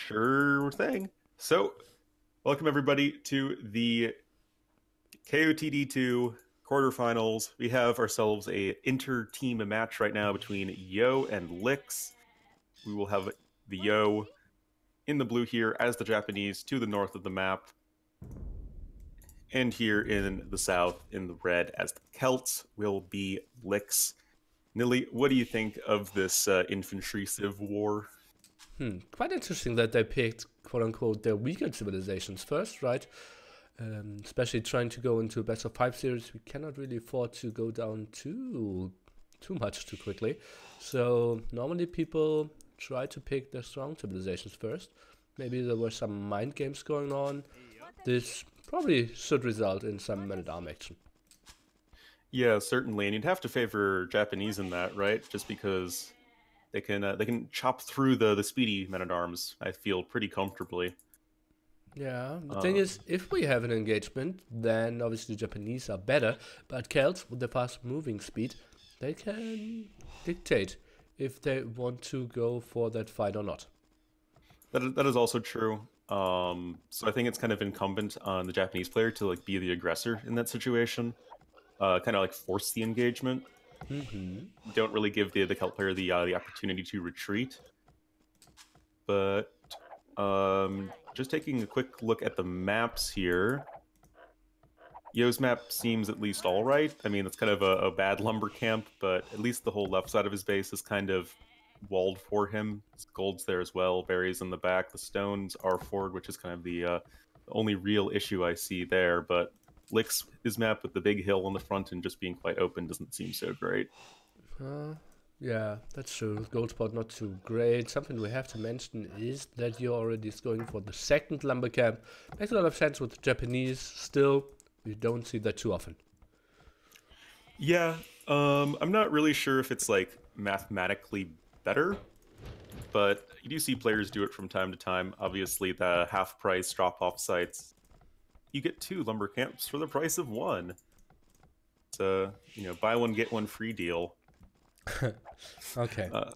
Sure thing. So, welcome everybody to the KOTD2 quarterfinals. We have ourselves a inter-team match right now between Yo and Lix. We will have the Yo in the blue here as the Japanese to the north of the map, and here in the south in the red as the Celts will be Lix. Nilly, what do you think of this infantry civ war? Quite interesting that they picked, quote unquote, their weaker civilizations first, right? Especially trying to go into a best of five series, we cannot really afford to go down too much too quickly. So normally people try to pick their strong civilizations first. Maybe there were some mind games going on. This probably should result in some man-at-arm action. Yeah, certainly, and you'd have to favor Japanese in that, right? Just because they can chop through the speedy men at arms. I feel pretty comfortably. Yeah, the thing Uh, is, if we have an engagement, then obviously the Japanese are better, but Celts, with the fast moving speed, they can dictate if they want to go for that fight or not. that is also true. So I think it's kind of incumbent on the Japanese player to like be the aggressor in that situation, kind of like force the engagement. Don't really give the Celt player the opportunity to retreat. But just taking a quick look at the maps here. Yo's map seems at least all right. I mean, it's kind of a bad lumber camp, but at least the whole left side of his base is kind of walled for him. Gold's there as well, berries in the back. The stones are forward, which is kind of the only real issue I see there. But Lick's his map with the big hill on the front and just being quite open doesn't seem so great. Yeah, that's true. Gold spot not too great. Something we have to mention is that you're already going for the second lumber camp. Makes a lot of sense with Japanese. Still, we don't see that too often. Yeah, I'm not really sure if it's like mathematically better, but you do see players do it from time to time. Obviously, the half price drop off sites, you get two lumber camps for the price of one. It's a buy one get one free deal. Okay. Uh,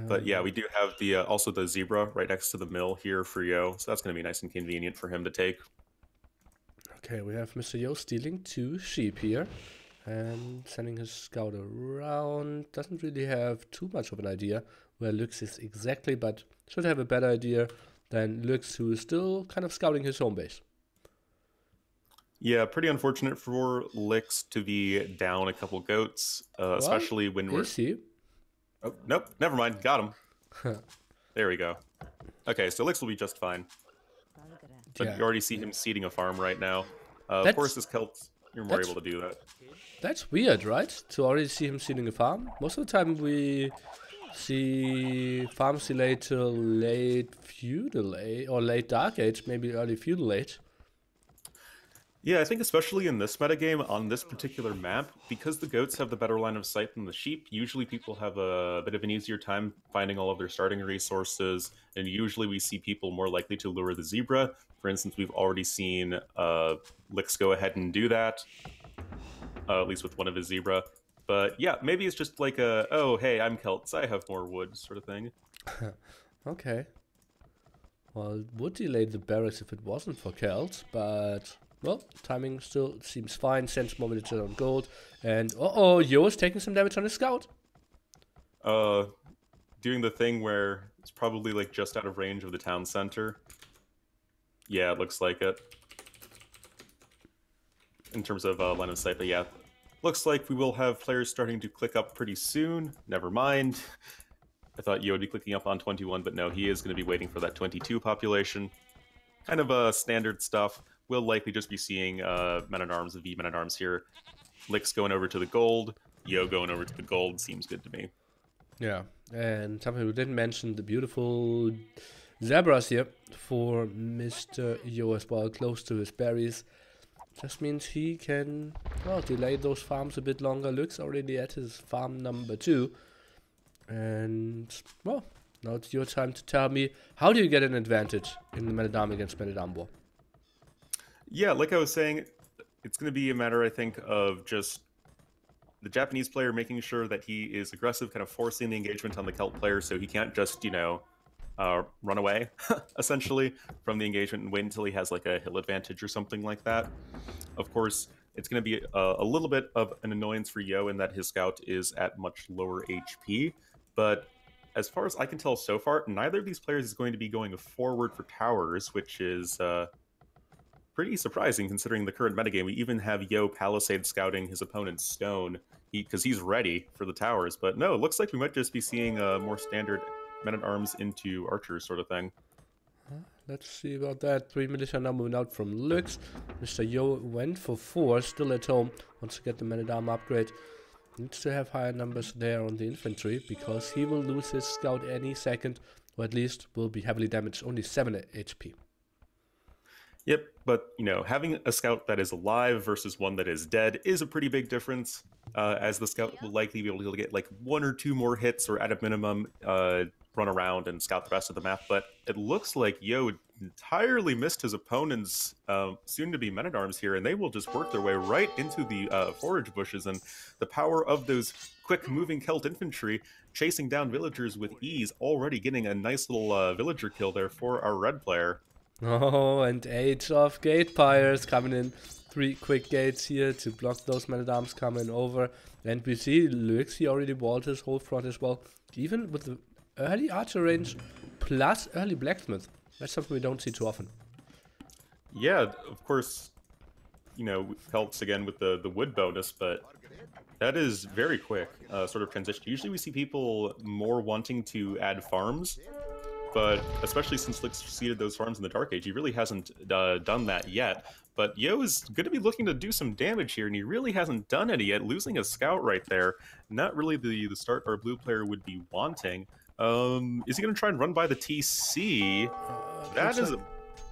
but yeah, we do have the also the zebra right next to the mill here for Yo, so that's going to be nice and convenient for him to take. Okay, we have Mr. Yo stealing two sheep here and sending his scout around. Doesn't really have too much of an idea where Lux is exactly, but should have a better idea than Lux, who is still kind of scouting his home base. Yeah, pretty unfortunate for Licks to be down a couple goats, Well, especially when we're. is he? Oh, nope, never mind. Got him. There we go. Okay, so Licks will be just fine. But Yeah. you already see him seeding a farm right now. Of That's course, as Celts, you're more that's able to do that. that's weird, right? To already see him seeding a farm. Most of the time we see farms delayed till late feudal age or late dark age, maybe early feudal age. Yeah, I think especially in this metagame on this particular map, because the goats have the better line of sight than the sheep, usually people have a bit of an easier time finding all of their starting resources, and usually we see people more likely to lure the zebra. For instance, we've already seen Lix go ahead and do that, at least with one of his zebra. But yeah, maybe it's just like a, oh, hey, I'm Celts, I have more wood sort of thing. Okay. Well, it would delay the barracks if it wasn't for Celts, but well, timing still seems fine. Sends more military on gold, and Yo is taking some damage on his scout. Uh, Doing the thing where it's probably like just out of range of the town center. Yeah, it looks like it. In terms of line of sight, but yeah, looks like we will have players starting to click up pretty soon. Never mind. I thought Yo would be clicking up on 21, but no, he is going to be waiting for that 22 population. Kind of standard stuff. We'll likely just be seeing men-at-arms, V men-at-arms here. Licks going over to the gold, Yo going over to the gold seems good to me. Yeah, and something we didn't mention, the beautiful zebras here for Mr. Yo as well, close to his berries. Just means he can, well, delay those farms a bit longer. Looks already at his farm number 2. And, well, now it's your time to tell me, how do you get an advantage in the Man-at-Arm against Man-at-Arm war? Yeah, like I was saying, it's going to be a matter, I think, of just the Japanese player making sure that he is aggressive, kind of forcing the engagement on the Celt player so he can't just, run away, essentially, from the engagement and wait until he has like a hill advantage or something like that. Of course, it's going to be a little bit of an annoyance for Yo in that his scout is at much lower HP, but as far as I can tell so far, neither of these players is going to be going forward for towers, which is pretty surprising considering the current metagame. We even have Yo Palisade scouting his opponent's stone because he's ready for the towers. But no, it looks like we might just be seeing a more standard men-at-arms into archers sort of thing. Let's see about that. 3 militia now moving out from Lux. Mr. Yo went for 4, still at home. Wants to get the man-at-arm upgrade. Needs to have higher numbers there on the infantry, because he will lose his scout any second, or at least will be heavily damaged, only 7 HP. Yep, but you know, having a scout that is alive versus one that is dead is a pretty big difference, as the scout will likely be able to get like 1 or 2 more hits, or at a minimum, run around and scout the rest of the map. But it looks like Yo entirely missed his opponent's soon-to-be men-at-arms here, and they will just work their way right into the forage bushes, and the power of those quick-moving Celt infantry chasing down villagers with ease, already getting a nice little villager kill there for our red player. Oh, and Age of Gate Pyres coming in. 3 quick gates here to block those men-at-arms coming over. And we see Lux, he already walled his whole front as well. Even with the early archer range plus early blacksmith. That's something we don't see too often. Yeah, of course, you know, helps again with the wood bonus, but that is very quick sort of transition. Usually we see people more wanting to add farms, but especially since Lick seeded those farms in the Dark Age, he really hasn't done that yet. But Yo is going to be looking to do some damage here, and he really hasn't done any yet, losing a scout right there. Not really the start our blue player would be wanting. Is he going to try and run by the TC? That is a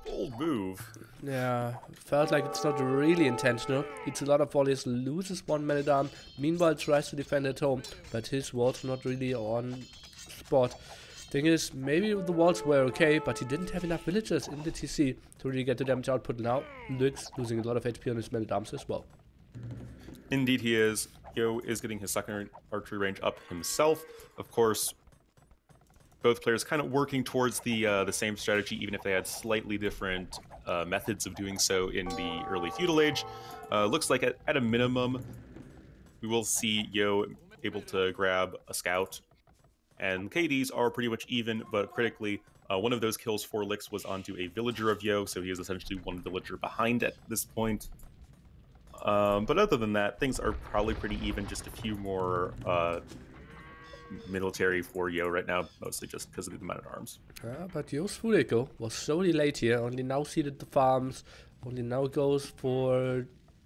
bold move. Yeah, felt like it's not really intentional. It's a lot of volleys, loses 1 man-at-arm, meanwhile tries to defend at home, but his walls not really on spot. Thing is, maybe the walls were okay, but he didn't have enough villagers in the TC to really get the damage output. Now, Lux losing a lot of HP on his man-at-arms as well. Indeed he is. Yo is getting his second archery range up himself. Of course, both players kind of working towards the same strategy, even if they had slightly different methods of doing so in the early Feudal Age. Looks like at a minimum, we will see Yo able to grab a scout. And KDs are pretty much even, but critically, one of those kills for Lix was onto a villager of Yo, so he is essentially 1 villager behind at this point. But other than that, things are probably pretty even, just a few more military for Yo right now, mostly just because of the men-at-arms. But Yo's full echo was so late here, only now seeded the farms, only now goes for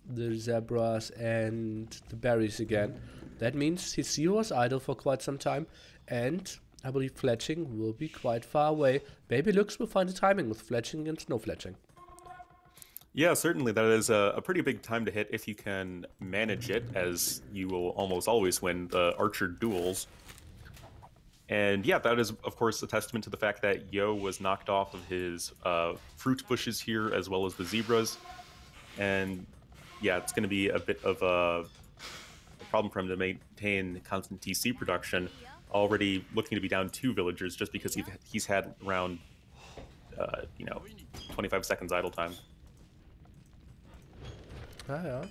the zebras and the berries again. That means his zero was idle for quite some time, and I believe fletching will be quite far away. Maybe Lux will find the timing with fletching and snow fletching. Yeah, certainly. That is a pretty big time to hit if you can manage it, as you will almost always win the archer duels. And yeah, that is, of course, a testament to the fact that Yo was knocked off of his fruit bushes here, as well as the zebras. And yeah, it's going to be a bit of a problem for him to maintain constant TC production, already looking to be down 2 villagers just because he's had around, 25 seconds idle time. Yeah.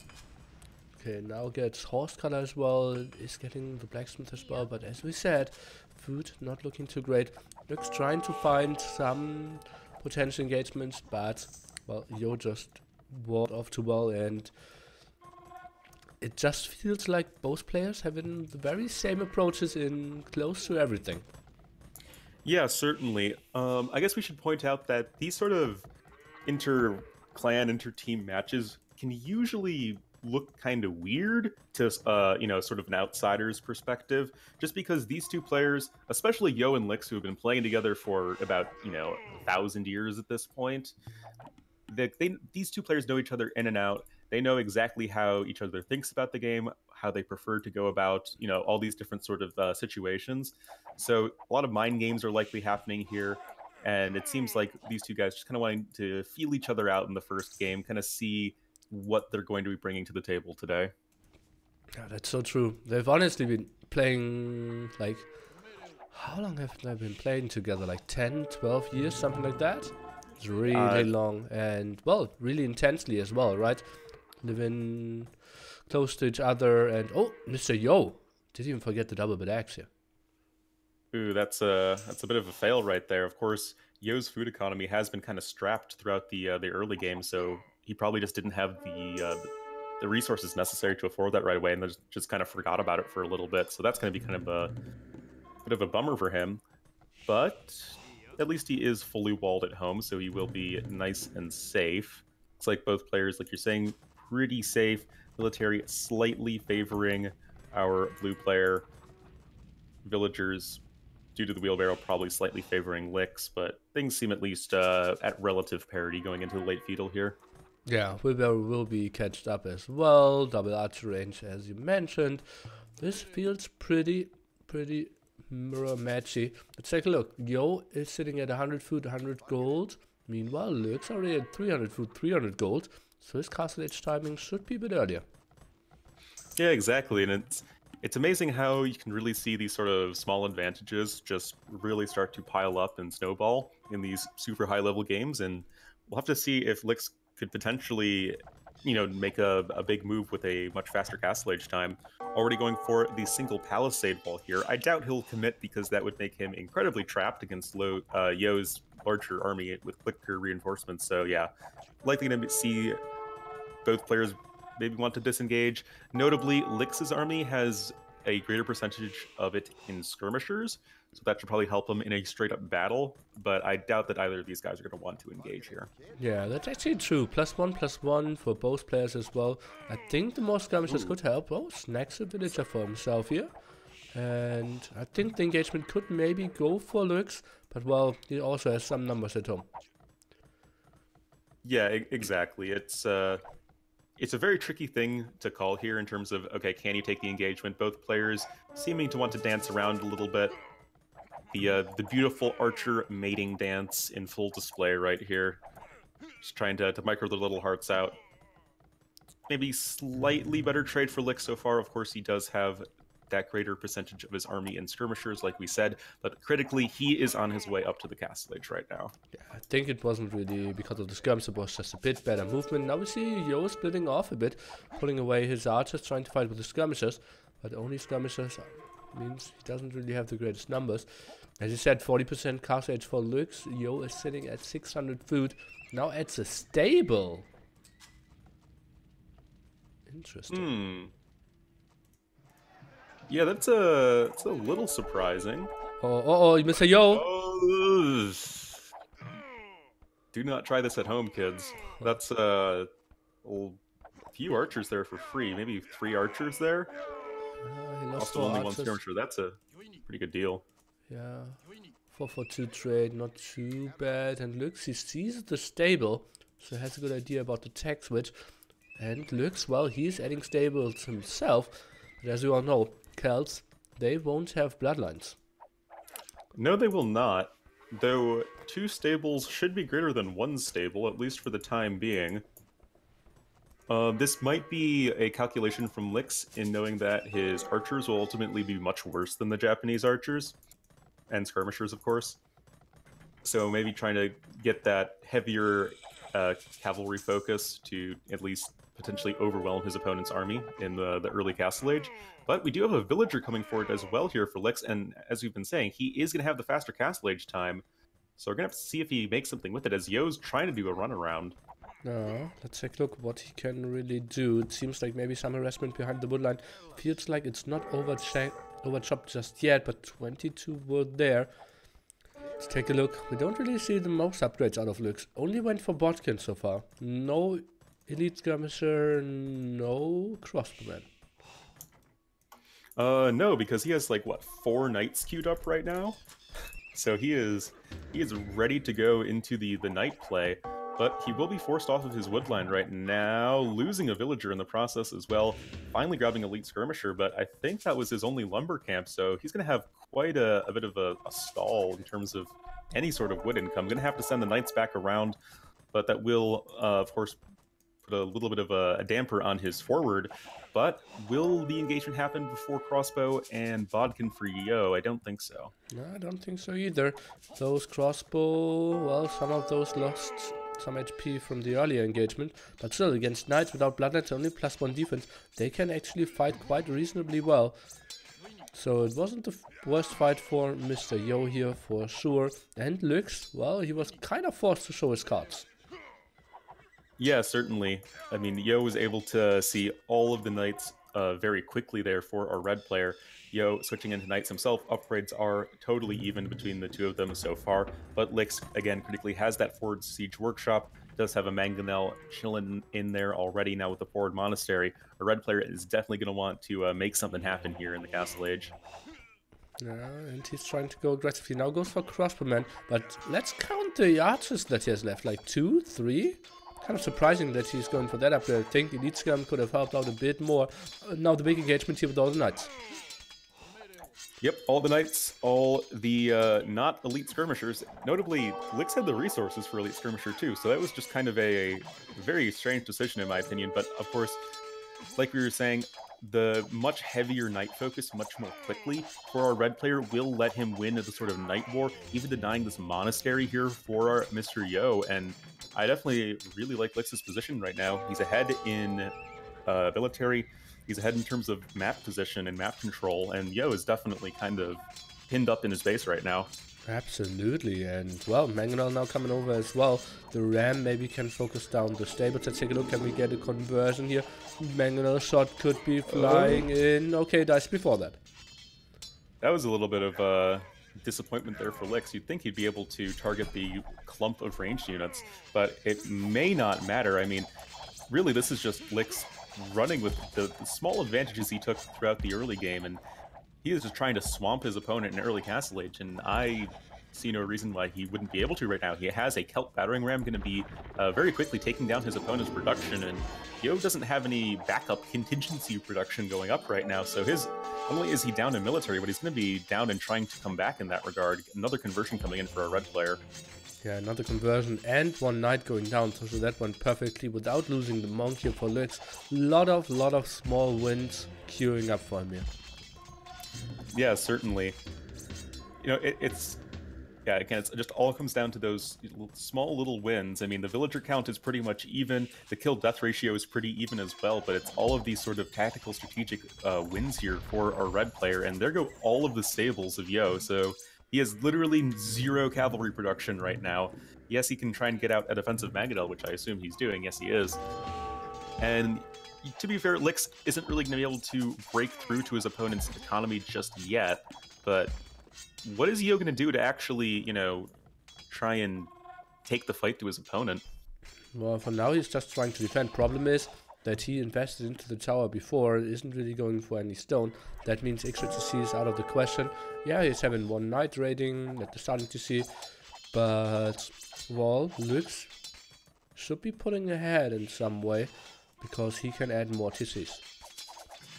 Okay, now gets horse color as well, is getting the blacksmith as well, but as we said, food not looking too great. Lux trying to find some potential engagements, but, well, Yo just walled off too well, and it just feels like both players having the very same approaches in close to everything. Yeah, certainly. I guess we should point out that these sort of inter-clan, inter-team matches can usually look kind of weird to, sort of an outsider's perspective, just because these two players, especially Yo and Lix, who have been playing together for about, 1,000 years at this point, these two players know each other in and out. They know exactly how each other thinks about the game, how they prefer to go about, all these different sort of situations. So a lot of mind games are likely happening here, and it seems like these two guys just kind of wanting to feel each other out in the first game, kind of see what they're going to be bringing to the table today. Yeah, that's so true. They've honestly been playing like How long have they been playing together? Like 10, 12 years, something like that? It's really Uh, long and, well, really intensely as well, right? Living close to each other and... Oh, Mr. Yo! Didn't even forget the double bit axe here. Ooh, that's a bit of a fail right there. Of course, Yo's food economy has been kind of strapped throughout the early game, so he probably just didn't have the resources necessary to afford that right away, and just kind of forgot about it for a little bit. So that's going to be kind of a bit of a bummer for him. But at least he is fully walled at home, so he will be nice and safe. Looks like both players, like you're saying, pretty safe. Military slightly favoring our blue player. Villagers, due to the wheelbarrow, probably slightly favoring Licks, but things seem at least at relative parity going into the late feudal here. Yeah, Wheelbarrow will be catched up as well. Double archer range, as you mentioned. This feels pretty mirror matchy. Let's take a look. Yo is sitting at 100 food, 100 gold. Meanwhile, Lurk's already at 300 food, 300 gold. So his castle age timing should be a bit earlier. Yeah, exactly, and it's amazing how you can really see these sort of small advantages just really start to pile up and snowball in these super high level games, and we'll have to see if Licks could potentially, make a big move with a much faster castle age time. Already going for the single palisade wall here. I doubt he'll commit because that would make him incredibly trapped against Yo's larger army with quicker reinforcements. So yeah, likely going to see both players maybe want to disengage. Notably, Lix's army has a greater percentage of it in skirmishers, so that should probably help him in a straight-up battle, but I doubt that either of these guys are going to want to engage here. Yeah, that's actually true. +1/+1 for both players as well. I think the more skirmishes could help. Oh, snacks a villager for himself here. And I think the engagement could maybe go for Lux, but well, he also has some numbers at home. Yeah, exactly. It's a very tricky thing to call here in terms of, okay, can you take the engagement? Both players seeming to want to dance around a little bit. The beautiful archer mating dance in full display right here. Just trying to micro the little hearts out. Maybe slightly better trade for Lick so far. Of course, he does have that greater percentage of his army in skirmishers, like we said, but critically, he is on his way up to the castle age right now. Yeah, I think it wasn't really because of the skirmish, it was just a bit better movement. Now we see Yo splitting off a bit, pulling away his archers, trying to fight with the skirmishers, but only skirmishers means he doesn't really have the greatest numbers. As you said, 40% castle age for Lux. Yo is sitting at 600 food. Now adds a stable. Interesting. Yeah, that's a little surprising. Oh, Mr. Yo! Oh, do not try this at home, kids. That's a few archers there for free. Maybe 3 archers there. He lost Also, only archers. 1 skirmisher. That's a pretty good deal. Yeah, 4/2 trade, not too bad. And Lux, he sees the stable, so has a good idea about the tech switch. And Lux, well, he's adding stables himself. But as you all know, Celts, they won't have bloodlines. No, they will not. Though 2 stables should be greater than 1 stable, at least for the time being. This might be a calculation from Lix in knowing that his archers will ultimately be much worse than the Japanese archers. And skirmishers, of course. So maybe trying to get that heavier cavalry focus to at least potentially overwhelm his opponent's army in the early castle age. But we do have a villager coming forward as well here for Lix, and as we've been saying, he is going to have the faster castle age time. So we're going to have to see if he makes something with it, as Yo's trying to do a runaround. Let's take a look what he can really do. It seems like maybe some harassment behind the woodline. Feels like it's not overchopped just yet, but 22 were there. Let's take a look. We don't really see the most upgrades out of Lux. Only went for Botkin so far. No elite skirmisher, no crossbowman. No, because he has like what 4 knights queued up right now, so he is ready to go into the knight play. But he will be forced off of his woodline right now, losing a villager in the process as well. Finally grabbing elite skirmisher, but I think that was his only lumber camp, so he's going to have quite a bit of a stall in terms of any sort of wood income. Going to have to send the knights back around, but that will, of course, put a little bit of a damper on his forward. But will the engagement happen before crossbow and bodkin for Yo? I don't think so. No, I don't think so either. Those crossbow, well, some of those lost some HP from the earlier engagement, but still, against knights without bloodlines, only +1 defense, they can actually fight quite reasonably well. So it wasn't the worst fight for Mr. Yo here, for sure. And Lux, well, he was kind of forced to show his cards. Yeah, certainly. I mean, Yo was able to see all of the knights very quickly there for our red player. Yo switching into knights himself, upgrades are totally even between the two of them so far, but Lix, again, critically has that forward siege workshop, does have a mangonel chilling in there already now with the forward monastery. A red player is definitely going to want to make something happen here in the Castle Age. Yeah, and he's trying to go aggressively. Now goes for crossbowman, but let's count the archers that he has left, like 2, 3? Kind of surprising that he's going for that upgrade. I think Elite Scam could have helped out a bit more. Now the big engagement here with all the knights. Yep, all the knights, all the not elite skirmishers. Notably, Lix had the resources for elite skirmisher too, so that was just kind of a very strange decision in my opinion. But of course, like we were saying, the much heavier knight focus much more quickly for our red player will let him win at the sort of knight war, even denying this monastery here for our Mr. Yo. And I definitely really like Lix's position right now. He's ahead in military. He's ahead in terms of map position and map control, and Yo is definitely kind of pinned up in his base right now. Absolutely, and well, Mangonel now coming over as well. The Ram maybe can focus down the stables. Let's take a look. Can we get a conversion here? Mangonel shot could be flying in. Okay, dice before that. That was a little bit of disappointment there for Lix. You'd think he'd be able to target the clump of ranged units, but it may not matter. I mean, really, this is just Lix running with the small advantages he took throughout the early game, and he is just trying to swamp his opponent in early Castle Age, and I see no reason why he wouldn't be able to right now. He has a Celt Battering Ram going to be very quickly taking down his opponent's production, and Yo doesn't have any backup contingency production going up right now, so not only is he down in military, but he's going to be down and trying to come back in that regard. Another conversion coming in for a red player. Yeah, another conversion and one knight going down, so that went perfectly without losing the monk here for Lix. Lot of small wins queuing up for him here. Yeah, certainly. You know, it's again, it just all comes down to those small little wins. I mean, the villager count is pretty much even, the kill-death ratio is pretty even as well, but it's all of these sort of tactical, strategic wins here for our red player, and there go all of the stables of Yo, so he has literally 0 cavalry production right now. Yes, he can try and get out a defensive Magadel, which I assume he's doing. Yes, he is. And to be fair, Lix isn't really going to be able to break through to his opponent's economy just yet, but what is Yo going to do to actually, you know, try and take the fight to his opponent? Well, for now he's just trying to defend. Problem is that he invested into the tower before, isn't really going for any stone. That means extra TC is out of the question. Yeah, he's having one knight raiding at the starting TC, but well, Lux should be pulling ahead in some way because he can add more TCs.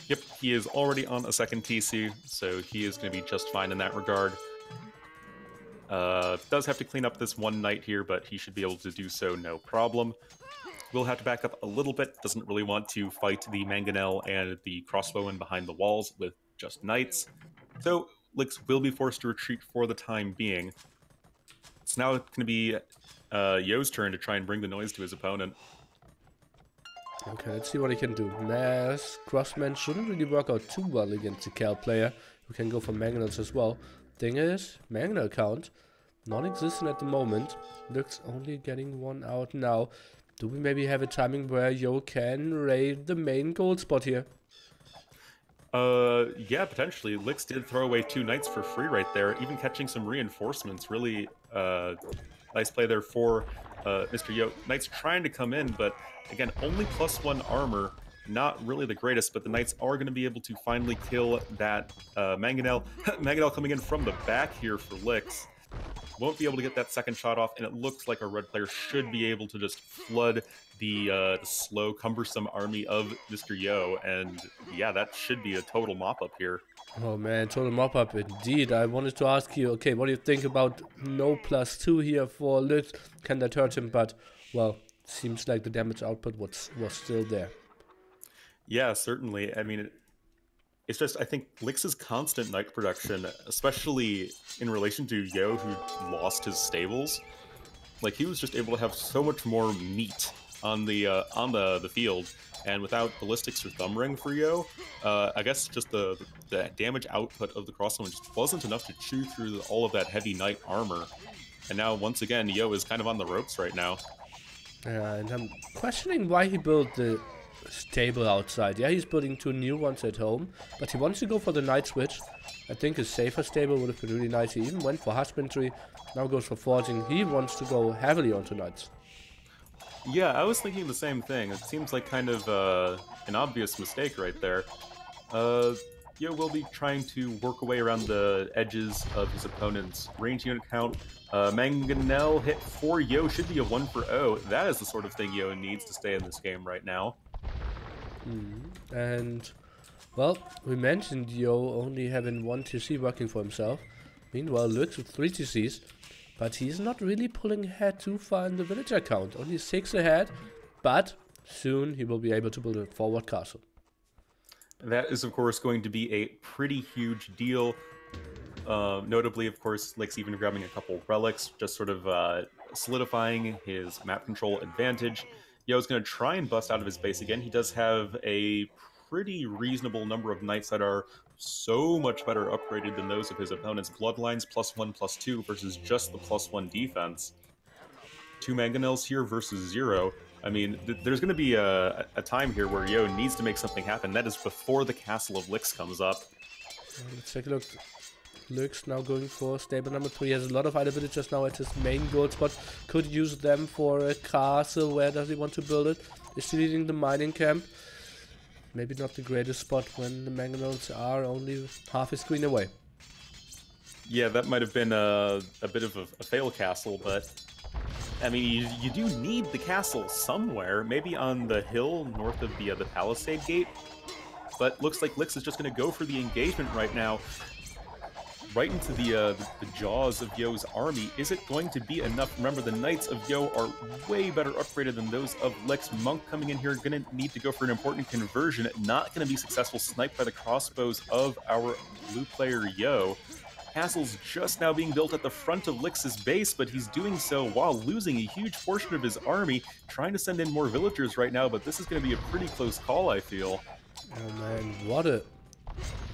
Yep, he is already on a second TC, so he is going to be just fine in that regard. Does have to clean up this one knight here, but he should be able to do so no problem. Will have to back up a little bit, doesn't really want to fight the Mangonel and the crossbowman behind the walls with just knights. So Lix will be forced to retreat for the time being. It's now going to be Yo's turn to try and bring the noise to his opponent. Okay, let's see what he can do. Mass Crossman shouldn't really work out too well against the Cal player, who can go for Mangonels as well. Thing is, Mangonel count non-existent at the moment. Looks only getting one out now. Do we maybe have a timing where Yo can raid the main gold spot here? Yeah, potentially. Lix did throw away 2 knights for free right there, even catching some reinforcements. Really nice play there for Mr. Yo. Knights trying to come in, but again, only +1 armor. Not really the greatest, but the knights are going to be able to finally kill that Mangonel. Mangonel coming in from the back here for Lix. Won't be able to get that second shot off, and it looks like our red player should be able to just flood the slow, cumbersome army of Mr. Yo, and yeah, that should be a total mop-up here. Oh man, total mop-up indeed. I wanted to ask you, okay, what do you think about no +2 here for Lux? Can that hurt him? But, well, seems like the damage output was still there. Yeah, certainly. I mean, it's just, I think Lix's constant knight production, especially in relation to Yo, who lost his stables, like he was just able to have so much more meat on the field, and without ballistics or thumb ring for Yo, I guess just the damage output of the crossbow just wasn't enough to chew through all of that heavy knight armor. And now once again, Yo is kind of on the ropes right now. And I'm questioning why he built the stable outside. Yeah, he's building 2 new ones at home, but he wants to go for the knight switch. I think a safer stable would have been really nice. He even went for husbandry, now goes for forging. He wants to go heavily onto knights. Yeah, I was thinking the same thing. It seems like kind of an obvious mistake right there. Yo will be trying to work away around the edges of his opponent's range unit count. Mangonel hit for Yo should be a 1-for-0. That is the sort of thing Yo needs to stay in this game right now. And, well, we mentioned Yo only having 1 TC working for himself. Meanwhile, Lux with 3 TCs, but he's not really pulling ahead too far in the villager count. Only 6 ahead, but soon he will be able to build a forward castle. That is, of course, going to be a pretty huge deal. Notably, of course, Lix even grabbing a couple relics, just sort of solidifying his map control advantage. Yo's going to try and bust out of his base again. He does have a pretty reasonable number of knights that are so much better upgraded than those of his opponents. Bloodlines +1/+2 versus just the +1 defense. 2 Mangonels here versus 0. I mean, there's going to be a time here where Yo needs to make something happen. That is before the Castle of Lix comes up. Let's take a look. Lux now going for stable number 3. He has a lot of idle villagers now at his main gold spot. Could use them for a castle. Where does he want to build it? Is he leading the mining camp? Maybe not the greatest spot when the Mangonels are only half a screen away. Yeah, that might have been a bit of a fail castle, but I mean, you do need the castle somewhere. Maybe on the hill north of the Palisade Gate. But looks like Lix is just going to go for the engagement right now. Right into the jaws of Yo's army. Is it going to be enough? Remember, the Knights of Yo are way better upgraded than those of Lix. Monk coming in here, going to need to go for an important conversion. Not going to be successful. Sniped by the crossbows of our blue player Yo. Castle's just now being built at the front of Lix's base, but he's doing so while losing a huge portion of his army. Trying to send in more villagers right now, but this is going to be a pretty close call, I feel. Oh man, what a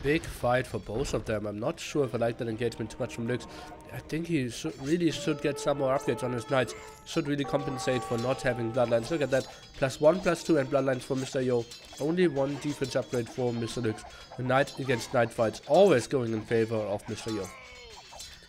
big fight for both of them. I'm not sure if I like that engagement too much from Lux. I think he really should get some more upgrades on his knights. Should really compensate for not having bloodlines. Look at that. +1, +2 and bloodlines for Mr. Yo. Only 1 defense upgrade for Mr. Lux. The knight against knight fights always going in favor of Mr. Yo.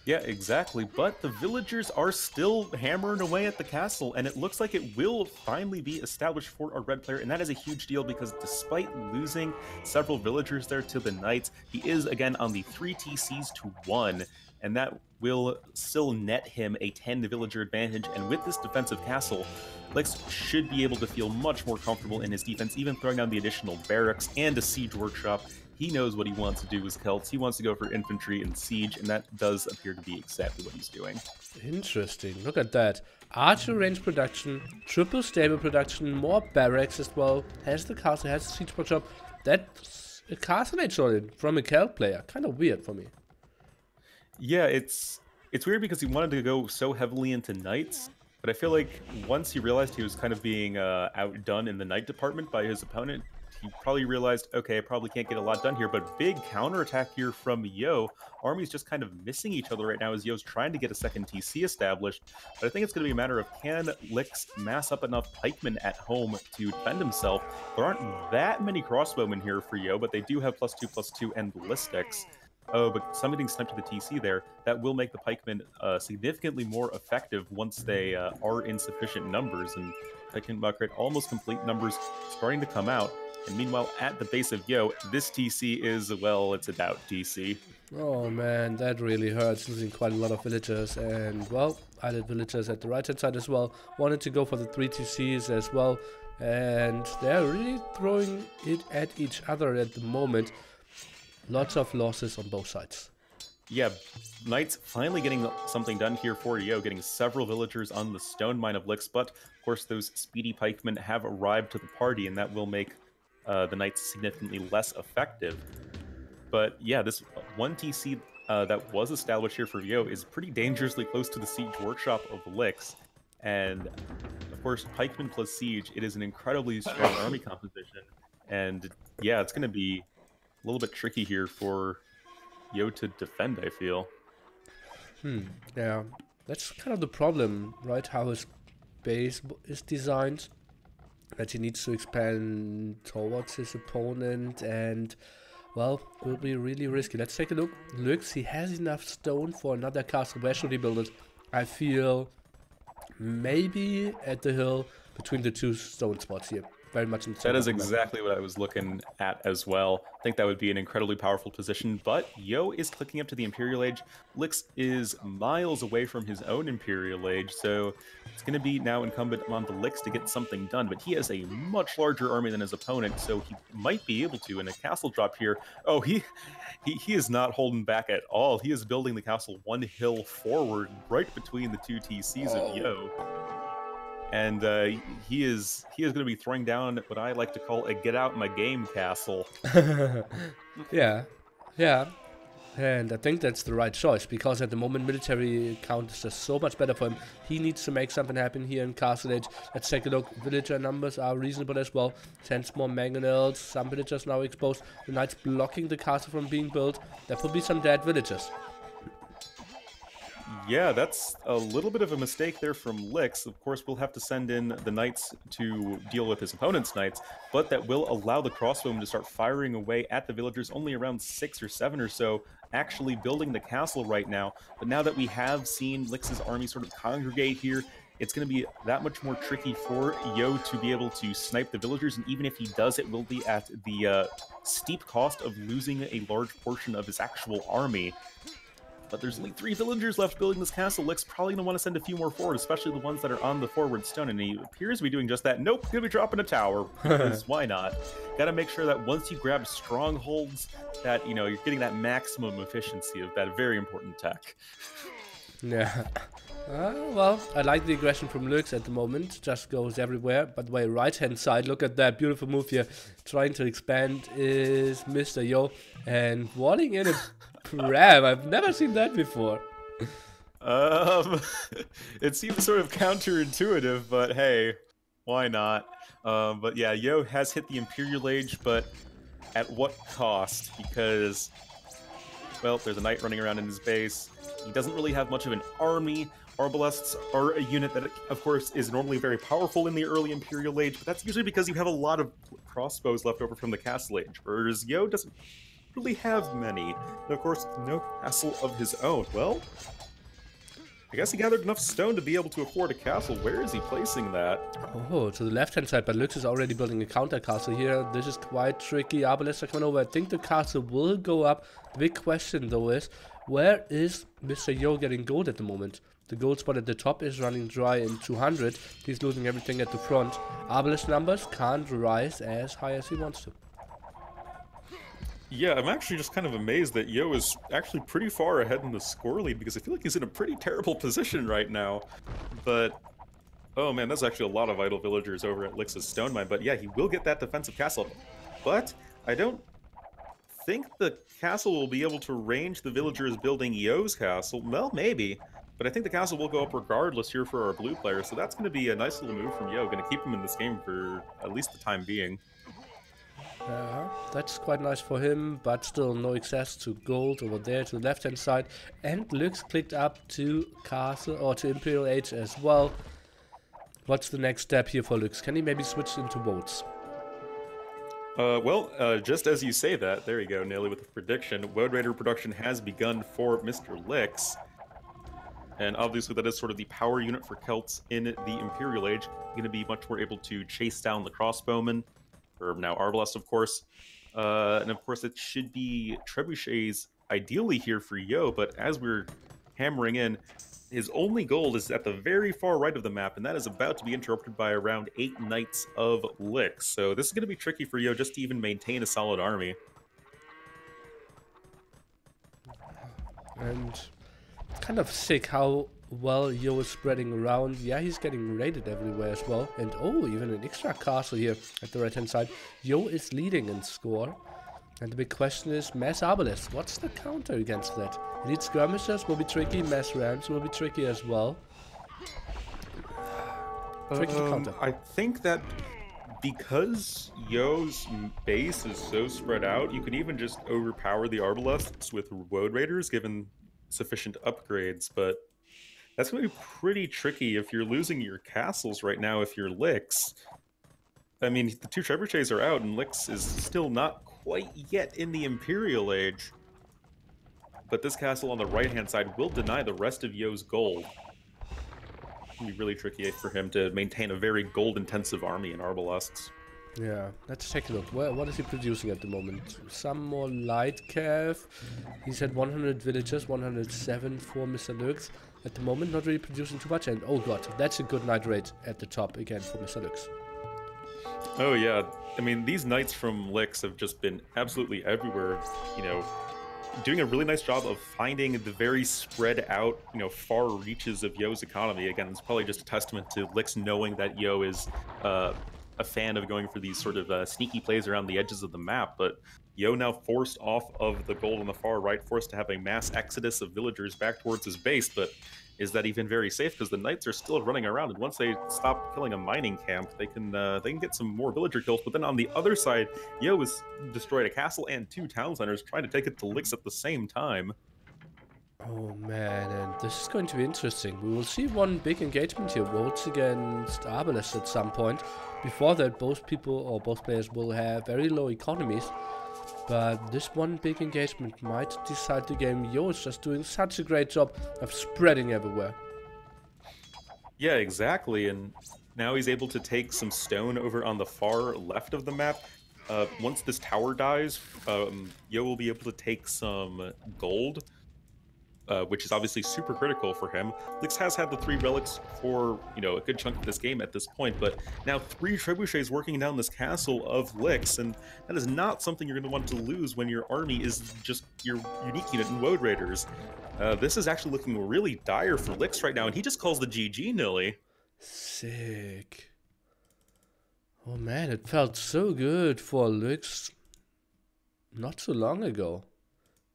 Yeah, exactly. But the villagers are still hammering away at the castle, and it looks like it will finally be established for a red player, and that is a huge deal because despite losing several villagers there to the knights, he is again on the 3 TCs to 1, and that will still net him a 10 villager advantage. And with this defensive castle, Lix should be able to feel much more comfortable in his defense, even throwing down the additional barracks and a siege workshop. He knows what he wants to do with Celts. He wants to go for infantry and siege, and that does appear to be exactly what he's doing. Interesting. Look at that. Archer range production, triple stable production, more barracks as well. Has the castle, has the siege workshop. That's a castle age from a Celt player. Kind of weird for me. Yeah, it's weird because he wanted to go so heavily into knights, but I feel like once he realized he was kind of being outdone in the knight department by his opponent, he probably realized, okay, I probably can't get a lot done here, but big counterattack here from Yo. Army's just kind of missing each other right now as Yo's trying to get a second TC established, but I think it's going to be a matter of can Lix mass up enough pikemen at home to defend himself. There aren't that many crossbowmen here for Yo, but they do have +2/+2 and ballistics. Oh, but somebody sniped to the TC there. That will make the pikemen significantly more effective once they are in sufficient numbers, and pikemen create almost complete numbers starting to come out. And meanwhile, at the base of Yo, this TC is, well, it's a doubt TC. Oh man, that really hurts, losing quite a lot of villagers. And, well, I did villagers at the right-hand side as well. Wanted to go for the 3 TCs as well. And they're really throwing it at each other at the moment. Lots of losses on both sides. Yeah, Knights finally getting something done here for Yo, getting several villagers on the stone mine of Licks, but of course those speedy pikemen have arrived to the party, and that will make the Knights significantly less effective. But yeah, this 1 TC that was established here for Yo is pretty dangerously close to the Siege Workshop of Licks, and of course, pikemen plus Siege, it is an incredibly strong army composition, and yeah, it's going to be a little bit tricky here for Yo to defend, I feel. Yeah, that's kind of the problem, right? How his base is designed. That he needs to expand towards his opponent, and well, will be really risky. Let's take a look. Looks, he has enough stone for another castle. Where should he build it? I feel maybe at the hill between the two stone spots here. Very much in the That center is of the map. exactly what I was looking at as well. I think that would be an incredibly powerful position, but Yo is clicking up to the Imperial Age. Lix is miles away from his own Imperial Age, so it's going to be now incumbent on the Lix to get something done, but he has a much larger army than his opponent, so he might be able to in a castle drop here. Oh, he is not holding back at all. He is building the castle one hill forward, right between the two TCs of Yo. And he is going to be throwing down what I like to call a "get out my game" castle. Yeah, yeah. And I think that's the right choice, because at the moment military count is just so much better for him. He needs to make something happen here in Castle Age. Let's take a look. Villager numbers are reasonable as well. 10 more mangonels, some villagers now exposed. The knights blocking the castle from being built. There could be some dead villagers. Yeah, that's a little bit of a mistake there from Lix. Of course, we'll have to send in the knights to deal with his opponent's knights, but that will allow the crossbowmen to start firing away at the villagers, only around 6 or 7 or so, actually building the castle right now. But now that we have seen Lix's army sort of congregate here, it's going to be that much more tricky for Yo to be able to snipe the villagers, and even if he does, it will be at the steep cost of losing a large portion of his actual army. But there's only 3 villagers left building this castle. Lick's probably going to want to send a few more forward, especially the ones that are on the forward stone, and he appears to be doing just that. Nope, going to be dropping a tower, because why not? Got to make sure that once you grab strongholds, that, you know, you're getting that maximum efficiency of that very important tech. Yeah. Well, I like the aggression from Lux at the moment. Just goes everywhere. By the way, right-hand side, look at that beautiful move here. Trying to expand is Mr. Yo. And walling in a crab. I've never seen that before. It seems sort of counterintuitive, but hey, why not? But yeah, Yo has hit the Imperial Age, but at what cost? Because, well, there's a knight running around in his base. He doesn't really have much of an army. Arbalests are a unit that, of course, is normally very powerful in the early Imperial Age, but that's usually because you have a lot of crossbows left over from the Castle Age, whereas Yo doesn't really have many. And of course, no castle of his own. Well, I guess he gathered enough stone to be able to afford a castle. Where is he placing that? Oh, to the left-hand side, but Lux is already building a counter castle here. This is quite tricky. Arbalests are coming over. I think the castle will go up. The big question, though, is where is Mr. Yo getting gold at the moment? The gold spot at the top is running dry in 200. He's losing everything at the front. Arbalest numbers can't rise as high as he wants to. Yeah, I'm actually just kind of amazed that Yo is actually pretty far ahead in the score lead, because I feel like he's in a pretty terrible position right now. But, oh man, that's actually a lot of idle villagers over at Lix's Stone Mine. But yeah, he will get that defensive castle. But I don't think the castle will be able to range the villagers building Yo's castle. Well, maybe. But I think the castle will go up regardless here for our blue player, so that's going to be a nice little move from Yo. Going to keep him in this game for at least the time being. Yeah, that's quite nice for him, but still no access to gold over there to the left-hand side. And Lux clicked up to Castle or to Imperial Age as well. What's the next step here for Lux? Can he maybe switch into boats? Just as you say that, there you go, Nelly, with the prediction. Woad Raider production has begun for Mr. Lix. And obviously that is sort of the power unit for Celts in the Imperial Age. Going to be much more able to chase down the crossbowmen, or now Arbalest, of course. And of course it should be Trebuchets ideally here for Yo, but as we're hammering in, his only gold is at the very far right of the map, and that is about to be interrupted by around 8 Knights of Lix. So this is going to be tricky for Yo just to even maintain a solid army. And kind of sick how well Yo is spreading around. Yeah, he's getting raided everywhere as well. And oh, even an extra castle here at the right hand side. Yo is leading in score. And the big question is mass arbalists. What's the counter against that? Elite skirmishers will be tricky. Mass rams will be tricky as well. Tricky to counter. I think that because Yo's base is so spread out, you can even just overpower the Arbalests with Woad Raiders given sufficient upgrades, but that's going to be pretty tricky if you're losing your castles right now if you're Lix. I mean, the 2 trebuchets are out, and Lix is still not quite yet in the Imperial Age. But this castle on the right-hand side will deny the rest of Yo's gold. It's going to be really tricky for him to maintain a very gold-intensive army in Arbalests. Yeah, let's take a look. What is he producing at the moment? Some more light cav. He's at 100 villagers, 107 for Mr. Lux. At the moment, not really producing too much. And oh god, that's a good night raid at the top again for Mr. Lux. Oh yeah, I mean, these knights from Lix have just been absolutely everywhere, you know, doing a really nice job of finding the very spread out, you know, far reaches of Yo's economy. Again, it's probably just a testament to Lix knowing that Yo is a fan of going for these sort of sneaky plays around the edges of the map, but Yo now forced off of the gold on the far right, forced to have a mass exodus of villagers back towards his base, but is that even very safe? Because the knights are still running around, and once they stop killing a mining camp, they can get some more villager kills. But then on the other side, Yo has destroyed a castle and 2 town centers, trying to take it to Lix at the same time. Oh man, and this is going to be interesting. We will see one big engagement here, Votes against Arbalest at some point. Before that, both players will have very low economies. But this one big engagement might decide the game. Yo is just doing such a great job of spreading everywhere. Yeah, exactly. And now he's able to take some stone over on the far left of the map. Once this tower dies, Yo will be able to take some gold, which is obviously super critical for him. Lix has had the 3 relics for, you know, a good chunk of this game at this point, but now 3 trebuchets working down this castle of Lix, and that is not something you're going to want to lose when your army is just your unique unit in Woad Raiders. This is actually looking really dire for Lix right now, and he just calls the GG Nilly. Sick. Oh man, it felt so good for Lix not so long ago.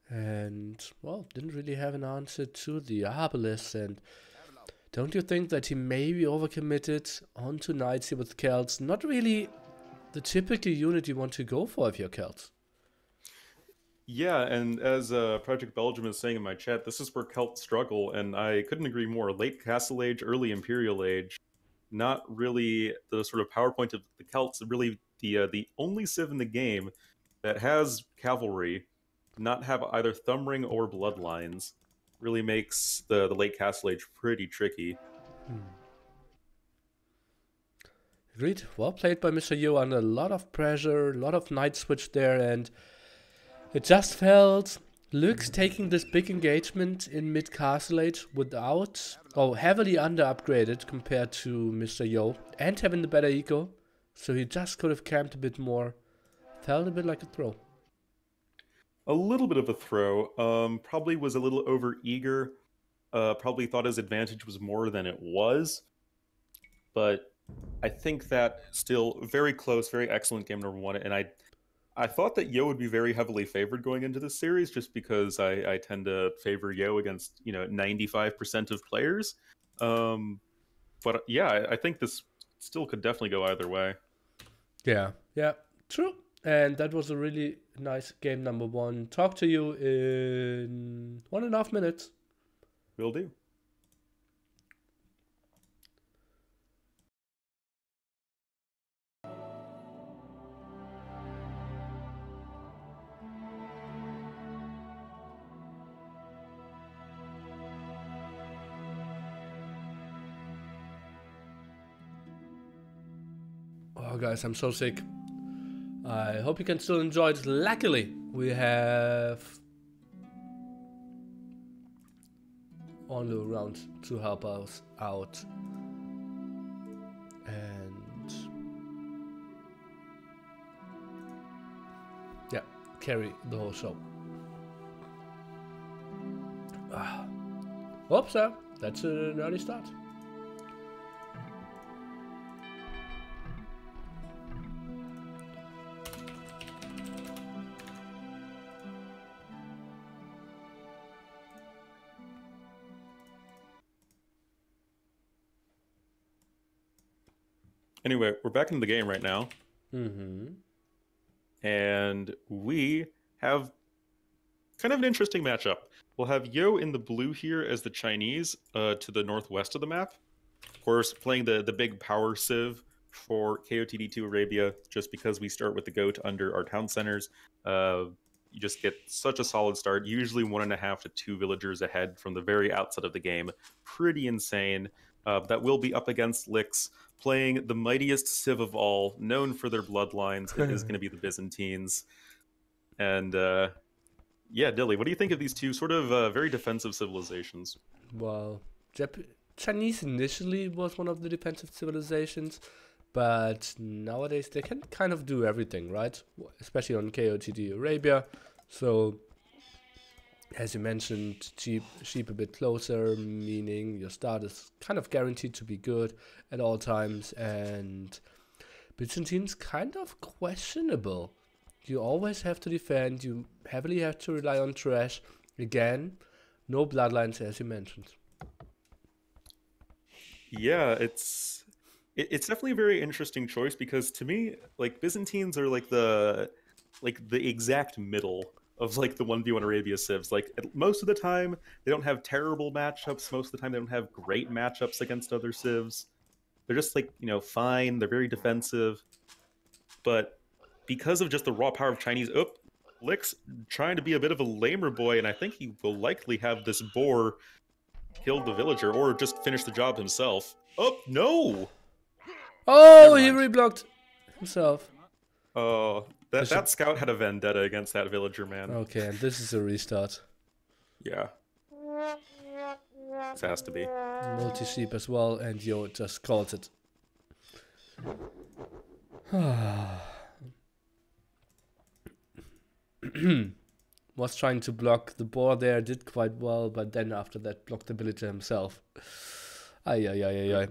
And, well, didn't really have an answer to the Arbalest. And don't you think that he maybe overcommitted onto knights here with Celts? Not really the typical unit you want to go for if you're Celts. Yeah, and as Project Belgium is saying in my chat, this is where Celts struggle, and I couldn't agree more. Late Castle Age, early Imperial Age, not really the sort of PowerPoint of the Celts, really the only civ in the game that has cavalry, not have either thumb ring or bloodlines, really makes the late Castle Age pretty tricky. Agreed. Well played by Mr. Yo under a lot of pressure, a lot of knight switch there, and it just felt Lux taking this big engagement in mid Castle Age without, heavily under upgraded compared to Mr. Yo, and having the better eco, so he just could have camped a bit more. Felt a bit like a throw. A little bit of a throw. Probably was a little over eager. Probably thought his advantage was more than it was. But I think that still very close, very excellent game number 1. And I thought that Yo would be very heavily favored going into this series, just because I tend to favor Yo against 95% of players. But yeah, I think this still could definitely go either way. Yeah, true. And that was a really nice game number 1. Talk to you in 1.5 minutes. Will do. Oh guys, I'm so sick. I hope you can still enjoy it. Luckily, we have only a round to help us out. And yeah, carry the whole show. Oops, that's an early start. Anyway, we're back in the game right now. Mm-hmm. And we have kind of an interesting matchup. We'll have Yo in the blue here as the Chinese to the northwest of the map. Of course, playing the big power civ for KOTD2 Arabia, just because we start with the goat under our town centers. You just get such a solid start, usually 1.5 to 2 villagers ahead from the very outset of the game. Pretty insane. That will be up against Lix, playing the mightiest civ of all, known for their bloodlines. It is going to be the Byzantines. And yeah, Dilly, what do you think of these two sort of very defensive civilizations? Well, Chinese initially was one of the defensive civilizations, but nowadays they can kind of do everything, right? Especially on KOTD Arabia. So, as you mentioned, sheep a bit closer, meaning your start is kind of guaranteed to be good at all times, and Byzantines kind of questionable. You always have to defend, you heavily have to rely on trash. Again, no bloodlines as you mentioned. Yeah, it's definitely a very interesting choice because to me, like Byzantines are like the exact middle of like the 1v1 Arabia civs. Like most of the time they don't have terrible matchups, most of the time they don't have great matchups against other civs. They're just like, fine, they're very defensive. But because of just the raw power of Chinese, Lick's trying to be a bit of a lamer boy, and I think he will likely have this boar kill the villager or just finish the job himself. Oh, no! Oh, he reblocked himself. Oh, that scout had a vendetta against that villager, man. Okay, and this is a restart. Yeah. This has to be. Multi-sheep as well, and Yo just called it. Was trying to block the boar there, did quite well, but then after that blocked the villager himself. Ay.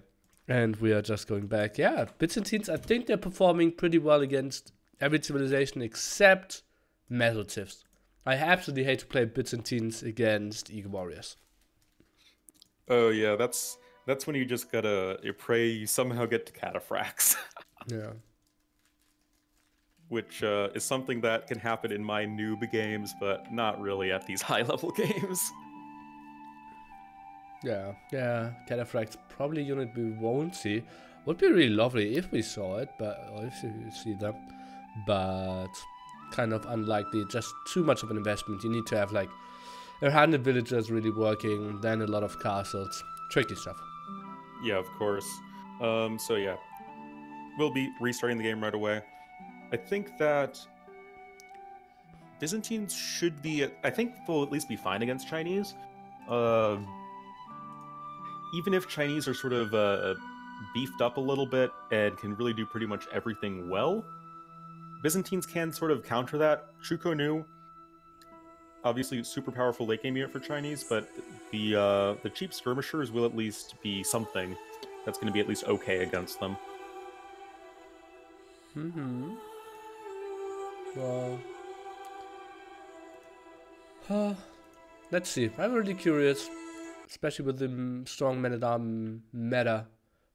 And we are just going back. Yeah, Byzantines, I think they're performing pretty well against every civilization except metal civs. I absolutely hate to play Byzantines against Eagle Warriors. Oh yeah, that's when you just gotta pray you somehow get to cataphracts. Yeah. Which is something that can happen in my noob games, but not really at these high-level games. Yeah, cataphracts probably a unit we won't see. Would be really lovely if we saw it, or if you see them, but kind of unlikely. Just too much of an investment. You need to have like 100 villagers really working, then a lot of castles. Tricky stuff. Yeah, of course. So yeah, we'll be restarting the game right away. I think that Byzantines should be. I think they'll at least be fine against Chinese. Even if Chinese are sort of beefed up a little bit and can really do pretty much everything well, Byzantines can sort of counter that. Shuko Nu, obviously super powerful late game unit for Chinese, but the cheap skirmishers will at least be something that's going to be at least okay against them. Well, let's see. I'm really curious, especially with the strong men-at-arm meta,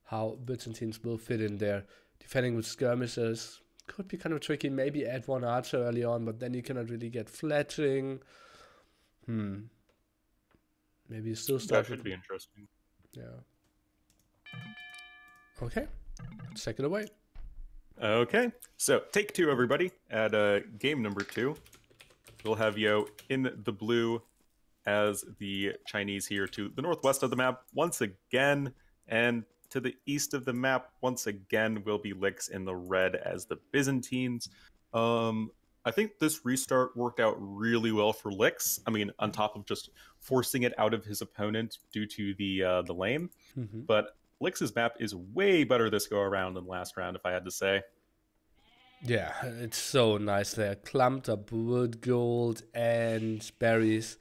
how Byzantines will fit in there. Defending with skirmishers could be kind of tricky. Maybe add one archer early on, but then you cannot really get fletching. Maybe you still start. That should be interesting. Yeah. Okay. Let's take it away. Okay. So, take two, everybody, at game number 2. We'll have Yo in the blue as the Chinese here to the northwest of the map once again, and to the east of the map once again will be Lix in the red as the Byzantines. I think this restart worked out really well for Lix. I mean, on top of just forcing it out of his opponent due to the lane, but Lix's map is way better this go around than last round, if I had to say. Yeah, it's so nice there. Clumped up wood, gold, and berries.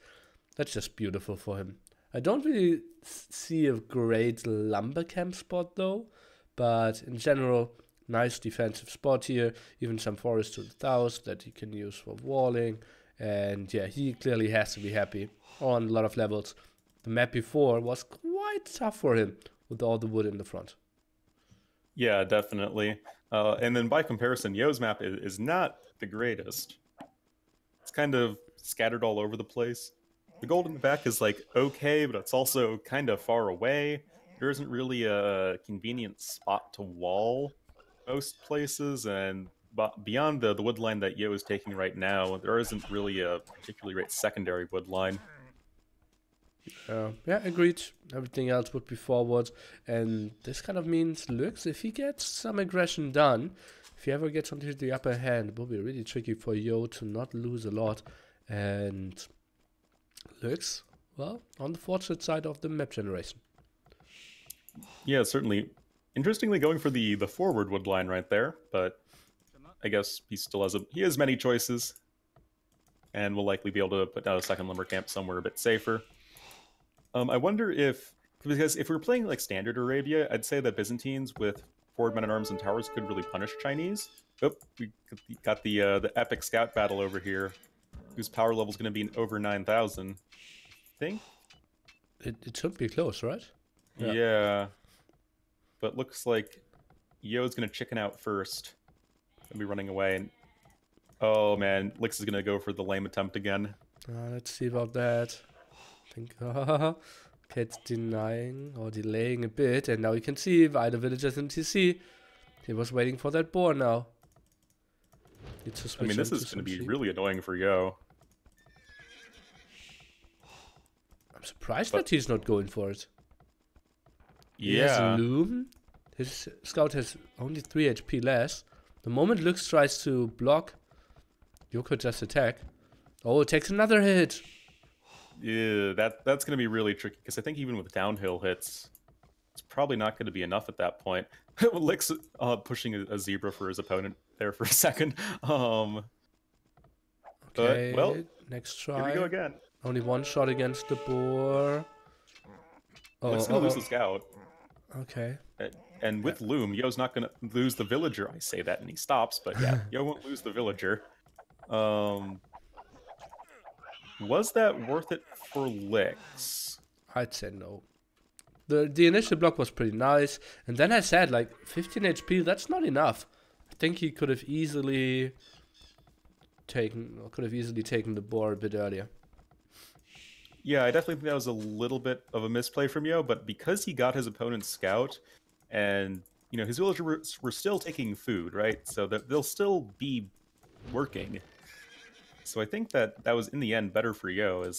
That's just beautiful for him. I don't really see a great lumber camp spot though, but in general, nice defensive spot here. Even some forest to the south that he can use for walling. And yeah, he clearly has to be happy on a lot of levels. The map before was quite tough for him with all the wood in the front. Yeah, definitely. And then by comparison, Yo's map is not the greatest. It's kind of scattered all over the place. The gold in the back is like okay, but it's also kind of far away. There isn't really a convenient spot to wall most places, and beyond the wood line that Yo is taking right now, there isn't really a particularly great secondary wood line. Yeah, agreed. Everything else would be forward. And this kind of means Lux, if he gets some aggression done, if he ever gets onto the upper hand, it will be really tricky for Yo to not lose a lot. And Lux, well, on the fortunate side of the map generation. Yeah, certainly. Interestingly, going for the forward wood line right there, but I guess he has many choices, and will likely be able to put down a second lumber camp somewhere a bit safer. I wonder because if we're playing like standard Arabia, I'd say that Byzantines with forward men-at-arms and towers could really punish Chinese. Oh, we got the epic scout battle over here, whose power level is going to be over 9,000. I think it should be close, right? Yeah. But looks like Yo's going to chicken out first. Gonna be running away, and oh man, Lix is going to go for the lame attempt again. Let's see about that. I think okay, it's denying or delaying a bit, and now you can see why the villagers in TC. He was waiting for that boar now. I mean, this is going to be really annoying for Yo. I'm surprised that he's not going for it. Yeah. He has Loom. His scout has only 3 HP less. The moment Lux tries to block, you could just attack. Oh, it takes another hit. Yeah, that's going to be really tricky, because I think even with downhill hits, it's probably not going to be enough at that point. Lix pushing a zebra for his opponent there for a second. Okay, but, well, next try. Here we go again. Only one shot against the boar. Lix is going to lose the scout. Okay. And with Loom, Yo's not going to lose the villager. I say that and he stops, but yeah, Yo won't lose the villager. Was that worth it for Lix? I'd say no. The initial block was pretty nice, and then I said like 15 HP, that's not enough. I think he could have easily taken the boar a bit earlier. Yeah, I definitely think that was a little bit of a misplay from Yo, but because he got his opponent's scout, and his villagers were still taking food, right? So that they'll still be working. So I think that was in the end better for Yo.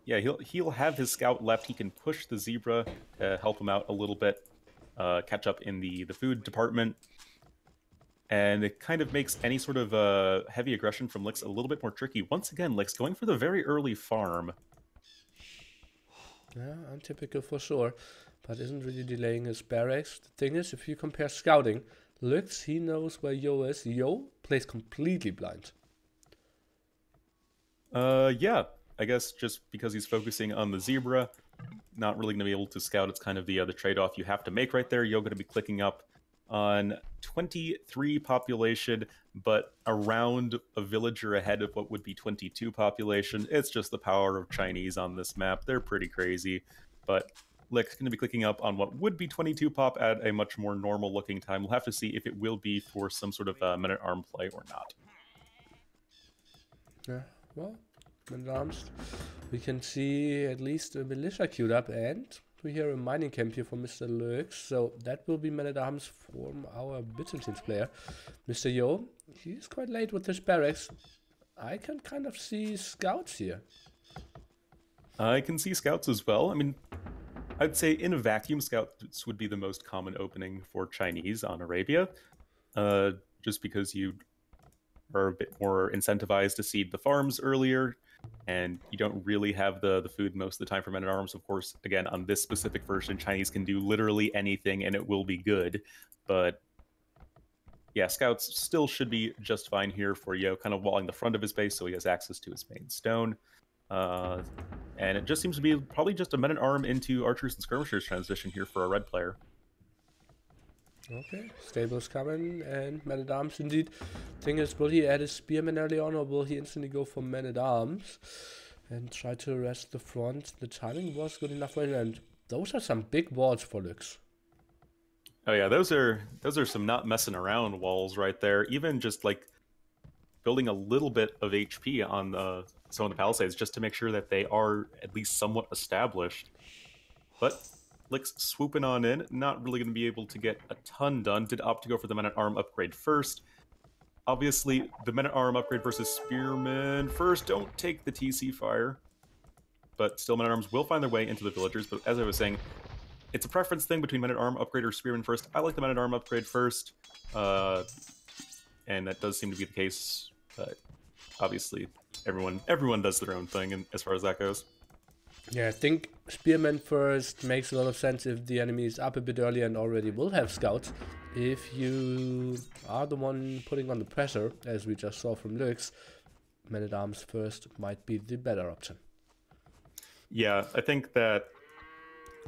Yeah, he'll have his scout left. He can push the zebra to help him out a little bit, catch up in the food department, and it kind of makes any sort of heavy aggression from Lix a little bit more tricky. Once again, Lix going for the very early farm. Yeah, untypical for sure, but isn't really delaying his barracks. The thing is, if you compare scouting, Lux, he knows where Yo is. Yo plays completely blind. Yeah, I guess just because he's focusing on the zebra, not really going to be able to scout. It's kind of the trade-off you have to make right there. Yo going to be clicking up on 23 population, but around a villager ahead of what would be 22 population. It's just the power of Chinese on this map. They're pretty crazy, but Lick's going to be clicking up on what would be 22 pop at a much more normal looking time. We'll have to see if it will be for some sort of men-at-arm play or not. Yeah, well, men-at-arms. We can see at least a militia queued up, and we hear a mining camp here for Mr. Lurks, so that will be men-at-arms from our Byzantines player. Mr. Yo, he's quite late with his barracks. I can kind of see scouts here. I can see scouts as well. I mean, I'd say in a vacuum, scouts would be the most common opening for Chinese on Arabia, just because you are a bit more incentivized to seed the farms earlier, and you don't really have the food most of the time for men-at-arms. Of course, again, on this specific version, Chinese can do literally anything and it will be good, but yeah, scouts still should be just fine here for Yo, kind of walling the front of his base so he has access to his main stone. And it just seems to be probably just a men-at-arm into archers and skirmishers transition here for a red player. Okay, stables coming and men-at-arms indeed. Thing is, will he add his spearmen early on, or will he instantly go for men-at-arms and try to arrest the front? The timing was good enough for him, and those are some big walls for Lux. Oh yeah, those are some not messing around walls right there. Even just like building a little bit of HP on some of the palisades just to make sure that they are at least somewhat established. But Lick's swooping on in, not really going to be able to get a ton done. Did opt to go for the men-at-arm upgrade first. Obviously, the men-at-arm upgrade versus spearmen first. Don't take the TC fire. But still, men-at-arms will find their way into the villagers. But as I was saying, it's a preference thing between men-at-arm upgrade or spearmen first. I like the men-at-arm upgrade first. And that does seem to be the case. But obviously, everyone does their own thing as far as that goes. Yeah, I think spearmen first makes a lot of sense if the enemy is up a bit earlier and already will have scouts. If you are the one putting on the pressure, as we just saw from Lux, men-at-arms first might be the better option. Yeah, I think that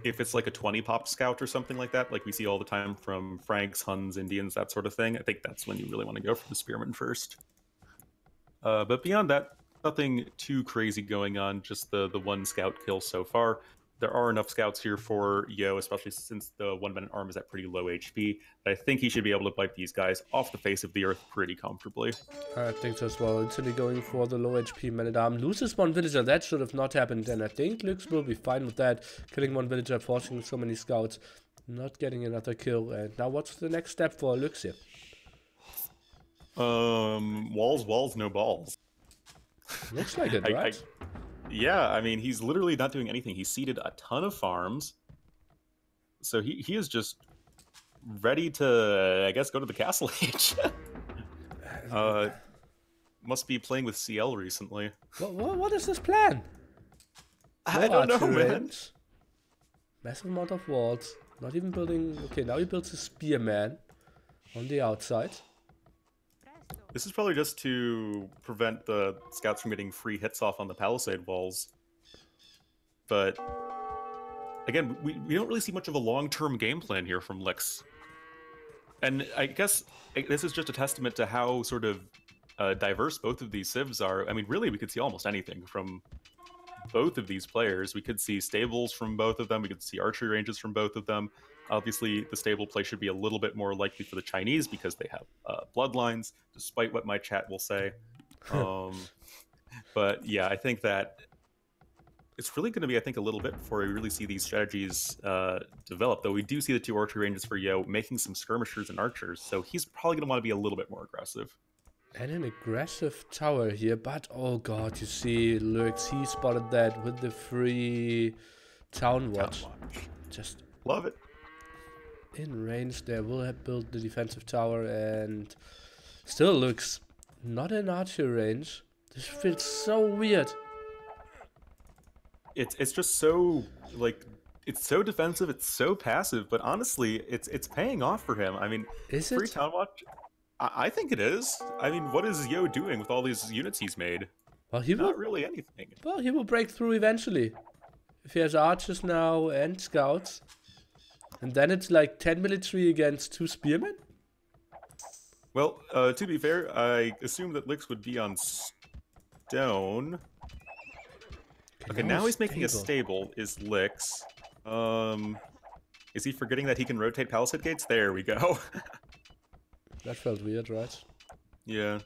if it's like a 20 pop scout or something like that, like we see all the time from Franks, Huns, Indians, that sort of thing, I think that's when you really want to go for the spearmen first. But beyond that, nothing too crazy going on, just the one scout kill so far. There are enough scouts here for Yo, especially since the one-man arm is at pretty low HP, that I think he should be able to wipe these guys off the face of the earth pretty comfortably. I think so as well. Instantly going for the low HP man-at-arm. Loses one villager. That should have not happened, and I think Lux will be fine with that. Killing one villager, forcing so many scouts, not getting another kill. And now what's the next step for Lux here? Walls, no balls. Looks like it, right? Yeah, I mean, he's literally not doing anything. He seeded a ton of farms. So he is just ready to, I guess, go to the Castle Age. Must be playing with CL recently. What is this plan? I don't know, man. Massive amount of walls. Not even building... Okay, now he builds a spearman on the outside. This is probably just to prevent the scouts from getting free hits off on the palisade walls. But again, we don't really see much of a long-term game plan here from Lix. And I guess this is just a testament to how sort of diverse both of these civs are. I mean, really, we could see almost anything from both of these players. We could see stables from both of them. We could see archery ranges from both of them. Obviously, the stable play should be a little bit more likely for the Chinese because they have bloodlines, despite what my chat will say. But yeah, I think that it's really going to be, I think, a little bit before we really see these strategies develop. Though we do see the two archery ranges for Yo making some skirmishers and archers, so he's probably going to want to be a little bit more aggressive. And an aggressive tower here, but oh god, you see Lux, he spotted that with the free town watch. Just love it. In range there, will have built the defensive tower, and still looks not in archery range. This feels so weird. It's just so, like, it's so defensive, it's so passive, but honestly, it's paying off for him. I mean, is free it? town watch, I think it is. I mean, what is Yo doing with all these units he's made? Well, he Not will, really anything. Well, he will break through eventually. If he has archers now and scouts. And then it's like 10 military against 2 spearmen? Well, to be fair, I assume that Lix would be on stone. Okay, now he's making a stable, is Lix. Is he forgetting that he can rotate palisade gates? There we go. That felt weird, right? Yeah.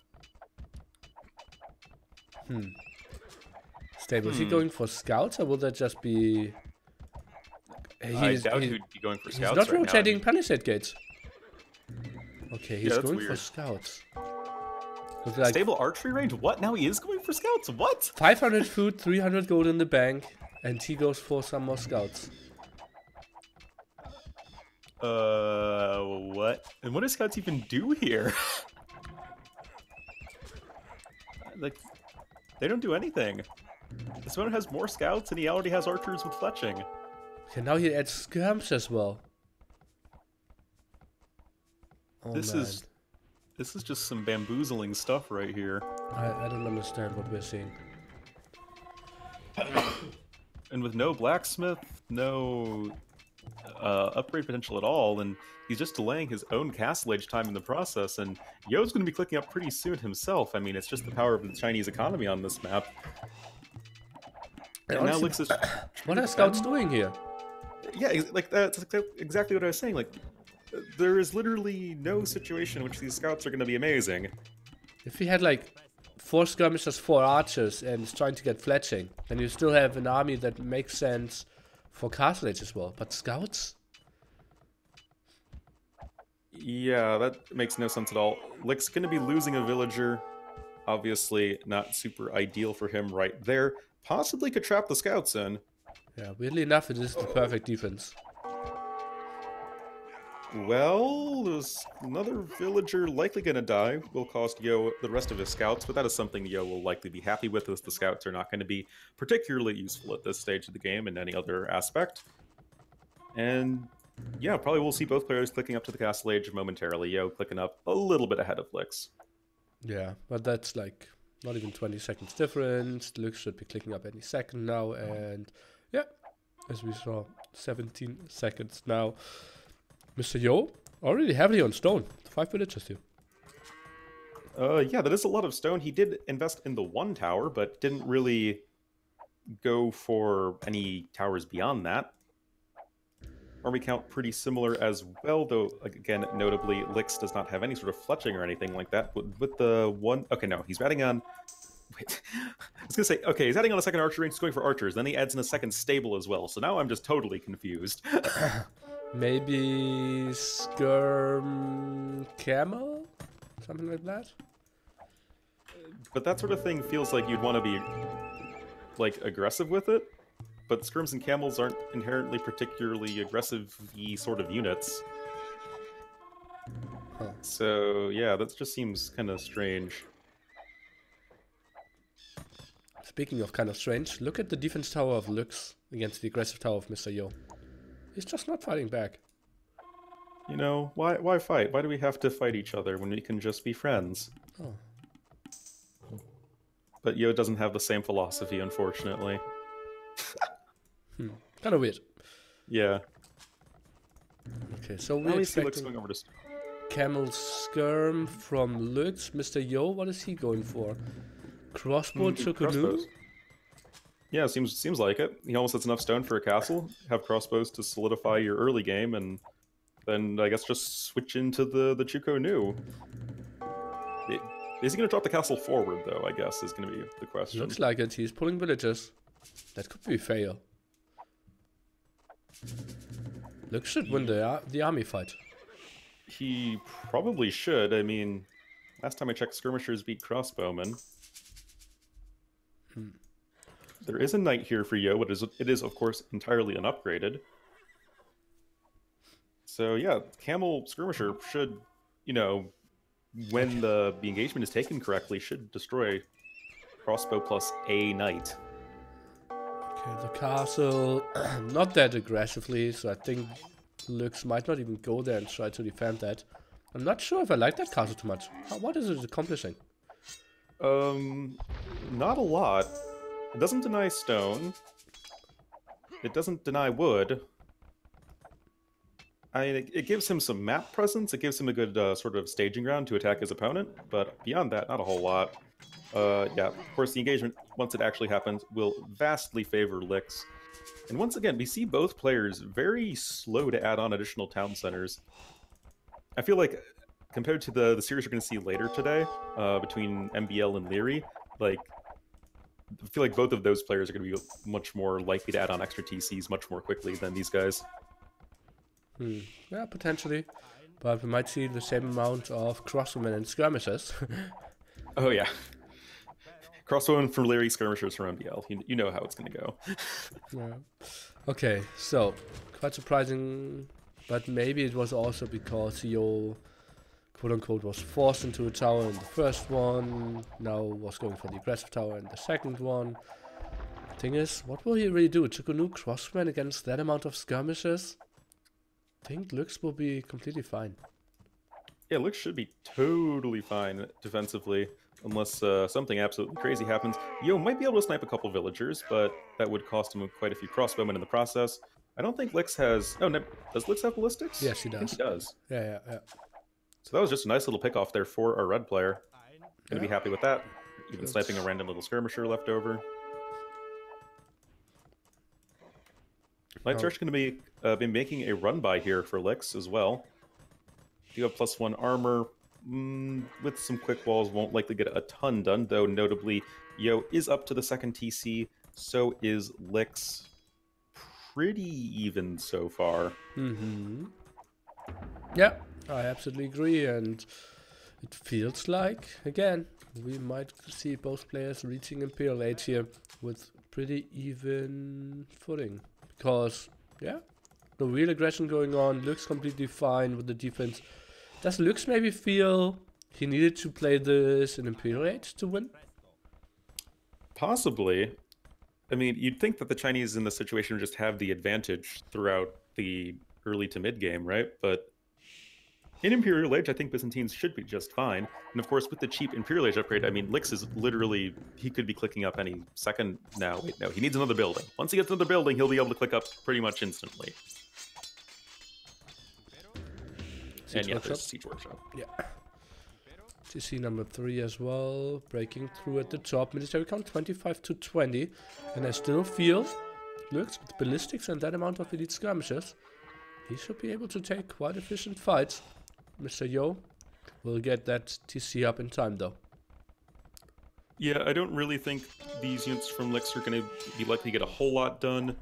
Stable. Is he going for scouts, or will that just be... I doubt he would be going for scouts. He's not right rotating now. palisade gates. Okay, he's going for scouts. Like stable archery range? What? Now he is going for scouts? What? 500 food, 300 gold in the bank, and he goes for some more scouts. What? And what do scouts even do here? Like, they don't do anything. This one has more scouts, and he already has archers with fletching. Okay, now he adds skirms as well. Oh, this is just some bamboozling stuff right here. I don't understand what we're seeing. And with no blacksmith, no upgrade potential at all, and he's just delaying his own Castle Age time in the process, and Yo's going to be clicking up pretty soon himself. I mean, it's just the power of the Chinese economy on this map. And now Lix is... What are scouts doing here? Yeah, like that's exactly what I was saying. Like, there is literally no situation in which these scouts are going to be amazing. If we had like 4 skirmishers, 4 archers, and is trying to get fletching, then you still have an army that makes sense for Castle Age as well. But scouts? Yeah, that makes no sense at all. Lick's going to be losing a villager. Obviously, not super ideal for him right there. Possibly could trap the scouts in. Yeah, weirdly enough, it is the perfect defense. Well, there's another villager likely going to die. Will cost Yo the rest of his scouts, but that is something Yo will likely be happy with, as the scouts are not going to be particularly useful at this stage of the game in any other aspect. And yeah, probably we'll see both players clicking up to the Castle Age momentarily. Yo clicking up a little bit ahead of Lix. Yeah, but that's like not even 20 seconds difference. Lux should be clicking up any second now, and yeah, as we saw, 17 seconds now. Mr. Yo, already heavily on stone. 5 villages here. Yeah, that is a lot of stone. He did invest in the 1 tower, but didn't really go for any towers beyond that. Army count pretty similar as well, though, again, notably, Lix does not have any sort of fletching or anything like that. With the 1... Okay, no, he's adding on... Wait, I was going to say, okay, he's adding on a second archer range, he's going for archers, then he adds in a second stable as well, so now I'm just totally confused. Maybe skirm camel? Something like that? But that sort of thing feels like you'd want to be, like, aggressive with it. But skirms and camels aren't inherently particularly aggressive-y sort of units. Huh. So, yeah, that just seems kind of strange. Speaking of kind of strange, look at the defense tower of Lux against the aggressive tower of Mr. Yo. He's just not fighting back. You know, why fight? Why do we have to fight each other when we can just be friends? Oh. But Yo doesn't have the same philosophy, unfortunately. Kind of weird. Yeah. Okay, so we're expecting going over to camel skirm from Lux. Mr. Yo, what is he going for? Crossbow Chukunu? Yeah, seems like it. He almost has enough stone for a castle. Have crossbows to solidify your early game, and then I guess just switch into the Chukonu. Is he going to drop the castle forward, though, I guess, is going to be the question. Looks like it. He's pulling villages. That could be fail. Lux should win the army fight. He probably should. I mean, last time I checked, skirmishers beat crossbowmen. There is a knight here for Yo, but it is, of course, entirely unupgraded. So, yeah, camel skirmisher should, you know, when the engagement is taken correctly, should destroy crossbow plus a knight. Okay, the castle, not that aggressively, so I think Lux might not even go there and try to defend that. I'm not sure if I like that castle too much. What is it accomplishing? Not a lot. It doesn't deny stone. It doesn't deny wood. I mean, it gives him some map presence. It gives him a good sort of staging ground to attack his opponent, but beyond that, not a whole lot. Yeah, of course, the engagement, once it actually happens, will vastly favor Lix. And once again, we see both players very slow to add on additional town centers. I feel like, compared to the series we're going to see later today, between MBL and Leary, like, I feel like both of those players are going to be much more likely to add on extra TCs much more quickly than these guys. Yeah, potentially. But we might see the same amount of crossbowmen and skirmishers. Oh, yeah. Crossbowmen from Leary, skirmishers from MBL. You know how it's going to go. Yeah. Okay, so, quite surprising, but maybe it was also because Yo, quote-unquote, was forced into a tower in the first one, now was going for the aggressive tower in the second one. Thing is, what will he really do? Chukunu crossbowmen against that amount of skirmishers? I think Lux will be completely fine. Yeah, Lix should be totally fine defensively, unless something absolutely crazy happens. Yo might be able to snipe a couple villagers, but that would cost him quite a few crossbowmen in the process. I don't think Lix has... Oh, no, does Lix have ballistics? Yes, he I think he does. does. Yeah. So that was just a nice little pick off there for our red player. Gonna be Yeah. happy with that. Even sniping a random little skirmisher left over. Knights are actually going to be making a run by here for Lix as well. Do have +1 armor. With some quick walls, won't likely get a ton done, though notably, Yo is up to the second TC, so is Lix. Pretty even so far. Yeah, I absolutely agree, and it feels like, again, we might see both players reaching Imperial Age here with pretty even footing. Because, yeah, no real aggression going on, looks completely fine with the defense. Does Lux maybe feel he needed to play this in Imperial Age to win? Possibly. I mean, you'd think that the Chinese in this situation would just have the advantage throughout the early to mid game, right? But in Imperial Age, I think Byzantines should be just fine. And of course, with the cheap Imperial Age upgrade, I mean, Lix is literally, he could be clicking up any second now. Wait, no, he needs another building. Once he gets another building, he'll be able to click up pretty much instantly. Siege and yeah, Workshop. there's Siege Workshop. Yeah. TC number 3 as well, breaking through at the top. Military count 25 to 20. And I still feel, looks with ballistics and that amount of elite skirmishers, he should be able to take quite efficient fights. Mr. Yo will get that TC up in time though. Yeah, I don't really think these units from Lix are going to be likely to get a whole lot done.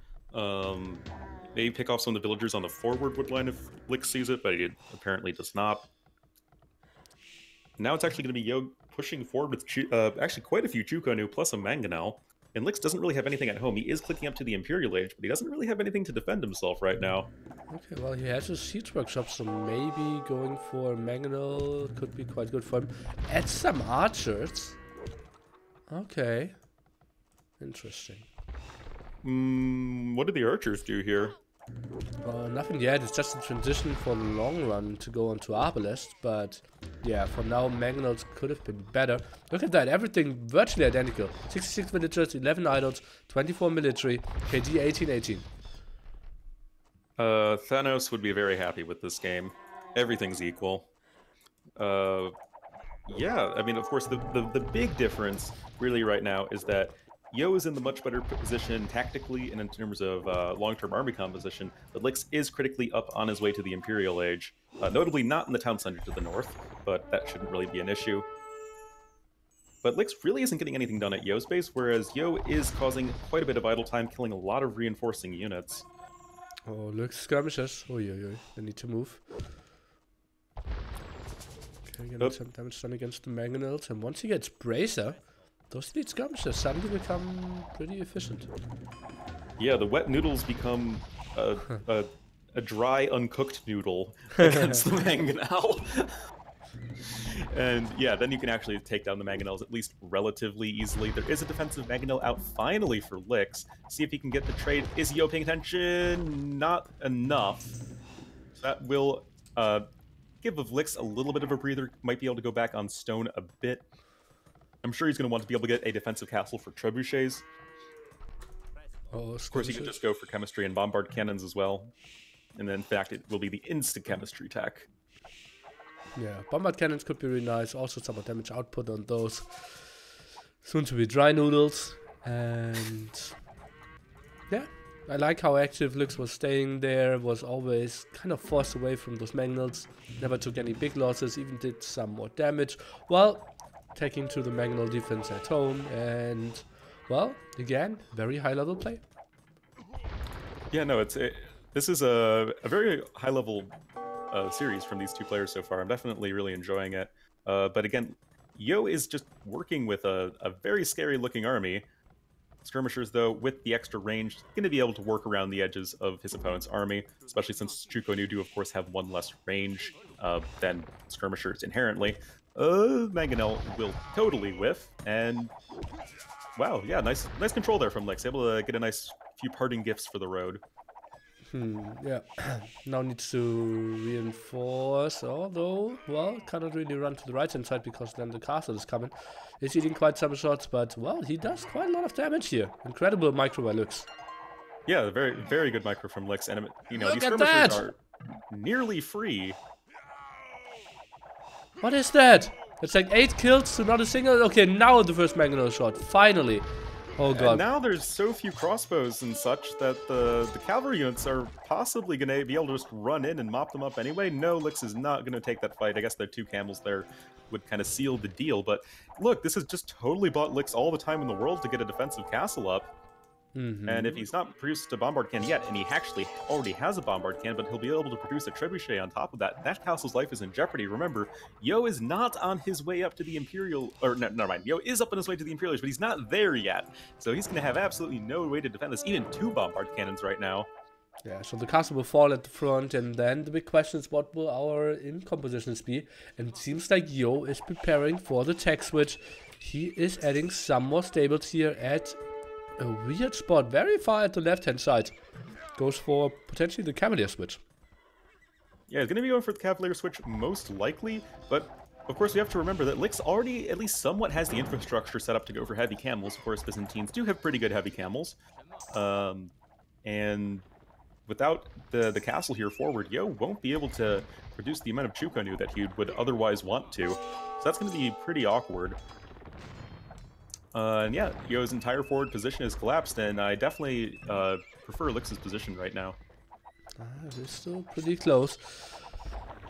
Maybe pick off some of the villagers on the forward wood line if Lix sees it, but he apparently does not. Now it's actually going to be Yo pushing forward with actually quite a few Chukonu plus a Mangonel. And Lix doesn't really have anything at home. He is clicking up to the Imperial Age, but he doesn't really have anything to defend himself right now. Okay, well, he has a Siege Workshop, so maybe going for Mangonel could be quite good for him. Add some archers. Okay. Interesting. What do the archers do here? Nothing yet. It's just a transition for the long run to go onto Arbalest. But yeah, for now, Mangonels could have been better. Look at that. Everything virtually identical. 66 villagers, 11 idols, 24 military, KD 1818. Thanos would be very happy with this game. Everything's equal. Yeah, I mean, of course, the big difference really right now is that Yo is in the much better position tactically and in terms of long-term army composition, but Lix is critically up on his way to the Imperial Age. Notably not in the town center to the north, but that shouldn't really be an issue. But Lix really isn't getting anything done at Yo's base, whereas Yo is causing quite a bit of idle time, killing a lot of reinforcing units. Oh, look, skirmishers. Oh, they need to move. Okay, getting some damage done against the Mangonels, and once he gets Bracer, those elite skirmishers suddenly become pretty efficient. Yeah, the wet noodles become a dry, uncooked noodle against the Mangonel. And yeah, then you can actually take down the Mangonels at least relatively easily. There is a defensive Mangonel out finally for Lix. See if he can get the trade. Is Yo paying attention? Not enough. That will give Lix a little bit of a breather. Might be able to go back on stone a bit. I'm sure he's going to want to be able to get a defensive castle for trebuchets. Of course, he can just go for chemistry and bombard cannons as well. And then, in fact, it will be the instant chemistry tech. Yeah, bombard cannons could be really nice. Also, some damage output on those. Soon to be dry noodles. And yeah, I like how active Lux was staying there. Was always kind of forced away from those Mangonels. Never took any big losses. Even did some more damage. Well, taking to the Mangonel defense at home. And well, again, very high level play. Yeah, no, this is a very high level series from these two players so far. I'm definitely really enjoying it. But again, Yo is just working with a very scary looking army. Skirmishers, though, with the extra range, going to be able to work around the edges of his opponent's army, especially since Chukonu do, of course, have one less range than skirmishers inherently. Mangonel will totally whiff, and wow, yeah, nice control there from Lix. Able to get a nice few parting gifts for the road. Yeah. Now needs to reinforce, although, well, cannot really run to the right hand side because then the castle is coming. Is eating quite some shots, but, well, he does quite a lot of damage here. Incredible micro by Lux. Yeah, very, very good micro from Lix, and you know, Look these at skirmishers that! are nearly free. What is that? It's like 8 kills to not a single. Okay, now the first mangonel shot. Finally. Oh god. And now there's so few crossbows and such that the cavalry units are possibly going to be able to just run in and mop them up anyway. No, Lix is not going to take that fight. I guess the 2 camels there would kind of seal the deal. But look, this has just totally bought Lix all the time in the world to get a defensive castle up. And if he's not produced a bombard can yet, and he actually already has a bombard can, but he'll be able to produce a trebuchet on top of that, that castle's life is in jeopardy. Remember, Yo is not on his way up to the Imperial, or no, never mind, Yo is up on his way to the Imperial Age, but he's not there yet. So he's going to have absolutely no way to defend this, even 2 bombard cannons right now. Yeah, so the castle will fall at the front, and then the big question is what will our income positions be? And it seems like Yo is preparing for the tech switch. He is adding some more stables here at a weird spot, very far at the left-hand side. Goes for potentially the Cavalier switch. Yeah, he's going to be going for the Cavalier switch most likely, but of course we have to remember that Lix already at least somewhat has the infrastructure set up to go for heavy camels. Of course, Byzantines do have pretty good heavy camels. And without the castle here forward, Yo won't be able to produce the amount of Chukonu that he would otherwise want to. So that's going to be pretty awkward. And yeah, Yo's entire forward position is collapsed, and I definitely prefer Lix's position right now. It is still pretty close.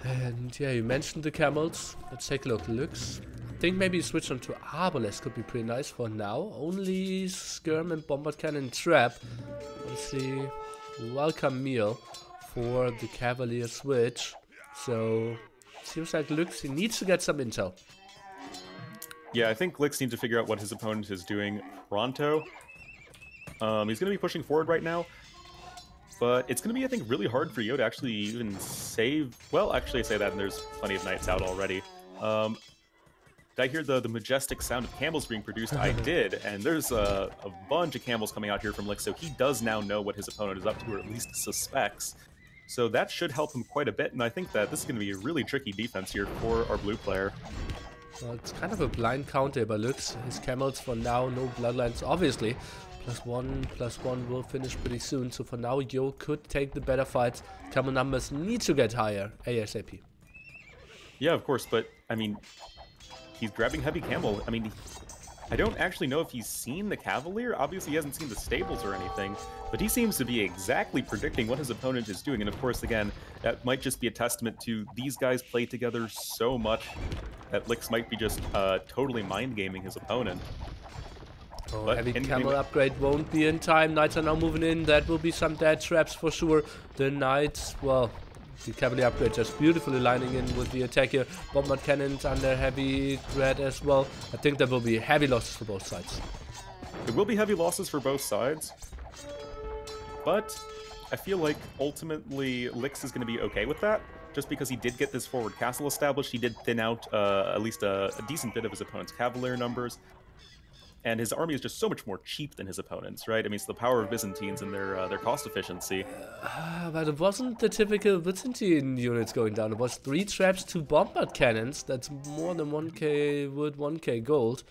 And yeah, you mentioned the camels. Let's take a look. Lux. I think maybe switch on to Arbalest could be pretty nice for now. Only Skirm and Bombard Cannon Trap. Obviously, welcome meal for the Cavalier switch. So, seems like Lux, he needs to get some intel. Yeah, I think Lix needs to figure out what his opponent is doing pronto. He's going to be pushing forward right now, but it's going to be, I think, really hard for Yo to actually even save... Well, actually I say that, and there's plenty of knights out already. Did I hear the majestic sound of camels being produced? I did, and there's a bunch of camels coming out here from Lix, so he does now know what his opponent is up to, or at least suspects. So that should help him quite a bit, and I think that this is going to be a really tricky defense here for our blue player. Well, it's kind of a blind counter by Lux. His camels for now, no bloodlines, obviously. +1/+1 will finish pretty soon. So for now, Yo could take the better fights. Camel numbers need to get higher ASAP. Yeah, of course, but I mean, he's grabbing heavy camel. I mean, I don't actually know if he's seen the Cavalier. Obviously, he hasn't seen the stables or anything, but he seems to be exactly predicting what his opponent is doing. And of course, again, that might just be a testament to these guys play together so much that Lix might be just totally mind-gaming his opponent. Oh, but heavy camel upgrade won't be in time. Knights are now moving in. That will be some dead traps for sure. The Knights, well, the Cavalier upgrade just beautifully lining in with the attack here. Bombard cannons under heavy threat as well. I think there will be heavy losses for both sides. There will be heavy losses for both sides, but I feel like ultimately Lix is going to be okay with that. Just because he did get this forward castle established, he did thin out at least a decent bit of his opponent's Cavalier numbers. And his army is just so much more cheap than his opponent's, right? I mean, it's the power of Byzantines and their cost efficiency. But it wasn't the typical Byzantine units going down. It was 3 traps, 2 bombard cannons. That's more than 1k wood, 1k gold.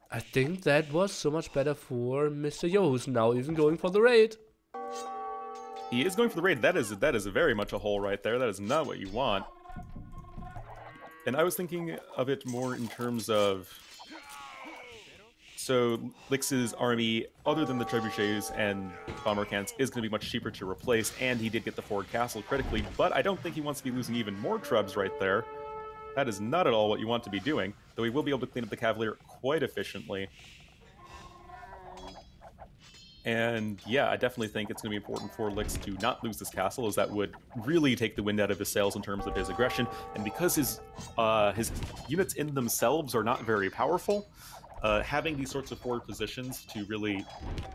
I think that was so much better for Mr. Yo, who's now even going for the raid. He is going for the raid. That is very much a hole right there. That is not what you want. And I was thinking of it more in terms of... So Lix's army, other than the trebuchets and bomber cannons, is going to be much cheaper to replace, and he did get the forward castle critically, but I don't think he wants to be losing even more trebs right there. That is not at all what you want to be doing, though he will be able to clean up the Cavalier quite efficiently. And yeah, I definitely think it's going to be important for Lix to not lose this castle, as that would really take the wind out of his sails in terms of his aggression. And because his units in themselves are not very powerful, having these sorts of forward positions to really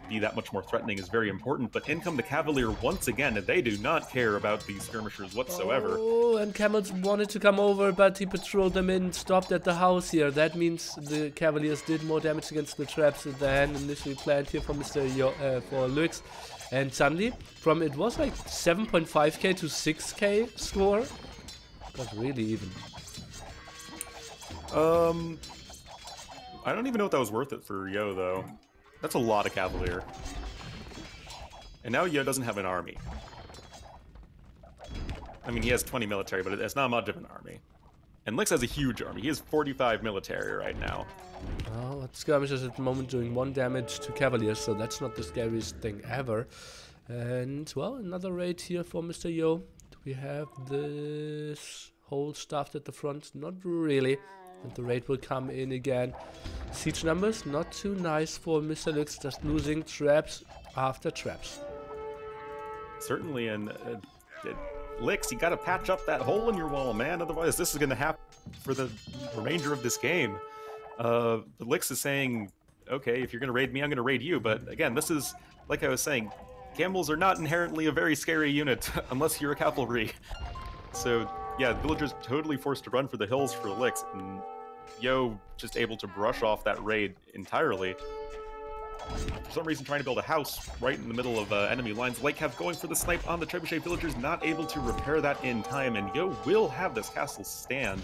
be that much more threatening is very important. But in come the Cavalier once again, and they do not care about these skirmishers whatsoever. Oh, and camels wanted to come over, but he patrolled them in, stopped at the house here. That means the Cavaliers did more damage against the traps than initially planned here for for Lux. And suddenly, from it was like 7.5k to 6k score, got really even. I don't even know if that was worth it for Yo, though. That's a lot of Cavalier. And now Yo doesn't have an army. I mean, he has 20 military, but it's not much of an army. And Lix has a huge army. He has 45 military right now. Well, skirmishes at the moment doing 1 damage to Cavaliers, so that's not the scariest thing ever. And, well, another raid here for Mr. Yo. Do we have this whole stuff at the front? Not really. And the raid will come in again. Siege numbers, not too nice for Mr. Lix, just losing traps after traps. Certainly, and Lix, you gotta patch up that hole in your wall, man. Otherwise, this is gonna happen for the remainder of this game. Lix is saying, okay, if you're gonna raid me, I'm gonna raid you. But again, this is, like I was saying, camels are not inherently a very scary unit unless you're a cavalry. So, yeah, the villagers totally forced to run for the hills for Lix, and Yo just able to brush off that raid entirely. For some reason, trying to build a house right in the middle of enemy lines. Lightcav going for the snipe on the trebuchet villagers, not able to repair that in time, and Yo will have this castle stand.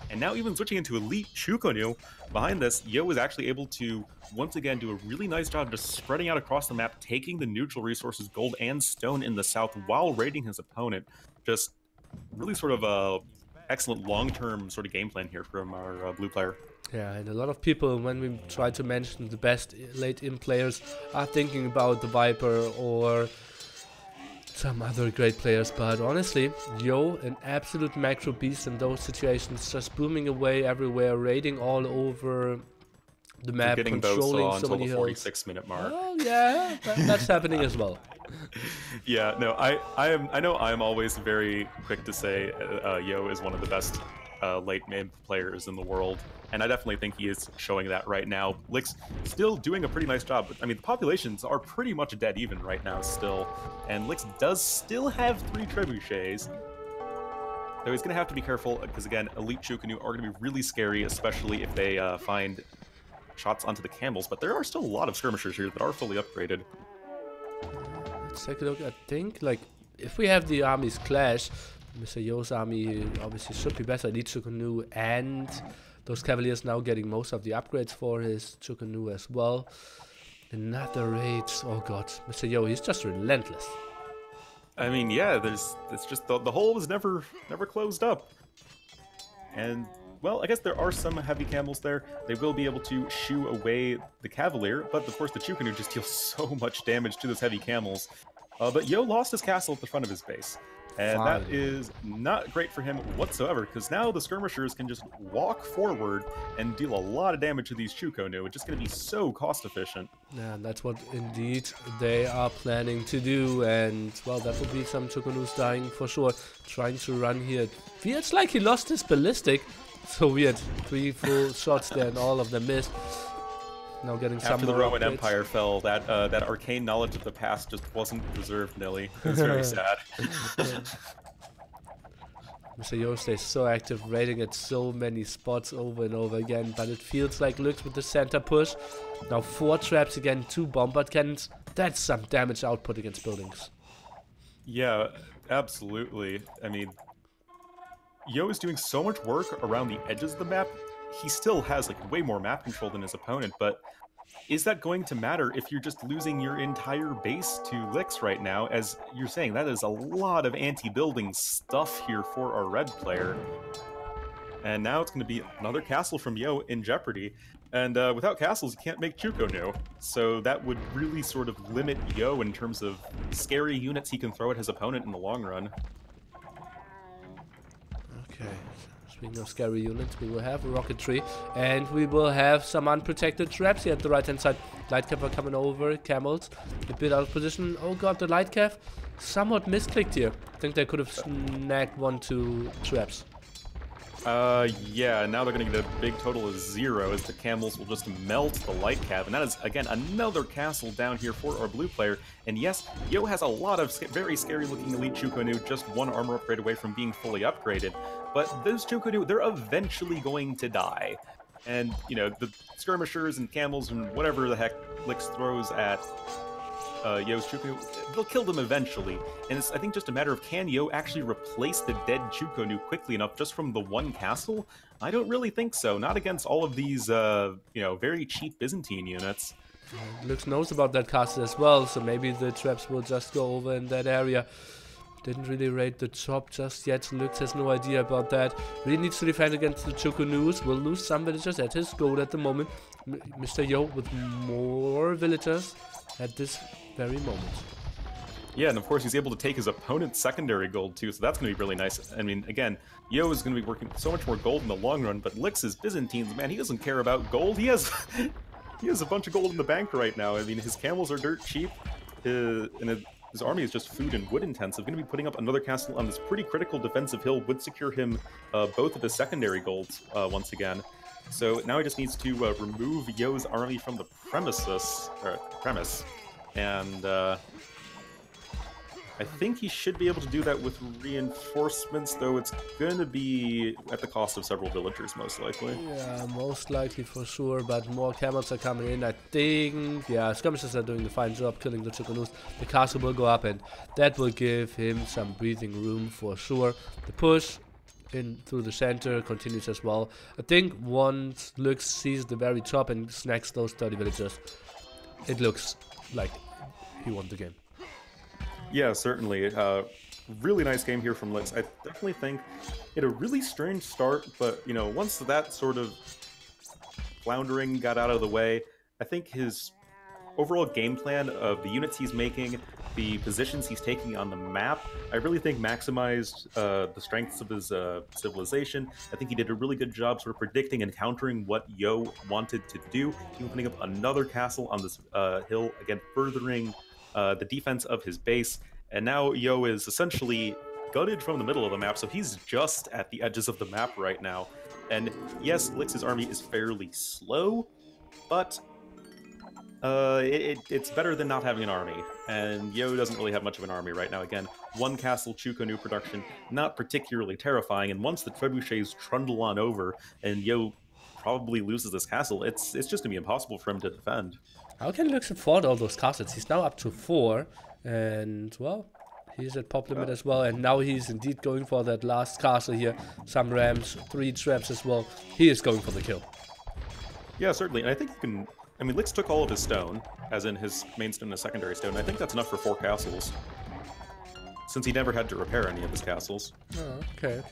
And now even switching into Elite Chukonu, behind this, Yo is actually able to, once again, do a really nice job just spreading out across the map, taking the neutral resources, gold and stone in the south, while raiding his opponent. Just really sort of a excellent long-term sort of game plan here from our blue player. Yeah, and a lot of people, when we try to mention the best late-in players, are thinking about the Viper or some other great players, but honestly, Yo, an absolute macro beast in those situations, just booming away everywhere, raiding all over the map, controlling so many hills. 46-minute mark. Oh yeah, that's happening as well. Yeah, no, I know I'm always very quick to say Yo is one of the best late game players in the world, and I definitely think he is showing that right now. Lix still doing a pretty nice job, but I mean the populations are pretty much dead even right now still, and Lix does still have 3 trebuchets. Though he's going to have to be careful, because again, Elite Chukonu are going to be really scary, especially if they find shots onto the camels, but there are still a lot of skirmishers here that are fully upgraded. Let's take a look. I think, like, if we have the armies clash, Mr. Yo's army obviously should be better. Elite Chukonu, and those Cavaliers now getting most of the upgrades for his Chukonu as well. Another raid. Oh god, Mr. Yo, he's just relentless. I mean, yeah, it's just the hole was never closed up. And well, I guess there are some heavy camels there. They will be able to shoo away the Cavalier, but of course the Chukonu just deals so much damage to those heavy camels. But Yo lost his castle at the front of his base. And that is not great for him whatsoever, because now the skirmishers can just walk forward and deal a lot of damage to these Chukonu. It's just going to be so cost efficient. Yeah, that's what indeed they are planning to do, and well, that will be some Chukonus dying for sure. Trying to run here. Feels like he lost his ballistic. So weird. 3 full shots there and all of them missed. Now getting some After the Roman Empire fell, that arcane knowledge of the past just wasn't preserved, Nilly. It was very sad. Mr. Yo stays so active, raiding at so many spots over and over again, but it feels like Lux with the center push. Now 4 traps again, 2 bombard cannons. That's some damage output against buildings. Yeah, absolutely. I mean, Yo is doing so much work around the edges of the map. He still has like way more map control than his opponent, but is that going to matter if you're just losing your entire base to Lix right now? As you're saying, that is a lot of anti-building stuff here for our red player. And now it's going to be another castle from Yo in jeopardy. And without castles, you can't make Chukonu. So that would really sort of limit Yo in terms of scary units he can throw at his opponent in the long run. Okay. Speaking of scary units, we will have a rocketry, and we will have some unprotected traps here at the right-hand side. Light cav are coming over, camels, a bit out of position. Oh god, the light cav somewhat misclicked here. I think they could have snagged 1-2 traps. Yeah, now they're going to get a big total of 0 as the camels will just melt the light cav. And that is, again, another castle down here for our blue player. And yes, Yo has a lot of very scary-looking Elite Chukonu, just 1 armor upgrade away from being fully upgraded. But those Chukonu, they're eventually going to die. And, you know, the skirmishers and camels and whatever the heck Lix throws at Yo's Chuko, they'll kill them eventually. And it's, I think, just a matter of can Yo actually replace the dead Chukonu quickly enough just from the one castle? I don't really think so. Not against all of these, very cheap Byzantine units. Lux knows about that castle as well, so maybe the traps will just go over in that area. Didn't really raid the top just yet. Lux has no idea about that. Really needs to defend against the Chukonus. Will lose some villagers at his goal at the moment. Mr. Yo with more villagers at this very moment. Yeah, and of course he's able to take his opponent's secondary gold too, so that's going to be really nice. I mean, again, Yo is going to be working so much more gold in the long run, but Lix's Byzantines, man, he doesn't care about gold. He has a bunch of gold in the bank right now. I mean, his camels are dirt cheap, and his army is just food and wood intensive. Going to be putting up another castle on this pretty critical defensive hill would secure him both of his secondary golds once again. So now he just needs to remove Yo's army from the premise, and I think he should be able to do that with reinforcements, though it's going to be at the cost of several villagers, most likely. Yeah, most likely for sure, but more camels are coming in, I think. Yeah, skirmishers are doing a fine job killing the Chukonus. The castle will go up, and that will give him some breathing room for sure. The push in through the center continues as well. I think once Lux sees the very top and snacks those 30 villagers, it looks like he won the game. Yeah, certainly. Really nice game here from Lix. I definitely think it a really strange start, but once that sort of floundering got out of the way, I think his overall game plan of the units he's making, the positions he's taking on the map, I really think maximized the strengths of his civilization. I think he did a really good job sort of predicting and countering what Yo wanted to do. He was putting up another castle on this hill, again furthering the defense of his base, and now Yo is essentially gutted from the middle of the map, so he's just at the edges of the map right now. And yes, Lix's army is fairly slow, but it's better than not having an army, and Yo doesn't really have much of an army right now. Again, one castle Chukonu production, not particularly terrifying, and once the trebuchets trundle on over and Yo probably loses this castle, it's just going to be impossible for him to defend. How can Lux afford all those castles? He's now up to 4, and, well, he's at pop limit as well, and now he's indeed going for that last castle here. Some rams, 3 traps as well. He is going for the kill. Yeah, certainly, and I think you can... I mean, Lix took all of his stone, as in his main stone and his secondary stone, and I think that's enough for 4 castles, since he never had to repair any of his castles. Oh, okay.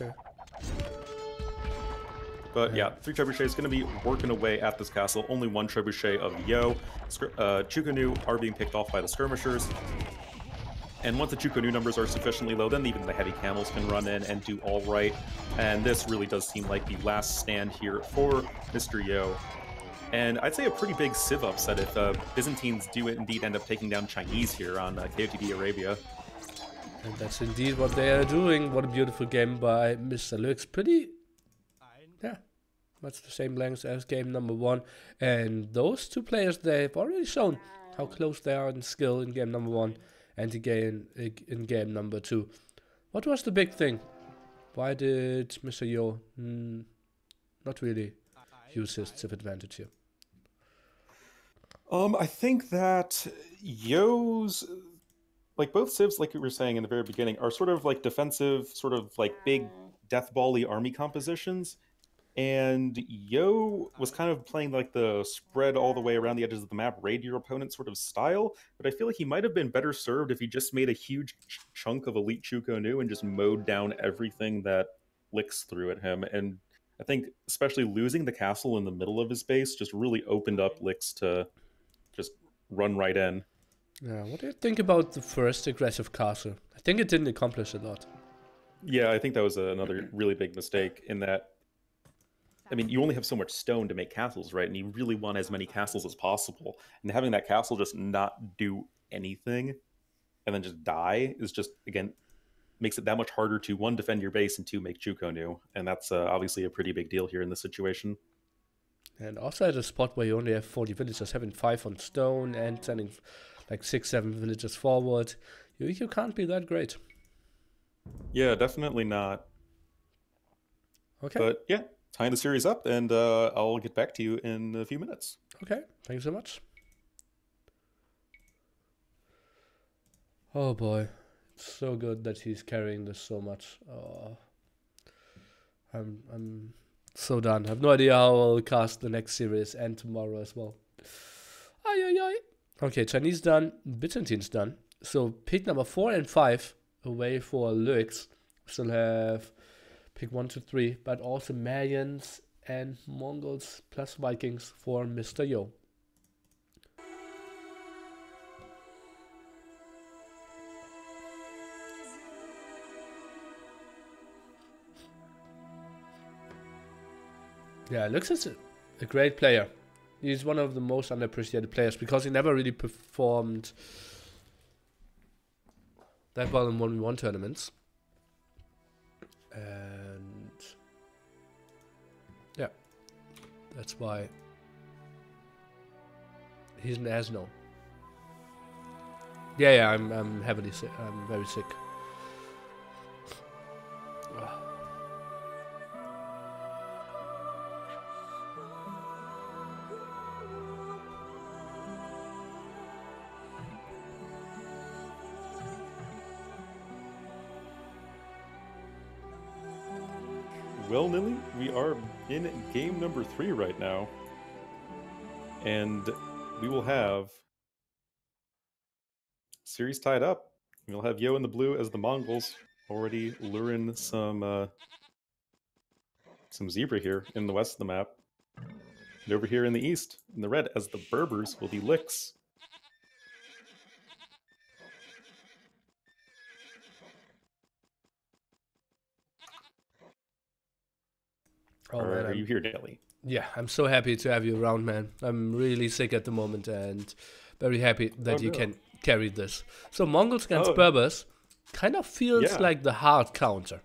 But yeah, 3 trebuchets going to be working away at this castle. Only 1 trebuchet of Yo. Chukonu are being picked off by the skirmishers. And once the Chukonu numbers are sufficiently low, then even the heavy camels can run in and do all right. And this really does seem like the last stand here for Mr. Yo. And I'd say a pretty big civ upset if Byzantines do indeed end up taking down Chinese here on KOTD Arabia. And that's indeed what they are doing. What a beautiful game by Mr. Lux. Pretty... yeah. That's the same length as game number 1. And those 2 players, they've already shown how close they are in skill in game number 1 and again in game number 2. What was the big thing? Why did Mr. Yo not really use his civ advantage here? I think that Yo's... like, both civs, like we were saying in the very beginning, are sort of like defensive, sort of like big death-ball-y army compositions. And Yo was kind of playing like the spread all the way around the edges of the map, raid your opponent sort of style, but I feel like he might have been better served if he just made a huge chunk of elite Chukonu and just mowed down everything that Lix threw at him. And I think especially losing the castle in the middle of his base just really opened up Lix to just run right in. Yeah, what do you think about the first aggressive castle? I think it didn't accomplish a lot. Yeah, I think that was another really big mistake in that, I mean, you only have so much stone to make castles, right? And you really want as many castles as possible. And having that castle just not do anything and then just die is just, again, makes it that much harder to, 1, defend your base, and 2, make Chukonu. And that's obviously a pretty big deal here in this situation. And also at a spot where you only have 40 villagers, having 5 on stone and sending like 6-7 villagers forward, you can't be that great. Yeah, definitely not. Okay. But yeah, tying the series up, and I'll get back to you in a few minutes. Okay, thank you so much. Oh boy, it's so good that he's carrying this so much. Oh, I'm so done. I have no idea how I'll cast the next series and tomorrow as well. Ay, ay, ay. Okay, Chinese done, Byzantine's done. So pick number 4 and 5 away for Lux. Still have pick 1 to 3, but also Mayans and Mongols plus Vikings for Mr. Yo. Yeah, Lux is a great player. He's one of the most underappreciated players because he never really performed that well in 1v1 tournaments. And yeah, that's why he's an Asno. Yeah, I'm heavily sick. I'm very sick. Well, Nilly, we are in game number 3 right now. And we will have series tied up. We'll have Yo in the blue as the Mongols, already luring some zebra here in the west of the map. And over here in the east, in the red, as the Berbers, will be Licks. Oh, man, Are you here, Nelly? Yeah, I'm so happy to have you around, man. I'm really sick at the moment and very happy that you can carry this. So Mongols against Berbers kind of feels like the hard counter.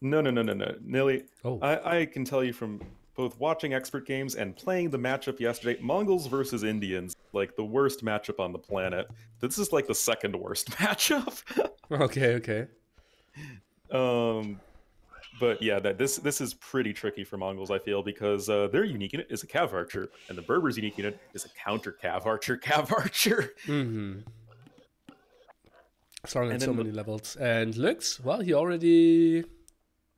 No. Nelly, I can tell you from both watching expert games and playing the matchup yesterday, Mongols versus Indians, like the worst matchup on the planet. This is like the second worst matchup. Okay. But yeah, this is pretty tricky for Mongols, I feel, because their unique unit is a Cav Archer, and the Berbers' unique unit is a counter Cav Archer. Mm-hmm. Strong on so many levels. And Lux, well, he already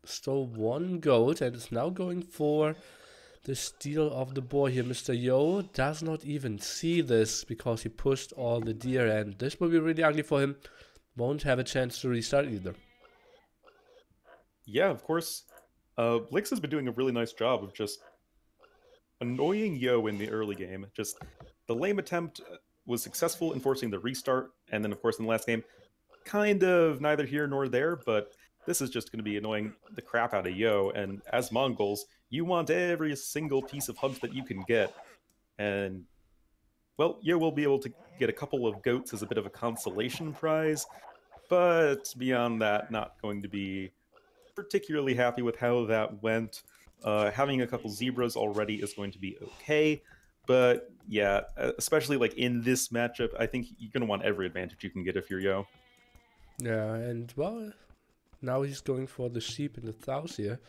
stole 1 gold and is now going for the steal of the boar here. Mr. Yo does not even see this because he pushed all the deer, and this will be really ugly for him. Won't have a chance to restart either. Yeah, of course. Lix has been doing a really nice job of just annoying Yo in the early game. Just the lame attempt was successful in forcing the restart, and then of course in the last game, kind of neither here nor there, but this is just going to be annoying the crap out of Yo, and as Mongols, you want every single piece of hunt that you can get, and well, Yo will be able to get a couple of goats as a bit of a consolation prize, but beyond that, not going to be particularly happy with how that went. Having a couple zebras already is going to be okay, but yeah, especially like in this matchup, I think you're going to want every advantage you can get if you're Yo. Yeah, and well, now he's going for the sheep in the south here,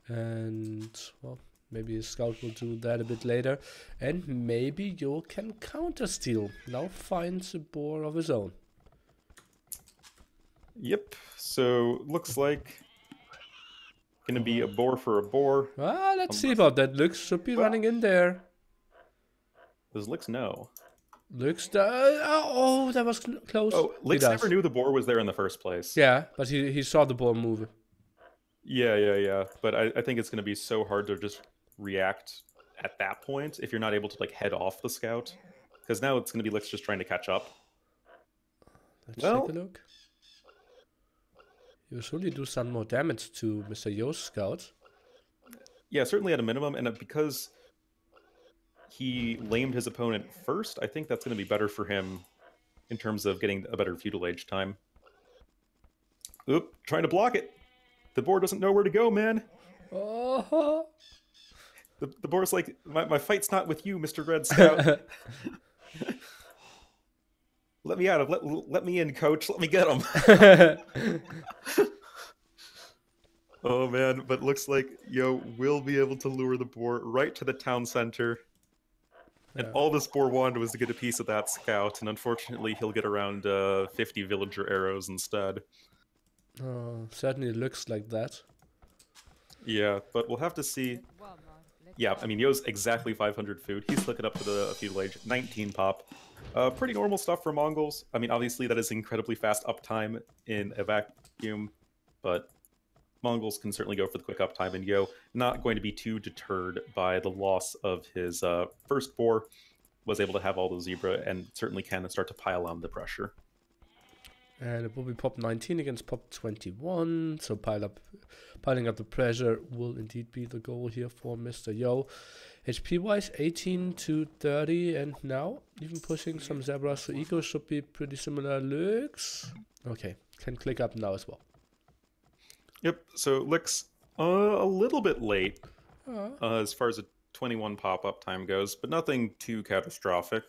and well, maybe his scout will do that a bit later, and maybe Yo can counter steal. Now finds a boar of his own. Yep. So looks like gonna be a boar for a boar. Ah, let's see about that. Lux should be running in there. Does Lix know? Lux, oh, that was close. Oh, Lix never knew the boar was there in the first place. Yeah, but he saw the boar move. Yeah. But I think it's gonna be so hard to just react at that point if you're not able to like head off the scout, because now it's gonna be Lix just trying to catch up. Let's take a look. You surely do some more damage to Mr. Yo's scout. Yeah, certainly at a minimum, and because he lamed his opponent first, I think that's going to be better for him in terms of getting a better Feudal Age time. Oop, trying to block it. The boar doesn't know where to go, man. Oh. The boar's like, my fight's not with you, Mr. Red Scout. Let me out. Let me in, coach. Let me get him. Oh, man. But looks like Yo will be able to lure the boar right to the town center. And all this boar wanted was to get a piece of that scout, and unfortunately he'll get around 50 villager arrows instead. Certainly looks like that. Yeah, but we'll have to see. Yeah, I mean, Yo's exactly 500 food. He's looking up to the Feudal Age. 19 pop. Pretty normal stuff for Mongols. I mean, obviously that is incredibly fast uptime in a vacuum, but Mongols can certainly go for the quick uptime, and Yo not going to be too deterred by the loss of his first boar. Was able to have all the zebra, and certainly can start to pile on the pressure. And it will be pop 19 against pop 21. So piling up the pressure will indeed be the goal here for Mr. Yo. HP wise 18 to 30, and now even pushing some zebras. So eco should be pretty similar. Looks okay. Can click up now as well. Yep. So Lick's a little bit late as far as a 21 pop up time goes, but nothing too catastrophic.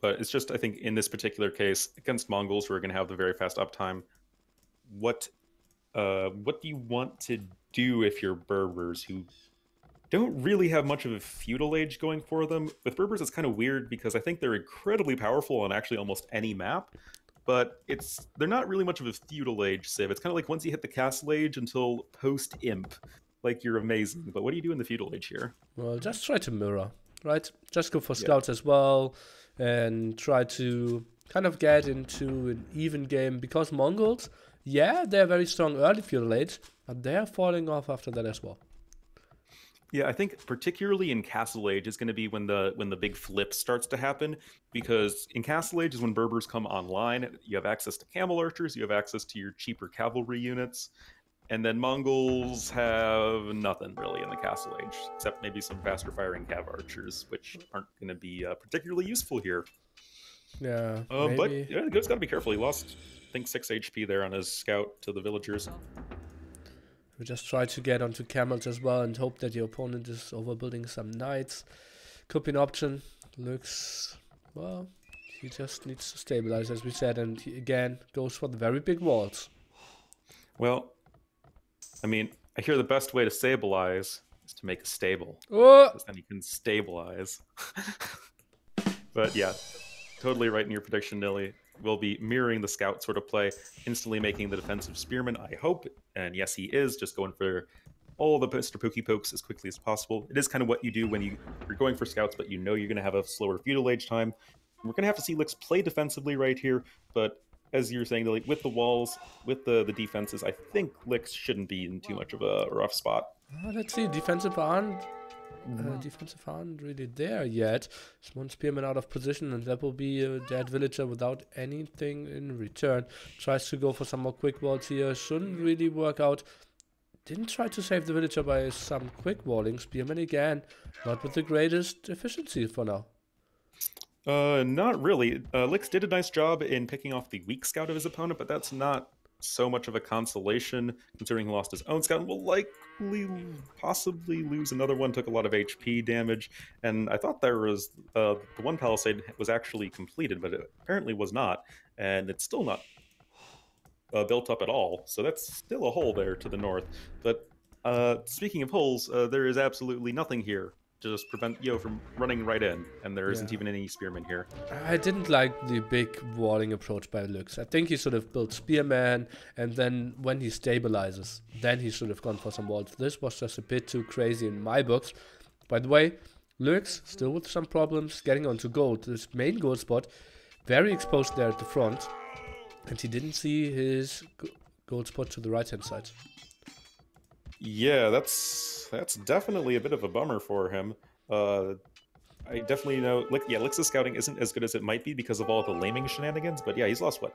But it's just, I think, in this particular case, against Mongols who are going to have the very fast uptime, what do you want to do if you're Berbers who don't really have much of a feudal age going for them? With Berbers, it's kind of weird because I think they're incredibly powerful on actually almost any map, but they're not really much of a feudal age civ. It's kind of like once you hit the castle age until post-imp, like you're amazing. But what do you do in the feudal age here? Well, just try to mirror, right? Just go for scouts as well, and try to kind of get into an even game, because Mongols, yeah, they're very strong early feudal age, but they're falling off after that as well. Yeah, I think particularly in Castle Age is going to be when the big flip starts to happen, because in Castle Age is when Berbers come online. You have access to camel archers, you have access to your cheaper cavalry units, and then Mongols have nothing really in the Castle Age, except maybe some faster firing cav archers, which aren't going to be particularly useful here. Yeah, but yeah, the goat's got to be careful. He lost, I think, 6 HP there on his scout to the villagers. We just try to get onto camels as well and hope that your opponent is overbuilding some knights. Could be an option. Looks, well, he just needs to stabilize, as we said, and he again goes for the very big walls. Well, I mean, I hear the best way to stabilize is to make a stable. Because then you can stabilize. But yeah, totally right in your prediction, Nilly. Will be mirroring the scout sort of play, instantly making the defensive spearman, I hope. And yes, he is, just going for all the Mr. Pokey Pokes as quickly as possible. It is kind of what you do when you're going for scouts, but you know you're going to have a slower feudal age time. We're going to have to see Lix play defensively right here, but as you were saying, like, with the walls, with the defenses, I think Lix shouldn't be in too much of a rough spot. Let's see, defensive aren't really there yet. It's one spearman out of position, and that will be a dead villager without anything in return. Tries to go for some more quick walls here. Shouldn't really work out. Didn't try to save the villager by some quick walling. Spearman again, not with the greatest efficiency for now. Not really. Lix did a nice job in picking off the weak scout of his opponent, but that's not so much of a consolation, considering he lost his own scout and will likely possibly lose another one. Took a lot of HP damage, and I thought there was the one palisade was actually completed, but it apparently was not, and it's still not built up at all, so that's still a hole there to the north. But speaking of holes, there is absolutely nothing here to just prevent Yo from running right in, and there isn't even any spearmen here. I didn't like the big walling approach by Lux. I think he should have built spearman, and then when he stabilizes, then he should have gone for some walls. This was just a bit too crazy in my books. By the way, Lux still with some problems getting onto gold. This main gold spot, very exposed there at the front, and he didn't see his gold spot to the right hand side. Yeah, that's definitely a bit of a bummer for him. I definitely know, Lix's scouting isn't as good as it might be because of all the laming shenanigans, but yeah, he's lost, what,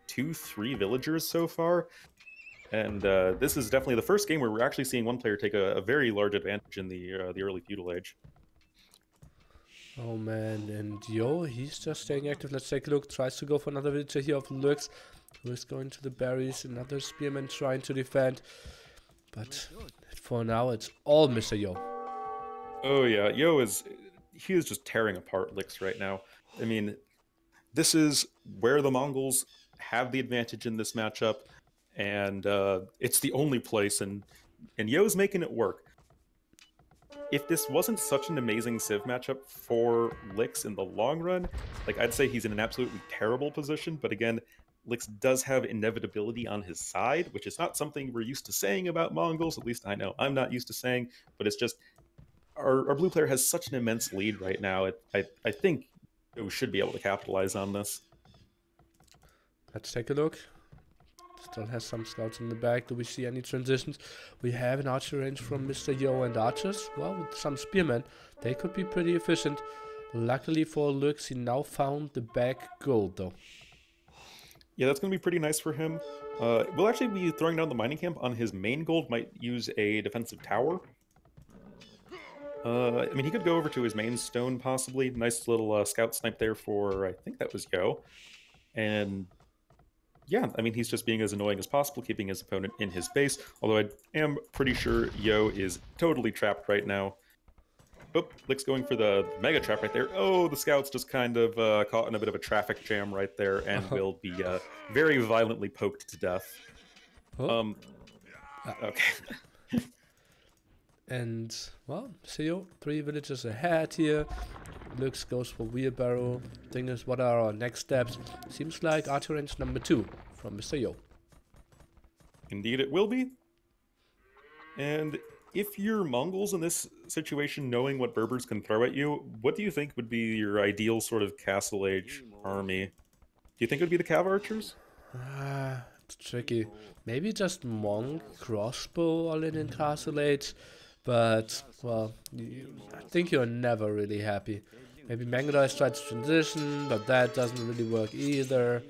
2-3 villagers so far? And this is definitely the first game where we're actually seeing one player take a very large advantage in the early feudal age. Oh man, and Yo, he's just staying active. Let's take a look. Tries to go for another villager here of Lux, who is going to the berries. Another spearman trying to defend. But for now, it's all Mr. Yo. Oh yeah, Yo is just tearing apart Lix right now. I mean, this is where the Mongols have the advantage in this matchup, and it's the only place, and Yo's making it work. if this wasn't such an amazing Civ matchup for Lix in the long run, like I'd say he's in an absolutely terrible position. But again, Lix does have inevitability on his side, which is not something we're used to saying about Mongols. At least I know I'm not used to saying. But it's just our blue player has such an immense lead right now. I think we should be able to capitalize on this. Let's take a look. Still has some scouts in the back. Do we see any transitions? We have an archer range from Mr. Yo and archers. Well, with some spearmen, they could be pretty efficient. Luckily for Lux, he now found the back gold, though. Yeah, that's going to be pretty nice for him. We'll actually be throwing down the mining camp on his main gold. Might use a defensive tower. I mean, he could go over to his main stone, possibly. Nice little scout snipe there for, I think that was Yo. And yeah, I mean, he's just being as annoying as possible, keeping his opponent in his base. Although I am pretty sure Yo is totally trapped right now. Oh, Lick's going for the mega trap right there. Oh, the scout's just kind of caught in a bit of a traffic jam right there and will be very violently poked to death. Oh. Okay. And, well, Seo, 3 villages ahead here. Lux goes for wheelbarrow. Thing is, what are our next steps? Seems like archer range number 2 from Mr. Yo. Indeed it will be. And if you're Mongols in this situation, knowing what Berbers can throw at you, what do you think would be your ideal sort of Castle Age army? Do you think it would be the Cav Archers? It's tricky. Maybe just monk crossbow all in Castle Age. But, well, I think you're never really happy. Maybe Mangudai tries to transition, but that doesn't really work either.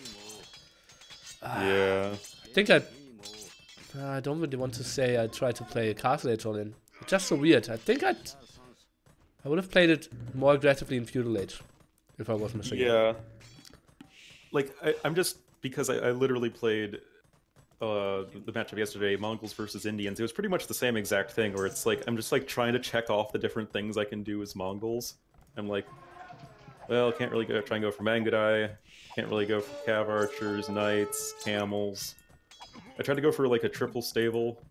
Yeah. I think I don't really want to say I tried to play Castle Age all in. It's just so weird. I think I would have played it more aggressively in Feudal Age, if I was missing. Yeah. Like, I'm just, because I literally played the matchup yesterday, Mongols versus Indians. It was pretty much the same exact thing, where it's like I'm just like trying to check off the different things I can do as Mongols. I'm like, well, can't really try and go for Mangudai, can't really go for Cav Archers, Knights, Camels. I tried to go for like a triple stable,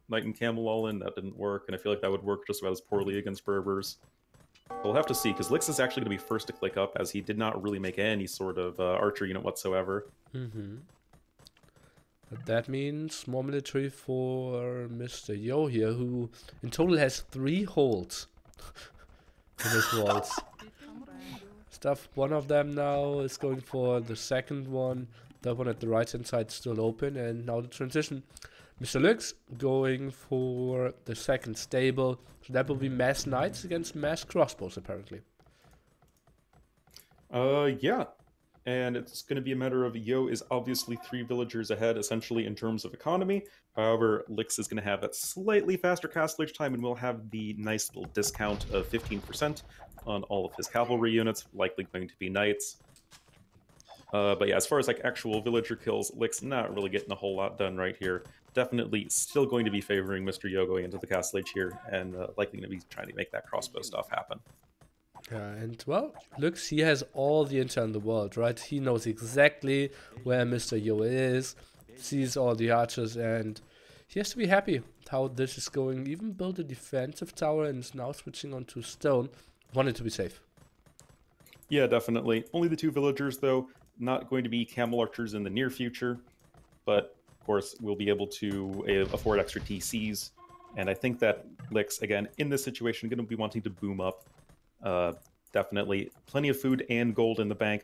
Knight and Camel all in, that didn't work, and I feel like that would work just about as poorly against Berbers. We'll have to see, because Lix is actually going to be first to click up, as he did not really make any sort of archer unit whatsoever. But that means more military for Mr. Yo here, who in total has 3 holes in his walls. Stuff, one of them now is going for the second one. That one at the right hand side still open, and now the transition. Mr. Lux going for the second stable. So that will be mass knights against mass crossbows, apparently. Yeah. And it's going to be a matter of Yo is obviously 3 villagers ahead, essentially, in terms of economy. However, Lix is going to have that slightly faster Castle Age time, and will have the nice little discount of 15% on all of his cavalry units, likely going to be knights. But yeah, as far as like actual villager kills, Lix not really getting a whole lot done right here. Definitely still going to be favoring Mr. Yo going into the Castle Age here, and likely going to be trying to make that crossbow stuff happen. Yeah, and well, Lux, he has all the intel in the world, right? He knows exactly where Mr. Yo is, sees all the archers, and he has to be happy with how this is going. Even built a defensive tower and is now switching on to stone. Wanted to be safe. Yeah, definitely. Only the 2 villagers, though. Not going to be camel archers in the near future, but of course we'll be able to afford extra TCs. And I think that Lix, again, in this situation, going to be wanting to boom up. Definitely plenty of food and gold in the bank.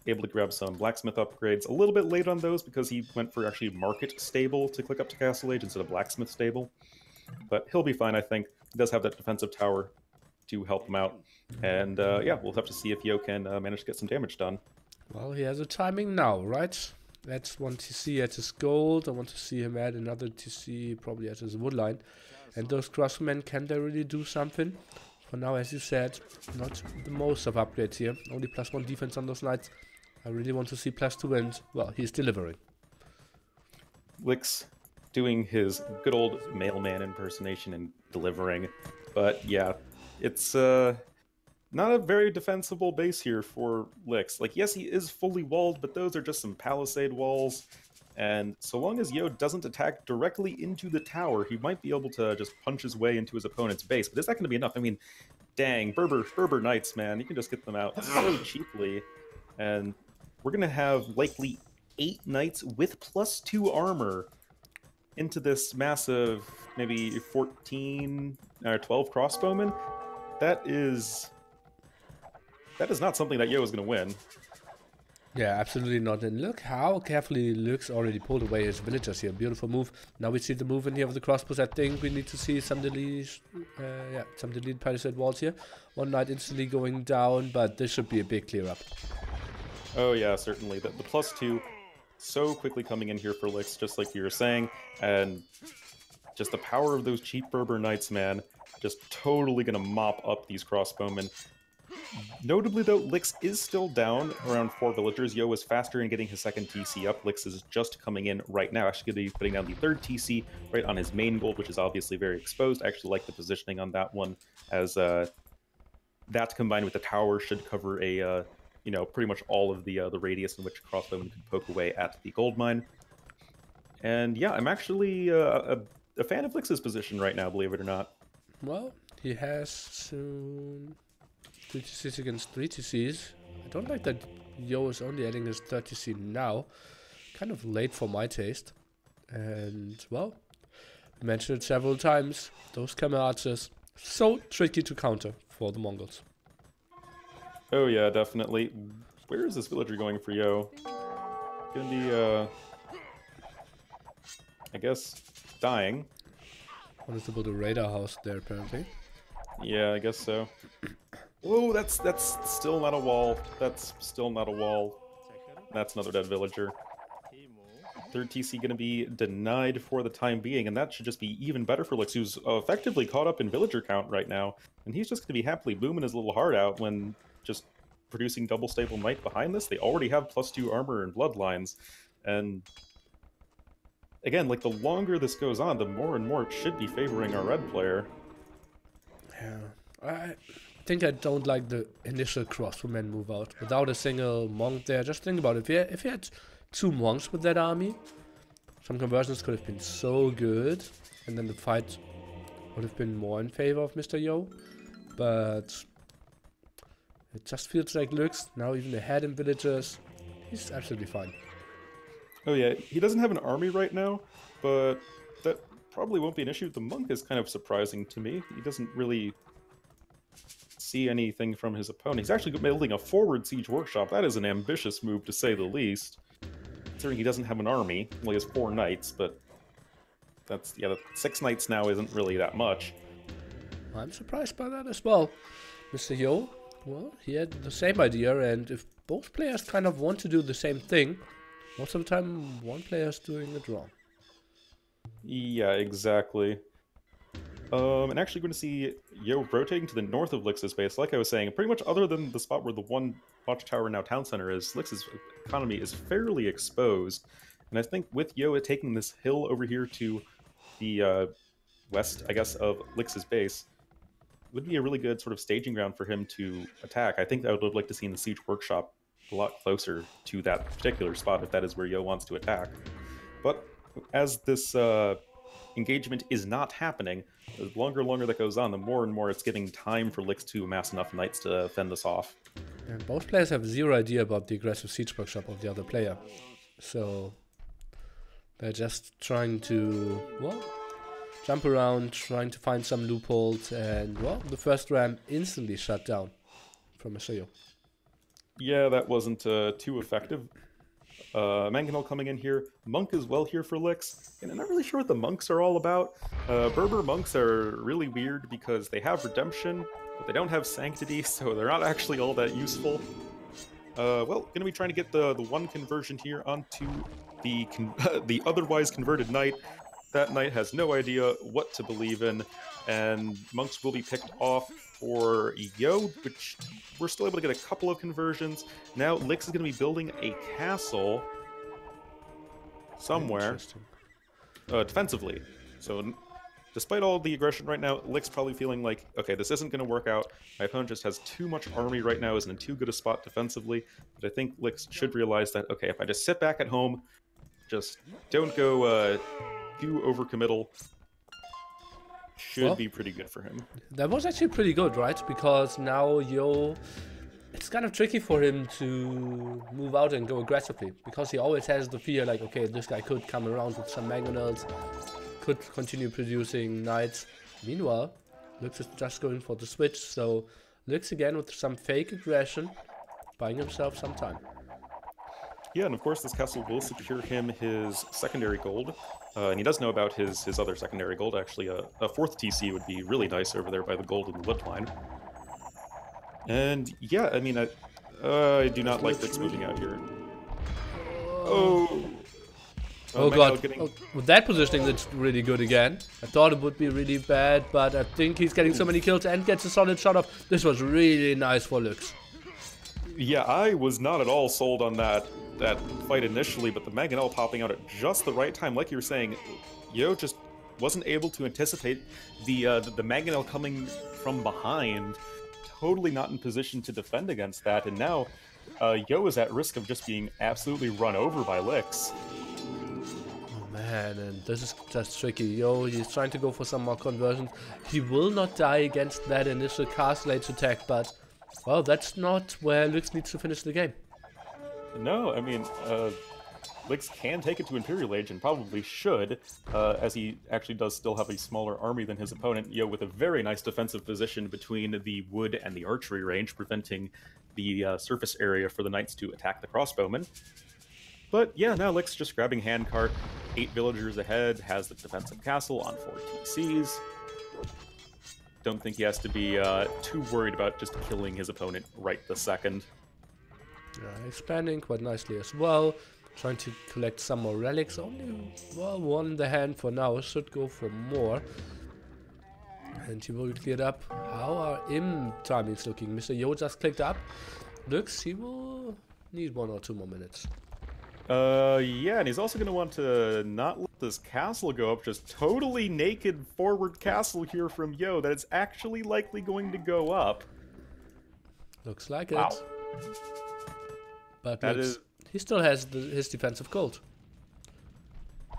Able to grab some blacksmith upgrades. A little bit late on those because he went for actually market stable to click up to Castle Age instead of blacksmith stable. But he'll be fine, I think. He does have that defensive tower to help him out. And yeah, we'll have to see if Yo can manage to get some damage done. Well, he has a timing now, right? That's 1 TC at his gold. I want to see him add another TC probably at his woodline. And those crossmen, can they really do something? For now, as you said, not the most of upgrades here. Only +1 defense on those knights. I really want to see +2, and, well, he's delivering. Lix doing his good old mailman impersonation and delivering. But yeah, it's not a very defensible base here for Lix. Like, yes, he is fully walled, but those are just some palisade walls. And so long as Yo doesn't attack directly into the tower, he might be able to just punch his way into his opponent's base. But is that going to be enough? I mean, dang, Berber Knights, man, you can just get them out so cheaply. And we're going to have likely 8 Knights with +2 armor into this massive, maybe 14 or 12 crossbowmen. That is not something that Yo is going to win. Yeah, absolutely not. And look how carefully Lux already pulled away his villagers here. Beautiful move. Now we see the move in here of the crossbows. I think we need to see some some deleted palisade walls here. One knight instantly going down, but this should be a big clear up. Oh yeah, certainly. The +2 so quickly coming in here for Lix, just like you were saying, and just the power of those cheap Berber Knights, man, just totally gonna mop up these crossbowmen. Notably, though, Lix is still down around 4 villagers. Yo is faster in getting his second TC up. Lix is just coming in right now, actually going to be putting down the third TC right on his main gold, which is obviously very exposed. I actually like the positioning on that one, as that combined with the tower should cover a, you know, pretty much all of the radius in which crossbowmen can poke away at the gold mine. And yeah, I'm actually a fan of Lix's position right now, believe it or not. Well, he has soon 3 TCs against 3 TCs. I don't like that Yo is only adding his 3rd TC now. Kind of late for my taste. And, well, we mentioned it several times. Those camel archers, so tricky to counter for the Mongols. Oh yeah, definitely. Where is this villager going for Yo? Gonna be, I guess, dying. Wanted to build a radar house there, apparently. Yeah, I guess so. Whoa, that's still not a wall. That's still not a wall. That's another dead villager. 3rd TC gonna be denied for the time being, and that should just be even better for Lix, who's effectively caught up in villager count right now. And he's just gonna be happily booming his little heart out when just producing double stable knight behind this. They already have +2 armor and bloodlines. And again, like, the longer this goes on, the more and more it should be favoring our red player. Yeah, I think I don't like the initial crossbowmen move out without a single monk there. Just think about it. If you had 2 monks with that army, some conversions could have been so good, and then the fight would have been more in favor of Mr. Yo. But it just feels like Lux now even ahead in villagers. He's absolutely fine. Oh yeah, he doesn't have an army right now, but that probably won't be an issue. The monk is kind of surprising to me. He doesn't really see anything from his opponent. He's actually building a forward siege workshop. That is an ambitious move, to say the least. Considering he doesn't have an army, well, he has 4 knights, but that's, yeah, 6 knights now isn't really that much. I'm surprised by that as well. Mr. Yo, well, he had the same idea, and if both players kind of want to do the same thing, most of the time one player is doing it wrong. Yeah, exactly. And actually going to see Yo rotating to the north of Lix's base. Like I was saying, pretty much other than the spot where the one watchtower now town center is, Lix's economy is fairly exposed. And I think with Yo taking this hill over here to the west, I guess, of Lix's base, would be a really good sort of staging ground for him to attack. I think I would like to see in the siege workshop a lot closer to that particular spot if that is where Yo wants to attack. But as this engagement is not happening, the longer and longer that goes on, the more and more it's giving time for Lix to amass enough knights to fend this off. And both players have zero idea about the aggressive siege workshop of the other player. So they're just trying to, well, jump around, trying to find some loopholes, and, well, the first ram instantly shut down from Mr. Yo. Yeah, that wasn't too effective. Mangonel coming in here. Monk is well here for Lix. And I'm not really sure what the monks are all about. Berber monks are really weird because they have redemption, but they don't have sanctity, so they're not actually all that useful. Well, gonna be trying to get the one conversion here onto the the otherwise converted knight. That knight has no idea what to believe in, and monks will be picked off for Yo, which we're still able to get a couple of conversions. Now Lix is going to be building a castle somewhere defensively. So despite all the aggression right now, Lix probably feeling like, okay, this isn't going to work out. My opponent just has too much army right now, isn't in too good a spot defensively. But I think Lix should realize that, okay, if I just sit back at home, Just don't go too overcommittal. Should be pretty good for him. That was actually pretty good, right? Because now Yo, it's kind of tricky for him to move out and go aggressively, because he always has the fear like, okay, this guy could come around with some mangonels, could continue producing knights. Meanwhile, Lux is just going for the switch, so Lux again with some fake aggression, buying himself some time. Yeah, and of course this castle will secure him his secondary gold. And he does know about his other secondary gold. Actually, a fourth TC would be really nice over there by the golden wood line. And yeah, I mean, I do not like Lix moving out here. Oh god, with that positioning that's really good again. I thought it would be really bad, but I think he's getting so many kills and gets a solid shot off. This was really nice for Lux. Yeah, I was not at all sold on that fight initially, but the Mangonel popping out at just the right time, like you were saying, Yo just wasn't able to anticipate the Mangonel coming from behind. Totally not in position to defend against that, and now Yo is at risk of just being absolutely run over by Lix. Oh man, and this is just tricky. Yo, he's trying to go for some more conversions. He will not die against that initial Castle Age attack, but well, that's not where Lix needs to finish the game. No, I mean, Lix can take it to Imperial Age, and probably should, as he actually does still have a smaller army than his opponent, Yo, with a very nice defensive position between the wood and the archery range, preventing the surface area for the knights to attack the crossbowmen. But yeah, now Lix just grabbing handcart, 8 villagers ahead, has the defensive castle on 4 TCs. Don't think he has to be too worried about just killing his opponent right this second. Yeah, expanding quite nicely as well. Trying to collect some more relics. Only, well, one in the hand for now. Should go for more. And he will clear it up. How are Im timings looking? Mr. Yo just clicked up. Looks, he will need 1 or 2 more minutes. Yeah, and he's also going to want to not let this castle go up. Just totally naked forward castle here from Yo that it's actually likely going to go up. Looks like wow. it. But he still has his defensive gold.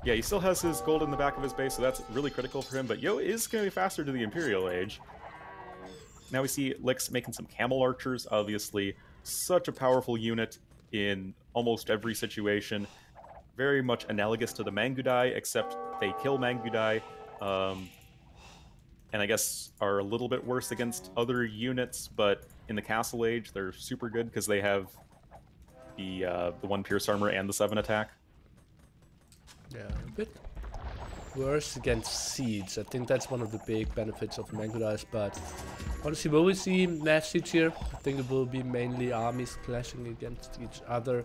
Yeah, he still has his gold in the back of his base, so that's really critical for him. But Yo is going to be faster to the Imperial Age. Now we see Lix making some camel archers, obviously. Such a powerful unit in almost every situation. Very much analogous to the Mangudai, except they kill Mangudai. And I guess are a little bit worse against other units, but in the Castle Age, they're super good because they have the 1 pierce armor and the 7 attack. Yeah, a bit worse against siege. I think that's one of the big benefits of Mangudais, but honestly, will we see mass siege here? I think it will be mainly armies clashing against each other,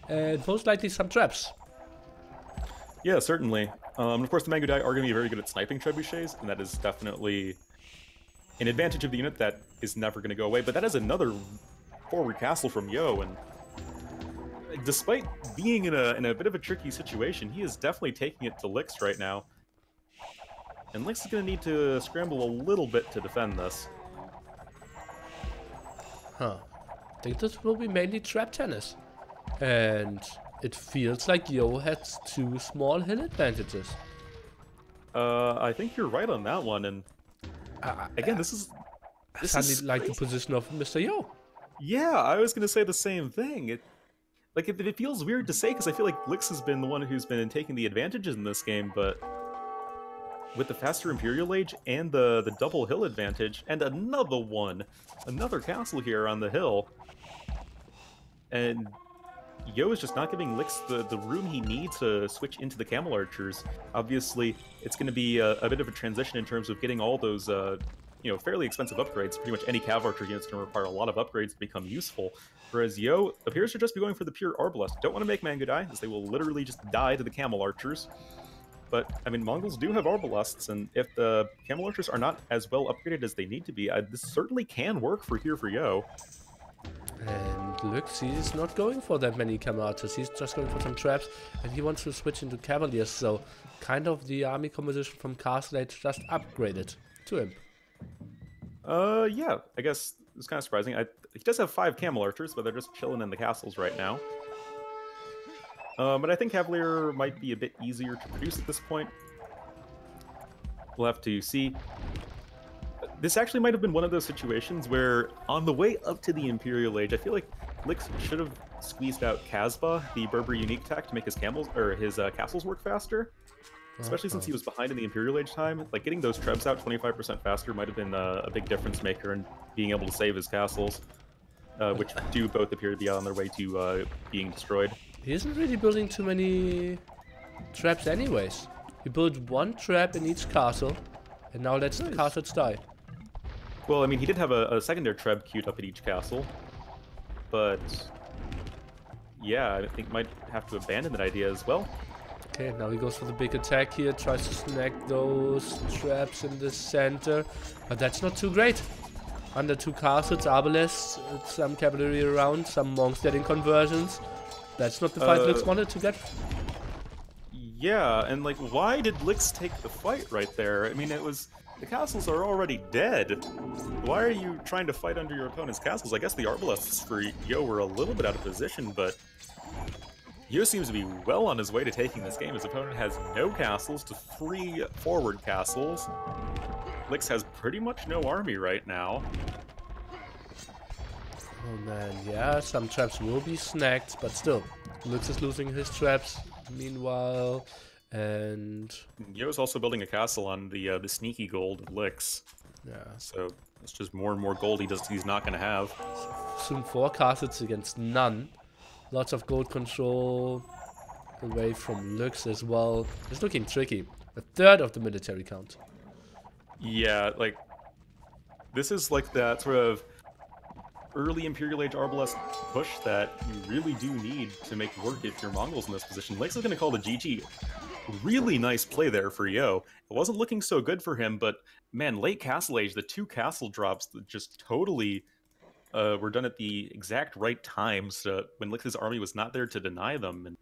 and most likely some traps. Yeah, certainly. Of course, the Mangudai are going to be very good at sniping trebuchets, and that is definitely an advantage of the unit that is never going to go away. But that is another forward castle from Yo, and despite being in a bit of a tricky situation, he is definitely taking it to Lix right now. And Lix is going to need to scramble a little bit to defend this. Huh. I think this will be mainly trap tennis. And it feels like Yo has 2 small hill advantages. I think you're right on that one, and again, this is like the position of Mr. Yo. Yeah, I was going to say the same thing. It feels weird to say, because I feel like Lix has been the one who's been taking the advantages in this game, but with the faster Imperial Age and the double hill advantage, and another castle here on the hill, and Yo is just not giving Lix the room he needs to switch into the camel archers. Obviously, it's going to be a bit of a transition in terms of getting all those fairly expensive upgrades. Pretty much any cav archer unit's going to require a lot of upgrades to become useful. Whereas Yo appears to just be going for the pure Arbalest. Don't want to make Mangudai, as they will literally just die to the camel archers. But, I mean, Mongols do have Arbalests, and if the camel archers are not as well upgraded as they need to be, this certainly can work for Yo. And Lux, he's not going for that many camel archers. He's just going for some traps, and he wants to switch into cavaliers. So, kind of the army composition from Castle Age just upgraded to him. Yeah, I guess it's kind of surprising. He does have 5 camel archers, but they're just chilling in the castles right now. But I think Cavalier might be a bit easier to produce at this point. We'll have to see. This actually might have been one of those situations where, on the way up to the Imperial Age, I feel like Lix should have squeezed out Casbah, the Berber unique tech, to make his camels or his castles work faster. Especially since he was behind in the Imperial Age time, like getting those trebs out 25% faster might have been a big difference maker in being able to save his castles, which do both appear to be on their way to being destroyed. He isn't really building too many traps anyways. He built one trap in each castle, and now lets the castles die. Well, I mean, he did have a secondary treb queued up at each castle, but yeah, I think might have to abandon that idea as well. Okay, now he goes for the big attack here, tries to snag those traps in the center, but that's not too great. Under 2 castles, Arbalest, some cavalry around, some monks getting conversions. That's not the fight Lix wanted to get. Yeah, and like, why did Lix take the fight right there? I mean, it was... The castles are already dead. Why are you trying to fight under your opponent's castles? I guess the Arbalests for Yo were a little bit out of position, but... Yo seems to be well on his way to taking this game. His opponent has no castles to 3 forward castles. Lix has pretty much no army right now. Oh man, yeah, some traps will be snagged, but still, Lix is losing his traps. Meanwhile, and Yo's also building a castle on the sneaky gold of Lix. yeah, So it's just more and more gold he's not going to have. soon 4 castles against none. Lots of gold control away from Lux as well. It's looking tricky. A third of the military count. Yeah, like, this is like that sort of early Imperial Age Arbalest push that you really do need to make work if you're Mongols in this position. Lix is going to call the GG. Really nice play there for Yo. It wasn't looking so good for him, but man, late Castle Age, the 2 castle drops that just totally were done at the exact right times when Lix's army was not there to deny them. And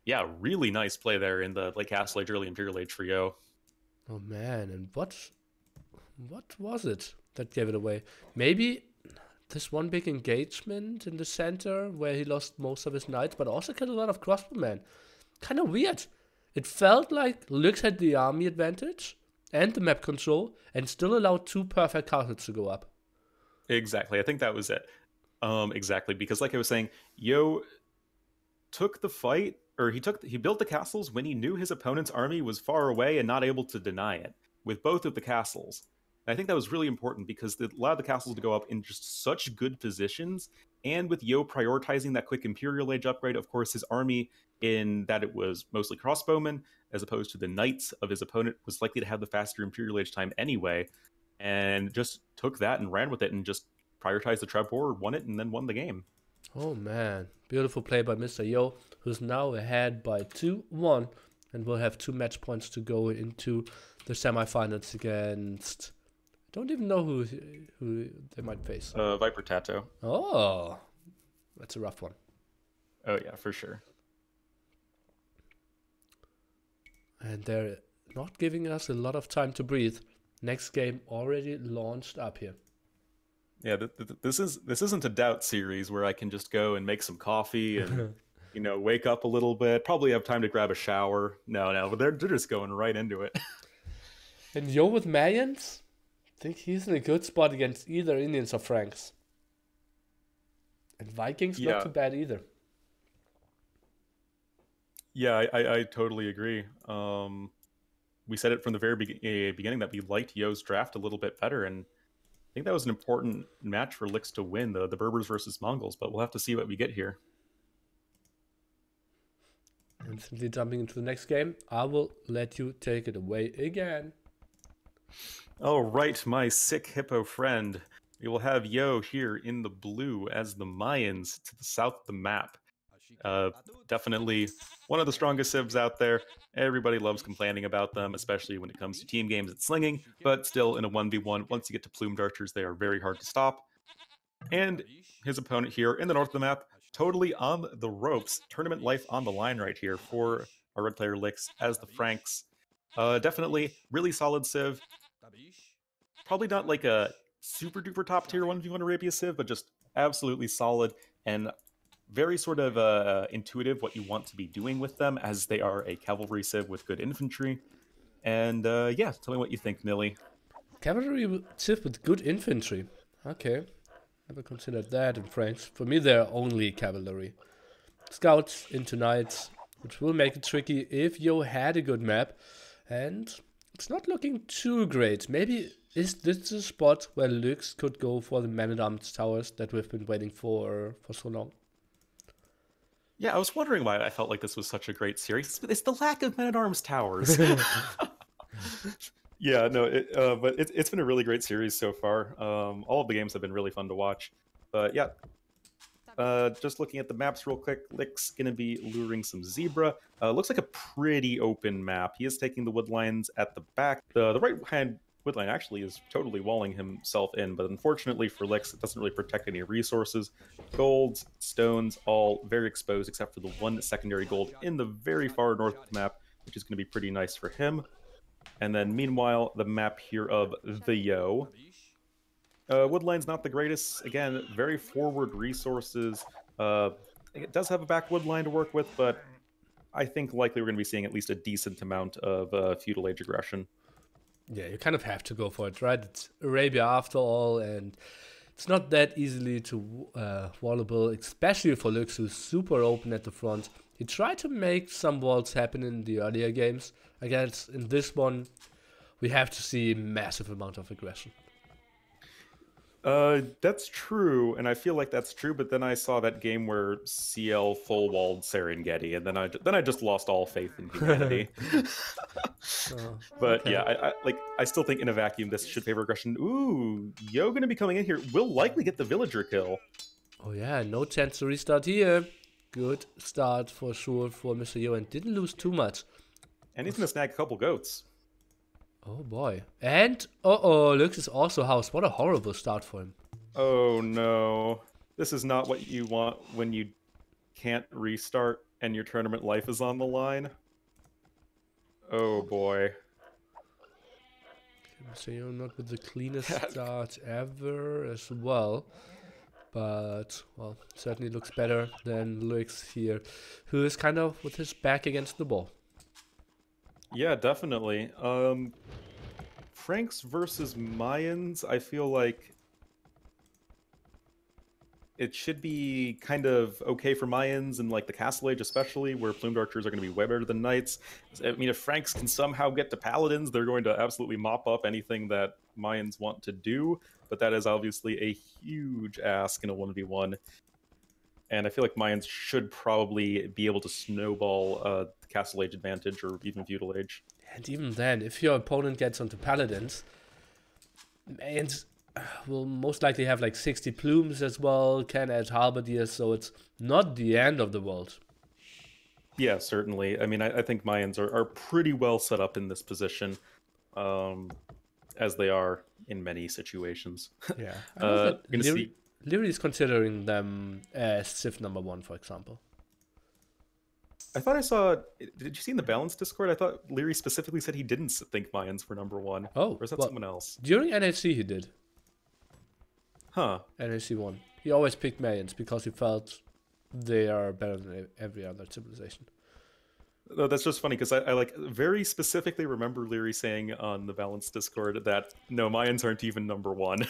yeah, really nice play there in the late Castle Age, early Imperial Age for Yo. Oh man, and what was it that gave it away? Maybe this one big engagement in the center where he lost most of his knights, but also killed a lot of crossbowmen. Kind of weird. It felt like Lux had the army advantage and the map control, and still allowed 2 perfect castles to go up. Exactly, I think that was it. Exactly, because like I was saying, Yo took the fight, or he built the castles when he knew his opponent's army was far away and not able to deny it, with both of the castles. And I think that was really important because it allowed the castles to go up in just such good positions, and with Yo prioritizing that quick Imperial Age upgrade, of course, his army, in that it was mostly crossbowmen, as opposed to the knights of his opponent, was likely to have the faster Imperial Age time anyway, and just took that and ran with it and just prioritized the trap war, won it, and then won the game. Oh man, beautiful play by Mr. Yo, who's now ahead by 2-1, and will have 2 match points to go into the semifinals against... I don't even know who they might face. Viper Tato. Oh, that's a rough one. Oh yeah, for sure. And they're not giving us a lot of time to breathe. Next game already launched up here. Yeah, this isn't a doubt series where I can just go and make some coffee and wake up a little bit. Probably have time to grab a shower. No, but they're just going right into it. And Yo with Mayans, I think he's in a good spot against either Indians or Franks. And Vikings not too bad either. Yeah, I totally agree. We said it from the very beginning that we liked Yo's draft a little bit better, and I think that was an important match for Lix to win, the Berbers versus Mongols, but we'll have to see what we get here. And simply jumping into the next game, I will let you take it away again. All right, my sick hippo friend. We will have Yo here in the blue as the Mayans to the south of the map. Definitely one of the strongest civs out there. Everybody loves complaining about them, especially when it comes to team games and slinging, but still in a 1v1, once you get to plumed archers, they are very hard to stop. And his opponent here in the north of the map, totally on the ropes. Tournament life on the line right here for our red player Lix as the Franks. Definitely really solid civ. Probably not like a super duper top tier 1v1 Arabia civ, but just absolutely solid. And very sort of intuitive what you want to be doing with them, as they are a cavalry civ with good infantry. And yeah, tell me what you think, Nilly. Cavalry civ with good infantry. Okay, never considered that in Franks. For me, they're only cavalry. Scouts into knights, which will make it tricky if you had a good map. And it's not looking too great. Maybe is this the spot where Lux could go for the man-at-arms towers that we've been waiting for so long? Yeah, I was wondering why I felt like this was such a great series. It's the lack of men-at-arms towers. Yeah, no, but it's been a really great series so far. All of the games have been really fun to watch. But yeah, just looking at the maps real quick, Lick's going to be luring some zebra. Looks like a pretty open map. He is taking the wood lines at the back. The right-hand wood line actually is totally walling himself in, but unfortunately for Lick's, it doesn't really protect any resources. Golds, stones, all very exposed except for the one secondary gold in the very far north of the map, which is going to be pretty nice for him. And then meanwhile, the map here of the Yo. Woodline's not the greatest. Again, very forward resources. It does have a back woodline to work with, but I think likely we're going to be seeing at least a decent amount of Feudal Age aggression. Yeah, you kind of have to go for it, right? It's Arabia after all, and it's not that easily to wallable, especially for Lux, who's super open at the front. He tried to make some walls happen in the earlier games. I guess in this one, we have to see a massive amount of aggression. That's true, and I feel like that's true. But then I saw that game where CL full walled Serengeti, and then I just lost all faith in humanity. But okay. Yeah, I still think in a vacuum this should favor aggression. Ooh, Yo gonna be coming in here. Will likely get the villager kill. Oh yeah, no chance to restart here. Good start for sure for Mr. Yo, and didn't lose too much. And he's gonna snag a couple goats. Oh boy. And, Lux is also housed. What a horrible start for him. Oh no. This is not what you want when you can't restart and your tournament life is on the line. Oh boy. Mr. not with the cleanest start ever as well. But, well, certainly looks better than Lux here, who is kind of with his back against the ball. Yeah, definitely. Franks versus Mayans, I feel like it should be kind of okay for Mayans and like the Castle Age especially, where plumed archers are going to be way better than knights. I mean, if Franks can somehow get to paladins, they're going to absolutely mop up anything that Mayans want to do, but that is obviously a huge ask in a 1v1. And I feel like Mayans should probably be able to snowball the Castle Age advantage or even Feudal Age. And even then, if your opponent gets onto paladins, Mayans will most likely have like 60 plumes as well, can add halberdiers, so it's not the end of the world. Yeah, certainly. I mean, I think Mayans are pretty well set up in this position, as they are in many situations. Yeah. Leary is considering them as Civ number 1, for example. I thought I saw... Did you see in the Balance Discord? I thought Leary specifically said he didn't think Mayans were number 1. Oh. Or is that someone else? During NHC he did. Huh. NHC 1. He always picked Mayans because he felt they are better than every other civilization. No, that's just funny because I like very specifically remember Leary saying on the Balance Discord that no, Mayans aren't even number 1.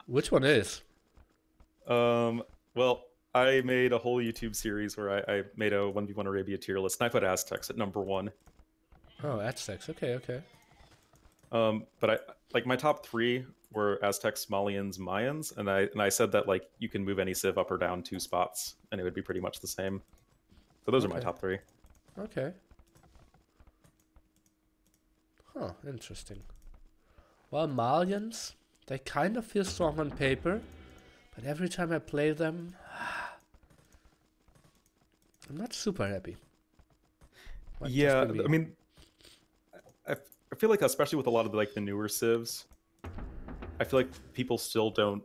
Which one is? Well, I made a whole YouTube series where I made a 1v1 Arabia tier list, and I put Aztecs at number 1. Oh, Aztecs. Okay. But like my top 3 were Aztecs, Malians, Mayans, and I said that like you can move any civ up or down 2 spots, and it would be pretty much the same. So those are my top 3. Okay. Huh, interesting. Well, Malians, they kind of feel strong on paper, but every time I play them, I'm not super happy. Yeah, I mean, I feel like especially with a lot of like the newer civs, I feel like people still don't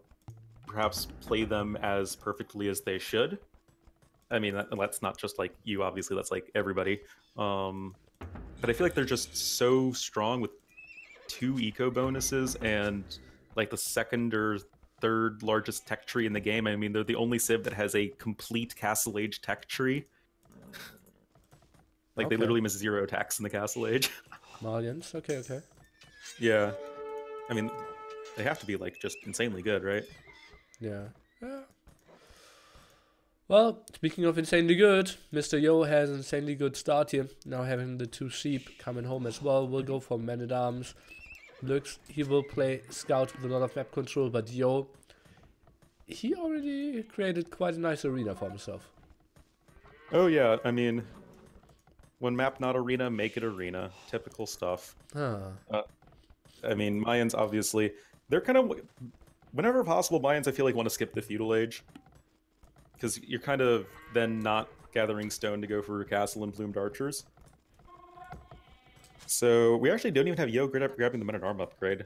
perhaps play them as perfectly as they should. I mean, that's not just like you, obviously, that's like everybody. But I feel like they're just so strong with 2 eco bonuses, and like the second or third largest tech tree in the game. I mean, they're the only civ that has a complete Castle Age tech tree. Like, they literally miss 0 attacks in the Castle Age. Malians, okay. Yeah. I mean, they have to be, like, just insanely good, right? Yeah. Well, speaking of insanely good, Mr. Yo has an insanely good start here. Now having the 2 sheep coming home as well. We'll go for Man-at-Arms. Looks, he will play Scout with a lot of map control, but Yo, he already created quite a nice arena for himself. Oh yeah, I mean, when map not arena, make it arena. Typical stuff. I mean, Mayans, obviously, they're kind of... Whenever possible, Mayans, I feel like, want to skip the Feudal Age. Because you're kind of then not gathering stone to go for a castle and plumed archers. So we actually don't even have Yo grabbing the Men-at-Arm upgrade.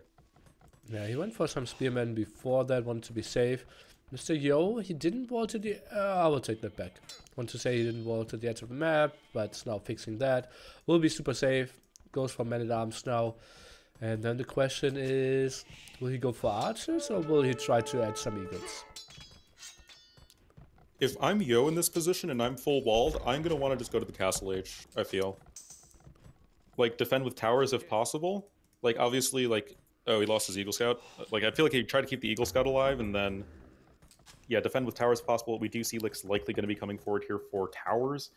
Yeah, he went for some spearmen before that, wanted to be safe. Mr. Yo, he didn't wall to the... I will take that back. Want to say he didn't wall to the edge of the map, but it's now fixing that. Will be super safe. Goes for Men-at-Arms now. And then the question is, will he go for archers or will he try to add some eagles? If I'm Yo in this position and I'm full walled, I'm going to want to just go to the Castle Age, I feel. Like, defend with towers if possible. Like, obviously, like... Oh, he lost his Eagle Scout. Like, I feel like he tried to keep the Eagle Scout alive, and then... Yeah, defend with towers if possible. We do see Lick's likely going to be coming forward here for towers.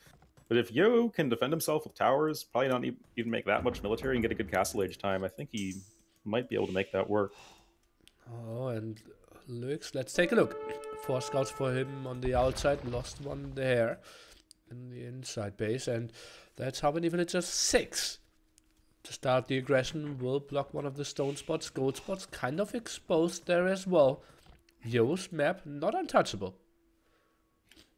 But if Yo can defend himself with towers, probably not even make that much military and get a good Castle Age time, I think he might be able to make that work. Oh, and Lux, let's take a look. 4 scouts for him on the outside, lost 1 there in the inside base, and that's how many villagers? 6. To start the aggression, will block one of the stone spots. Gold spots kind of exposed there as well. Yo's map, not untouchable.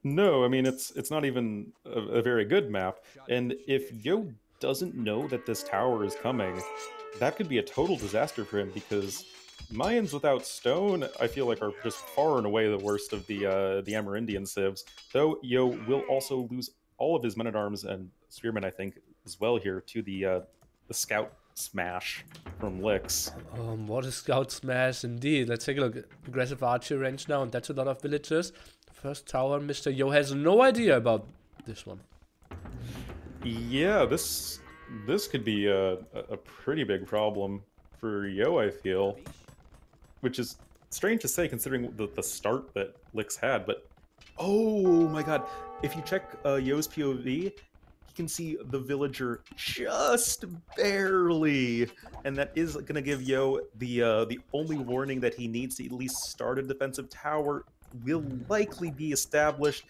No, I mean, it's not even a very good map. And if Yo doesn't know that this tower is coming, that could be a total disaster for him, because Mayans without stone, I feel like, are just far and away the worst of the Amerindian civs. Though Yo will also lose all of his Men-at-Arms and Spearmen, I think, as well here to the Scout Smash from Licks. What a Scout Smash indeed. Let's take a look. Aggressive archer range now, and that's a lot of villagers. First tower, Mr. Yo has no idea about this one. Yeah, this could be a pretty big problem for Yo, I feel. Which is strange to say considering the start that Licks had, but... Oh my god, if you check Yo's POV, you can see the villager just barely, and that is going to give Yo the only warning that he needs to at least start a defensive tower. Will likely be established.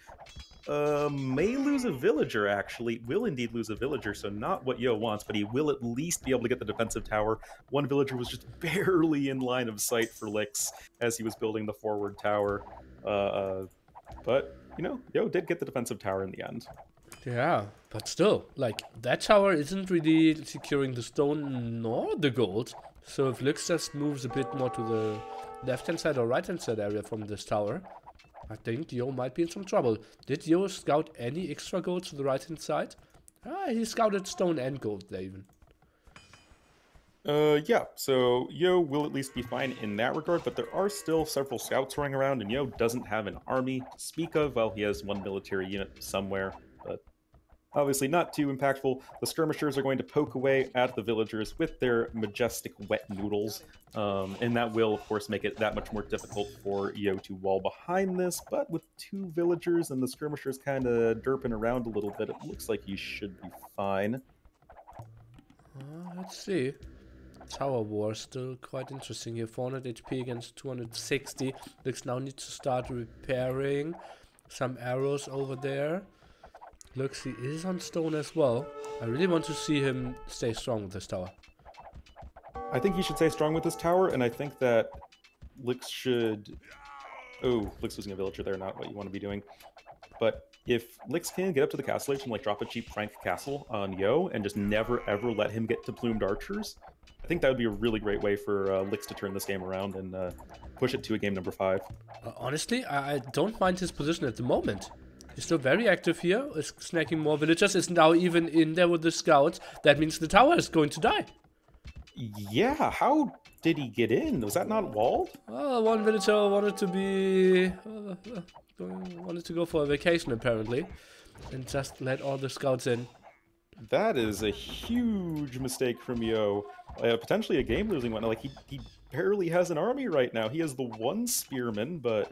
May lose a villager, actually. Will indeed lose a villager, so not what Yo wants, but he will at least be able to get the defensive tower. One villager was just barely in line of sight for Licks as he was building the forward tower. But, you know, Yo did get the defensive tower in the end. Yeah, but still, like, that tower isn't really securing the stone nor the gold. So if Lux just moves a bit more to the left-hand side or right-hand side area from this tower, I think Yo might be in some trouble. Did Yo scout any extra gold to the right-hand side? Ah, he scouted stone and gold there even. Yeah, so Yo will at least be fine in that regard, but there are still several scouts running around, and Yo doesn't have an army to speak of. Well, he has 1 military unit somewhere, but obviously not too impactful. The skirmishers are going to poke away at the villagers with their majestic wet noodles, and that will, of course, make it that much more difficult for Yo to wall behind this, but with 2 villagers and the skirmishers kind of derping around a little bit, it looks like he should be fine. Let's see. Tower War still quite interesting here. 400 HP against 260. Lux now needs to start repairing some arrows over there. Lux, he is on stone as well. I really want to see him stay strong with this tower. I think he should stay strong with this tower, and I think that Lix should... Oh, Lix losing a villager there, not what you want to be doing. But if Lix can get up to the Castle Age and like drop a cheap Frank Castle on Yo and just never ever let him get to plumed archers, I think that would be a really great way for Lix to turn this game around and push it to a game number 5. Honestly, I don't mind his position at the moment. He's still very active here, is snacking more villagers, is now even in there with the scouts. That means the tower is going to die. Yeah, how did he get in? Was that not walled? Oh, one villager wanted to be wanted to go for a vacation apparently, and just let all the scouts in. That is a huge mistake from Yo. Potentially a game-losing one. Like, he barely has an army right now. He has the one spearman, but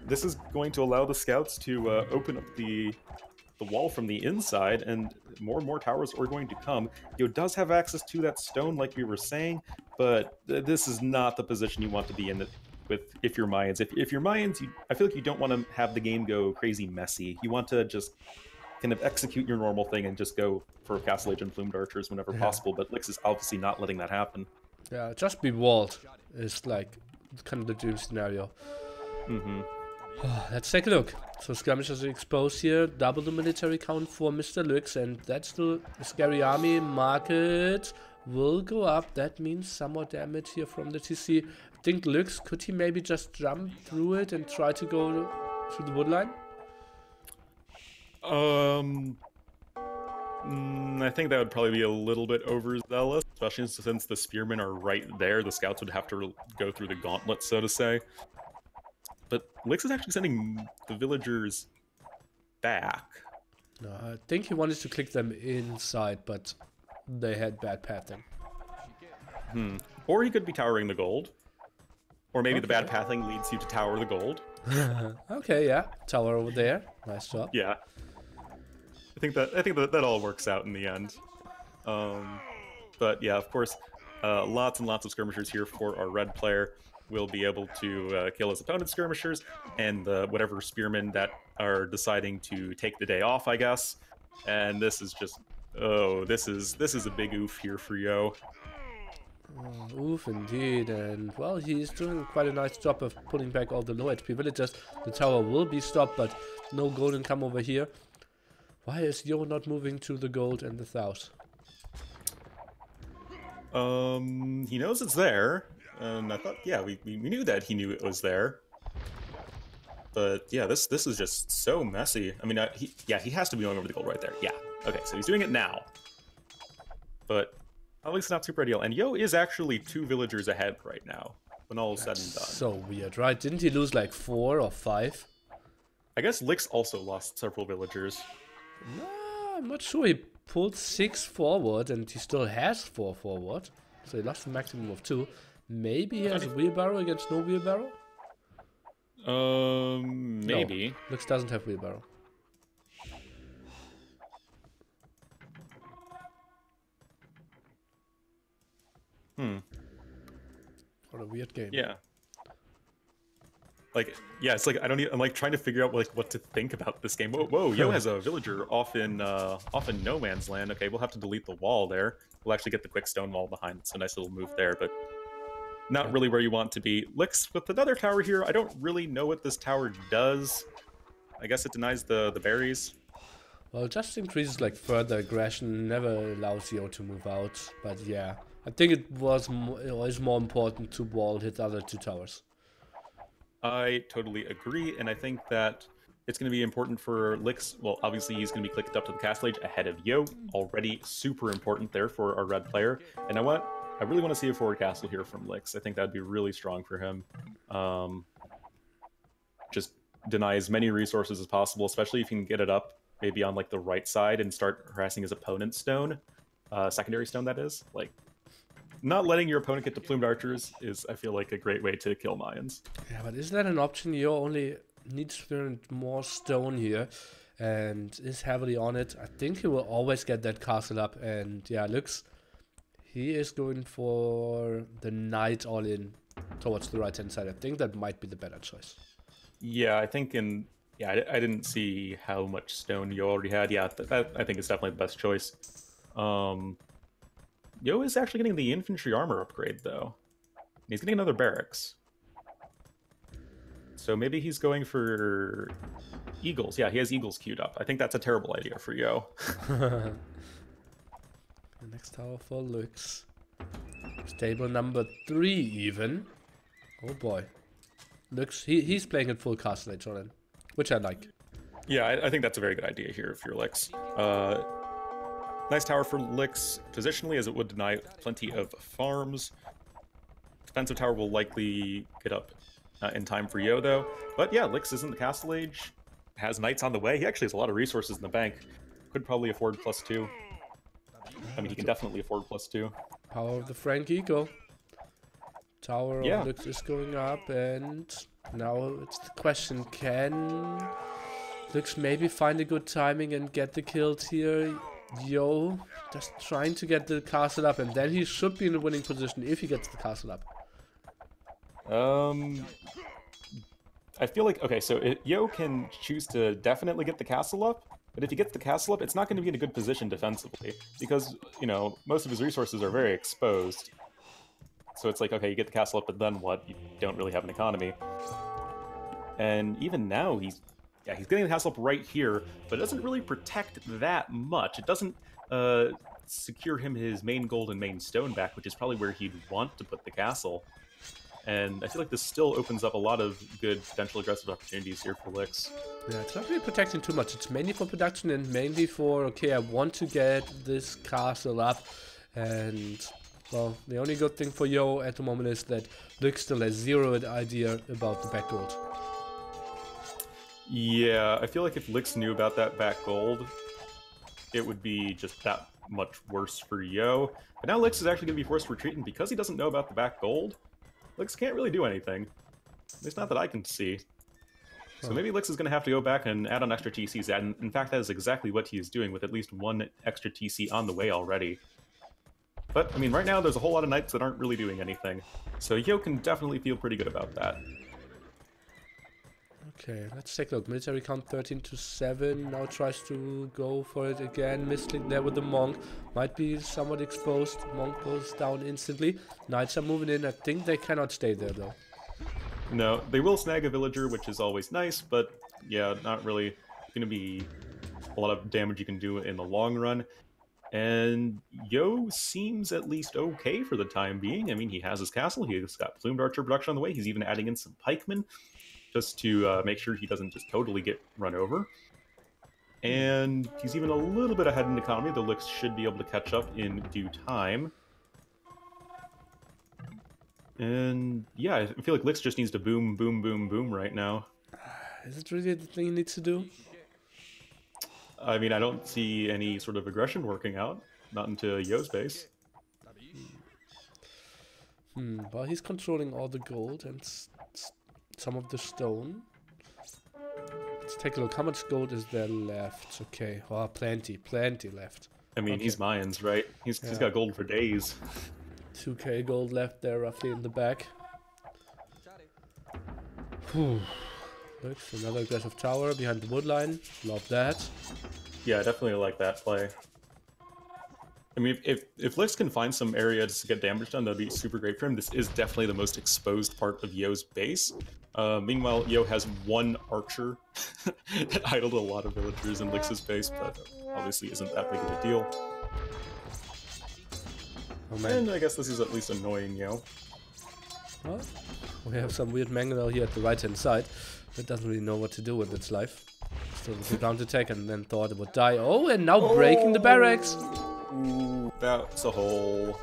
this is going to allow the scouts to open up the wall from the inside, and more towers are going to come. Yo does have access to that stone, like we were saying, but this is not the position you want to be in with if you're Mayans. If you're Mayans, I feel like you don't want to have the game go crazy messy. You want to just kind of execute your normal thing and just go for Castle Age and Plumed Archers whenever possible, but Lix is obviously not letting that happen. Yeah, just be walled is like kind of the dream scenario. Let's take a look. So skirmishers are exposed here. Double the military count for Mr. Lux, and that's the scary army. Market will go up. That means some more damage here from the TC. I think Lux, could he maybe just jump through it and try to go through the wood line? I think that would probably be a little bit overzealous, especially since the spearmen are right there. The scouts would have to go through the gauntlet, so to say. But Lix is actually sending the villagers back. No, I think he wanted to click them inside, but they had bad pathing. Or he could be towering the gold. Or maybe the bad pathing leads you to tower the gold. Okay, yeah. Tower over there. Nice job. Yeah. I think that all works out in the end. But yeah, of course, lots and lots of skirmishers here for our red player. Will be able to kill his opponent's skirmishers and whatever spearmen that are deciding to take the day off, I guess. And this is just, this is a big oof here for Yo. Oof, indeed, and well, he's doing quite a nice job of pulling back all the low HP villagers. The tower will be stopped, but no golden come over here. Why is Yo not moving to the gold and the south? He knows it's there, and I thought, yeah, we knew that he knew it was there. But yeah, this is just so messy. I mean, he has to be going over the gold right there. Yeah, okay, so he's doing it now. But at least not super ideal. And Yo is actually 2 villagers ahead right now, when all is said and done. So weird, right? Didn't he lose like 4 or 5? I guess Lix also lost several villagers. No, I'm not sure. He pulled 6 forward and he still has 4 forward. So he lost a maximum of 2. Maybe he has a wheelbarrow against no wheelbarrow? Maybe. No, Lux doesn't have wheelbarrow. What a weird game. Yeah. Like, yeah, it's like I'm like trying to figure out like what to think about this game. Whoa, Yo has a villager off in no man's land. Okay, we'll have to delete the wall there. We'll actually get the quick stone wall behind. It's a nice little move there, but not really where you want to be. Lix with another tower here. I don't really know what this tower does. I guess it denies the berries. Well, just increases like further aggression, never allows Yo to move out. But yeah, I think it is more important to wall his other 2 towers. I totally agree, and I think that it's going to be important for Lix. Well, obviously he's going to be clicked up to the Castle Age ahead of Yo. Already super important there for our red player. And I really want to see a forward castle here from Lix. I think that'd be really strong for him. Just deny as many resources as possible, especially if you can get it up maybe on like the right side and start harassing his opponent's stone. Secondary stone, that is. Like, not letting your opponent get to plumed archers is, I feel like, a great way to kill Mayans. Yeah, but is that an option? Yo only needs to earn more stone here and is heavily on it. I think he will always get that castle up, and yeah, he is going for the knight all in towards the right hand side. I think that might be the better choice. Yeah, I think I didn't see how much stone Yo already had. Yeah, that I think is definitely the best choice. Yo is actually getting the infantry armor upgrade, though. He's getting another barracks. So maybe he's going for eagles. Yeah, he has eagles queued up. I think that's a terrible idea for Yo. The next tower for Lux. Stable number 3 even. Oh boy. Lux, he's playing at full castle age on, which I like. Yeah, I think that's a very good idea here if you're Lix. Nice tower for Lix positionally, as it would deny plenty of farms. Defensive tower will likely get up in time for Yo, though. But yeah, Lix is in the Castle Age, has knights on the way. He actually has a lot of resources in the bank. Could probably afford +2. I mean, he can definitely afford +2. Power of the Frank Eagle. Tower Yeah. of Lux is going up, and now it's the question, can Lux maybe find a good timing and get the kills here? Yo, just trying to get the castle up, and then he should be in a winning position if he gets the castle up. I feel like, okay, so Yo can choose to definitely get the castle up, but if he gets the castle up, it's not going to be in a good position defensively, because, you know, most of his resources are very exposed. So it's like, okay, you get the castle up, but then what? You don't really have an economy. And even now, he's getting the castle up right here, but it doesn't really protect that much. It doesn't secure him his main gold and main stone back, which is probably where he'd want to put the castle. And I feel like this still opens up a lot of good potential aggressive opportunities here for Lix. Yeah, it's not really protecting too much. It's mainly for production and mainly for, okay, I want to get this castle up. And, well, the only good thing for Yo at the moment is that Lix still has zero idea about the back gold. Yeah, I feel like if Lix knew about that back gold, it would be just that much worse for Yo. But now Lix is actually going to be forced to retreat, and because he doesn't know about the back gold, Lix can't really do anything. At least not that I can see. So maybe Lix is going to have to go back and add on extra TCs, and in fact that is exactly what he is doing, with at least one extra TC on the way already. But, I mean, right now there's a whole lot of knights that aren't really doing anything, so Yo can definitely feel pretty good about that. Okay, let's take a look. Military count 13 to 7. Now tries to go for it again. Misclick there with the monk. Might be somewhat exposed. Monk goes down instantly. Knights are moving in. I think they cannot stay there though. No, they will snag a villager, which is always nice, but yeah, not really going to be a lot of damage you can do in the long run. And Yo seems at least okay for the time being. I mean, he has his castle. He's got plumed archer production on the way. He's even adding in some pikemen, just to make sure he doesn't just totally get run over. And he's even a little bit ahead in economy. The Lix should be able to catch up in due time. And yeah, I feel like Lix just needs to boom, boom, boom, boom right now. Is it really the thing he needs to do? I mean, I don't see any sort of aggression working out. Not into Yo's base. Well, he's controlling all the gold and some of the stone. Let's take a look. How much gold is there left? Okay, well, plenty left. I mean, okay. He's Mayans, right? He's got gold for days. 2k gold left there, roughly in the back. Whew. Looks another aggressive tower behind the wood line. Love that. Yeah, I definitely like that play. I mean, if Lix can find some area to get damage done, that'd be super great for him. This is definitely the most exposed part of Yo's base. Meanwhile, Yo has one archer that idled a lot of villagers in Lix's base, but obviously isn't that big of a deal. Oh, man. And I guess this is at least annoying Yo. Well, we have some weird mangonel here at the right-hand side that doesn't really know what to do with its life. Still with the ground attack and then thought it would die. Oh, and now breaking the barracks! Ooh, that's a hole.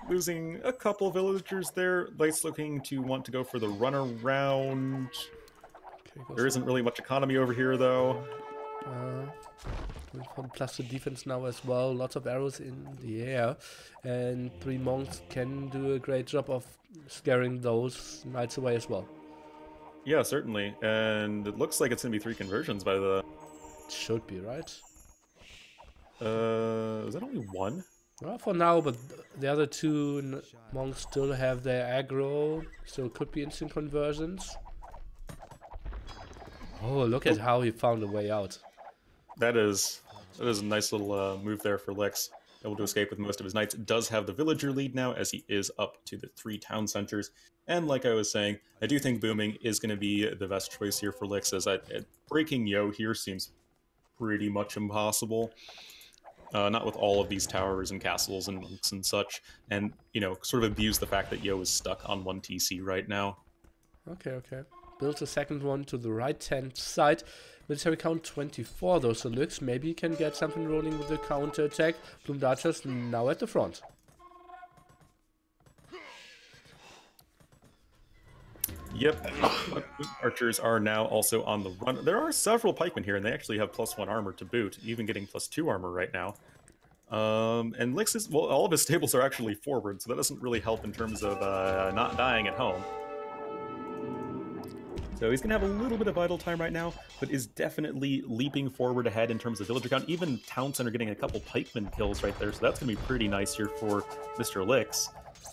Losing a couple villagers there. Light's looking to want to go for the runaround. Okay, there isn't really much economy over here, though. Plus the defense now as well. Lots of arrows in the air. And 3 monks can do a great job of scaring those knights away as well. Yeah, certainly. And it looks like it's going to be 3 conversions by the... It should be, right? Is that only 1? Well, for now, but the other 2 monks still have their aggro, so it could be instant conversions. Oh, look at how he found a way out. That is a nice little move there for Lix. Able to escape with most of his knights. Does have the villager lead now, as he is up to the 3 town centers. And like I was saying, I do think booming is going to be the best choice here for Lix, as breaking Yo here seems pretty much impossible. Not with all of these towers and castles and monks and such. And, you know, sort of abuse the fact that Yo is stuck on 1 TC right now. Okay. builds a second one to the right-hand side. Military count 24 though, so looks maybe he can get something rolling with the counter attack. Plumed Archers now at the front. Yep, archers are now also on the run. There are several pikemen here, and they actually have +1 armor to boot, even getting +2 armor right now. And Lix is, well, all of his stables are actually forward, so that doesn't really help in terms of not dying at home. So he's going to have a little bit of idle time right now, but is definitely leaping forward ahead in terms of villager count. Even Town Center getting a couple pikemen kills right there, so that's going to be pretty nice here for Mr. Lix.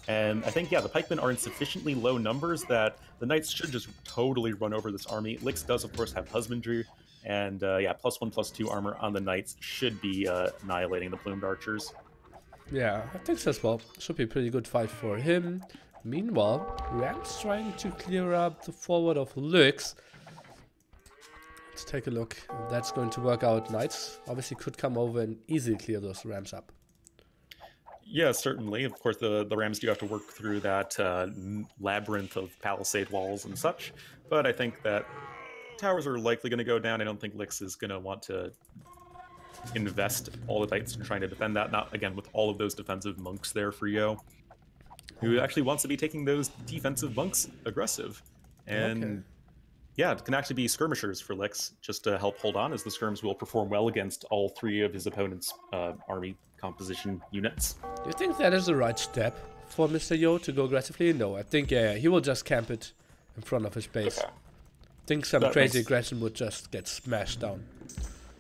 And I think, yeah, the pikemen are in sufficiently low numbers that the knights should just totally run over this army. Lix does, of course, have husbandry, and yeah, +1/+2 armor on the knights should be annihilating the plumed archers. Yeah, I think so as well. Should be a pretty good fight for him. Meanwhile, Ram's trying to clear up the forward of Lux. Let's take a look if that's going to work out. Knights obviously could come over and easily clear those Rams up. Yeah, certainly. Of course, the Rams do have to work through that labyrinth of palisade walls and such, but I think that towers are likely going to go down. I don't think Lix is going to want to invest all the knights in trying to defend that, not, again, with all of those defensive monks there for Yo, who actually wants to be taking those defensive monks aggressive. And yeah, it can actually be skirmishers for Lix, just to help hold on, as the skirms will perform well against all three of his opponent's army composition units. Do you think that is the right step for Mr. Yo to go aggressively? No, I think he will just camp it in front of his base. Okay. I think some crazy aggression would just get smashed down.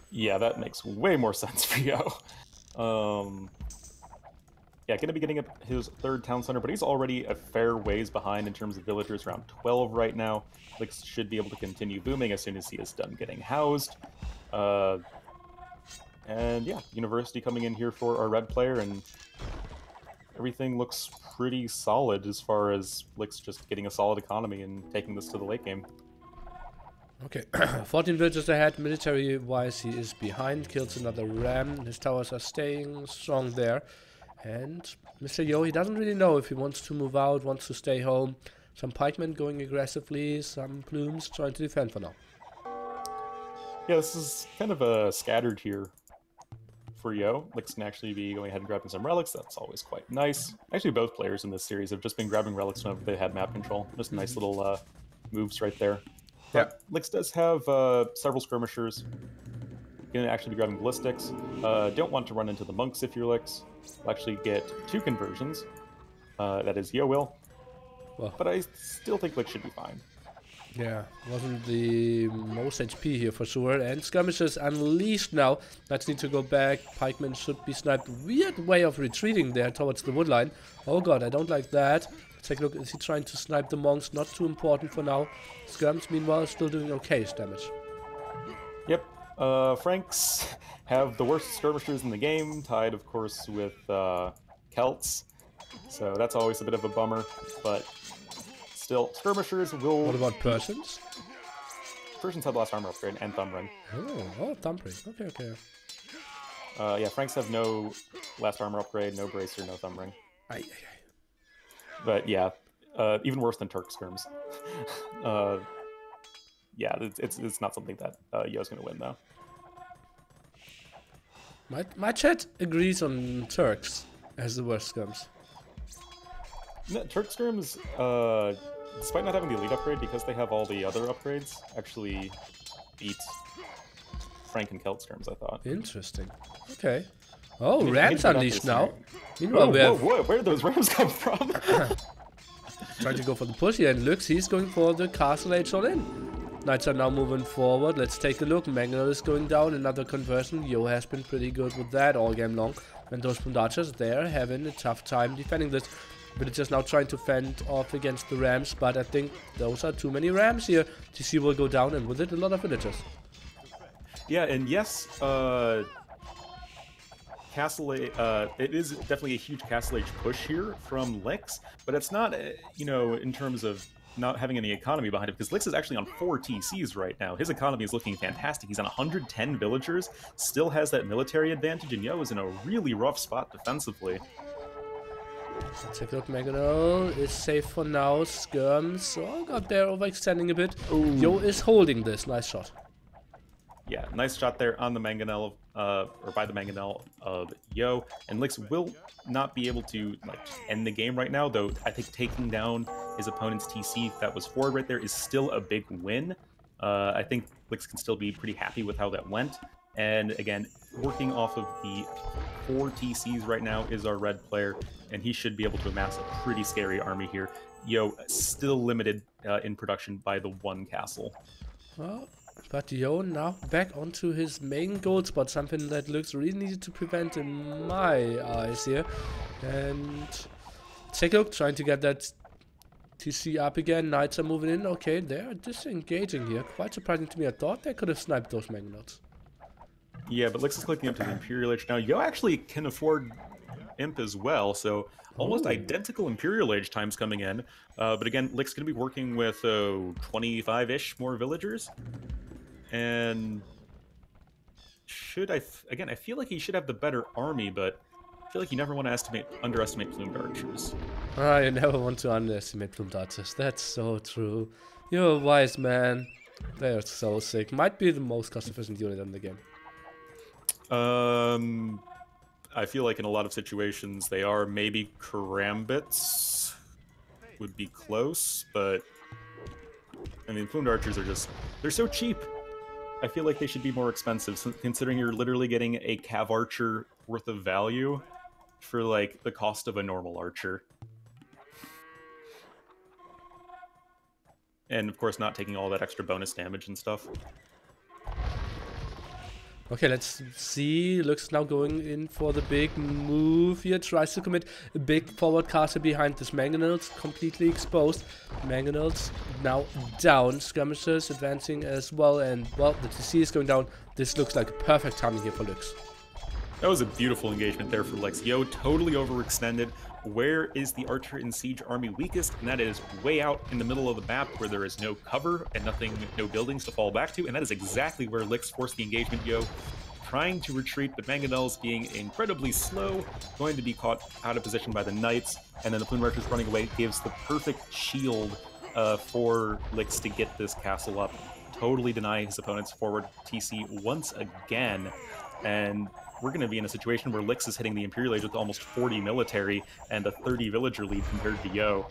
Yeah, that makes way more sense for Yo. Yeah, going to be getting up his third town center, but he's already a fair ways behind in terms of villagers, around 12 right now. Lix should be able to continue booming as soon as he is done getting housed. And yeah, University coming in here for our red player, and everything looks pretty solid as far as Lix just getting a solid economy and taking this to the late game. Okay, 14 villagers ahead, military-wise he is behind, kills another ram, his towers are staying strong there. And Mr. Yo, he doesn't really know if he wants to move out, wants to stay home. Some pikemen going aggressively, some plumes trying to defend for now. Yeah, this is kind of scattered here for Yo. Lix can actually be going ahead and grabbing some relics. That's always quite nice. Actually, both players in this series have just been grabbing relics whenever they had map control. Just nice little moves right there. But yeah, Lix does have several skirmishers. Going to actually be grabbing ballistics. Don't want to run into the monks if you're Lix. We'll actually get 2 conversions. That is Yo will. Well, but I still think Lix should be fine. Yeah, wasn't the most HP here for sure. And skirmishers unleashed now. Knights need to go back. Pikemen should be sniped. Weird way of retreating there towards the woodline. Oh god, I don't like that. Let's take a look. Is he trying to snipe the monks? Not too important for now. Skirms, meanwhile, still doing okay damage. Yep. Franks have the worst skirmishers in the game, tied, of course, with Celts. So that's always a bit of a bummer, but still, skirmishers will... What about Persians? Persians have last armor upgrade and thumb ring. Oh, thumb ring. Okay. Yeah, Franks have no last armor upgrade, no bracer, no thumb ring. Aye. But yeah, even worse than Turk skirms. Yeah, it's not something that Yo's going to win, though. My chat agrees on Turks as the worst skirms. No, Turk skirms, despite not having the elite upgrade, because they have all the other upgrades, actually beat Frank and Celt skirms, I thought. Interesting. Okay. Oh, Rams unleashed now. Meanwhile, where did those Rams come from? Trying to go for the push here, and looks, he's going for the Castle Age all in. Knights are now moving forward. Let's take a look. Mangonel is going down. Another conversion. Yo has been pretty good with that all game long. And those Archers, they're having a tough time defending this. Villagers now trying to fend off against the Rams, but I think those are too many Rams here. TC will go down, and with it, a lot of villagers. Yeah, and yes, Castle Age, it is definitely a huge Castle Age push here from Lix, but it's not, you know, in terms of not having any economy behind it, because Lix is actually on 4 TCs right now. His economy is looking fantastic. He's on 110 villagers, still has that military advantage, and Yo is in a really rough spot defensively. Let's take a look. Mangonel is safe for now. Skirms. Oh god, they're overextending a bit. Ooh. Yo is holding this. Nice shot. Yeah, nice shot there on the Mangonel, or by the Mangonel of Yo. And Lix will not be able to like just end the game right now, though I think taking down his opponent's TC that was forward right there is still a big win. I think Lix can still be pretty happy with how that went. And again, working off of the 4 TCs right now is our red player, and he should be able to amass a pretty scary army here. Yo still limited in production by the 1 castle. Well, but Yo now back onto his main gold spot, something that looks really needed to prevent in my eyes here. And take a look, trying to get that TC up again. Knights are moving in. Okay, they're disengaging here. Quite surprising to me. I thought they could have sniped those Mangonels. Yeah, but Lix is clicking up to the Imperial Age now. Yo actually can afford Imp as well, so almost identical Imperial Age times coming in. But again, Lix going to be working with 25-ish more villagers. And again, I feel like he should have the better army, but I feel like you never want to underestimate plumed archers. You never want to underestimate plumed archers. That's so true. You're a wise man. They're so sick. Might be the most cost-efficient unit in the game. I feel like in a lot of situations they are. Maybe Karambits would be close, but I mean, plumed archers are they're so cheap. I feel like they should be more expensive, considering you're literally getting a cav archer worth of value for like the cost of a normal archer. And of course not taking all that extra bonus damage and stuff. Okay, let's see. Looks now going in for the big move here. Tries to commit a big forward castle behind this Mangonels. Completely exposed. Mangonels now down. Skirmishers advancing as well. And, well, the TC is going down. This looks like a perfect timing here for Lux. That was a beautiful engagement there for Lix. Yo totally overextended. Where is the Archer and Siege army weakest? And that is way out in the middle of the map where there is no cover and no buildings to fall back to. And that is exactly where Lix forced the engagement. Yo trying to retreat, but Mangonels being incredibly slow, going to be caught out of position by the Knights. And then the Plume Archers running away gives the perfect shield for Lix to get this castle up. Totally deny his opponent's forward TC once again. And we're going to be in a situation where Lix is hitting the Imperial Age with almost 40 military and a 30 villager lead compared to Yo.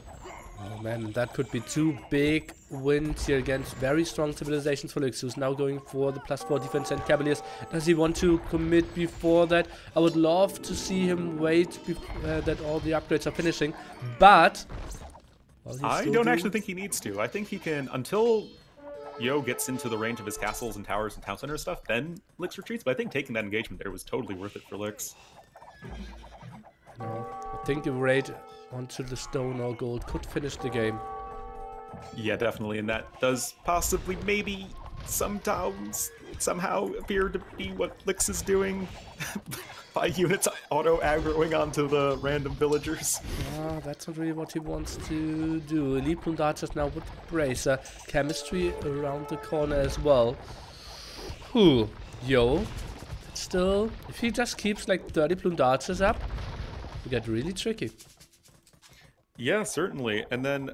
Oh man, that could be 2 big wins here against very strong civilizations for Lix, who's now going for the +4 defense and Cavaliers. Does he want to commit before that? I would love to see him wait that all the upgrades are finishing, but... Well, I don't actually think he needs to. I think he can, until Yo gets into the range of his castles and towers and town center stuff, then Lix retreats. But I think taking that engagement there was totally worth it for Lix. No, I think a raid onto the stone or gold could finish the game. Yeah, definitely, and that does possibly, maybe, sometimes, somehow appear to be what Lix is doing by units auto-aggroing onto the random villagers. That's not really what he wants to do. Elite Plumed Archers now with Bracer. Chemistry around the corner as well. Yo. Still, if he just keeps like 30 Plumed Archers up, we get really tricky. Yeah, certainly. And then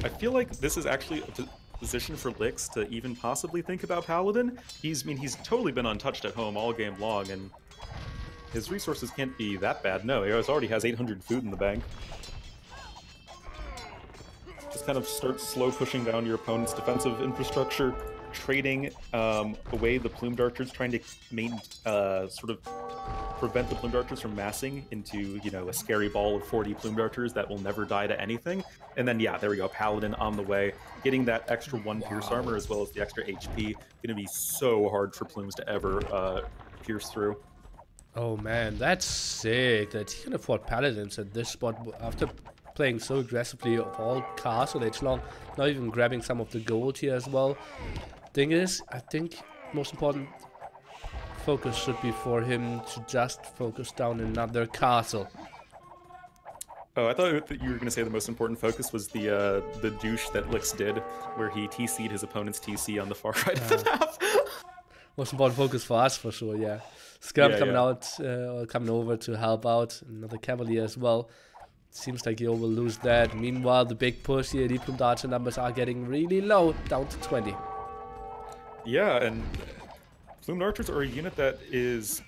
I feel like this is actually a position for Lix to even possibly think about Paladin. He's totally been untouched at home all game long, and his resources can't be that bad. No, he already has 800 food in the bank. Just kind of start slow pushing down your opponent's defensive infrastructure, trading away the Plumed Archers, trying to sort of prevent the Plumed Archers from massing into, you know, a scary ball of 40 Plumed Archers that will never die to anything. And then, yeah, there we go, Paladin on the way, getting that extra 1 Pierce Armor as well as the extra HP. Gonna be so hard for Plumes to ever pierce through. Oh man, that's sick that he can afford Paladins at this spot after playing so aggressively of all Castle Age long, now even grabbing some of the gold here as well. Thing is, I think most important focus should be for him to just focus down another castle. Oh, I thought that you were going to say the most important focus was the douche that Lix did, where he TC'd his opponent's TC on the far right of the map. Most important focus for us, for sure, yeah. Skirm coming out, or coming over to help out, another Cavalier as well. Seems like Yo will lose that. Meanwhile, the big push here, the Plumed Archer numbers are getting really low, down to 20. Yeah, and Plumed Archers are a unit that is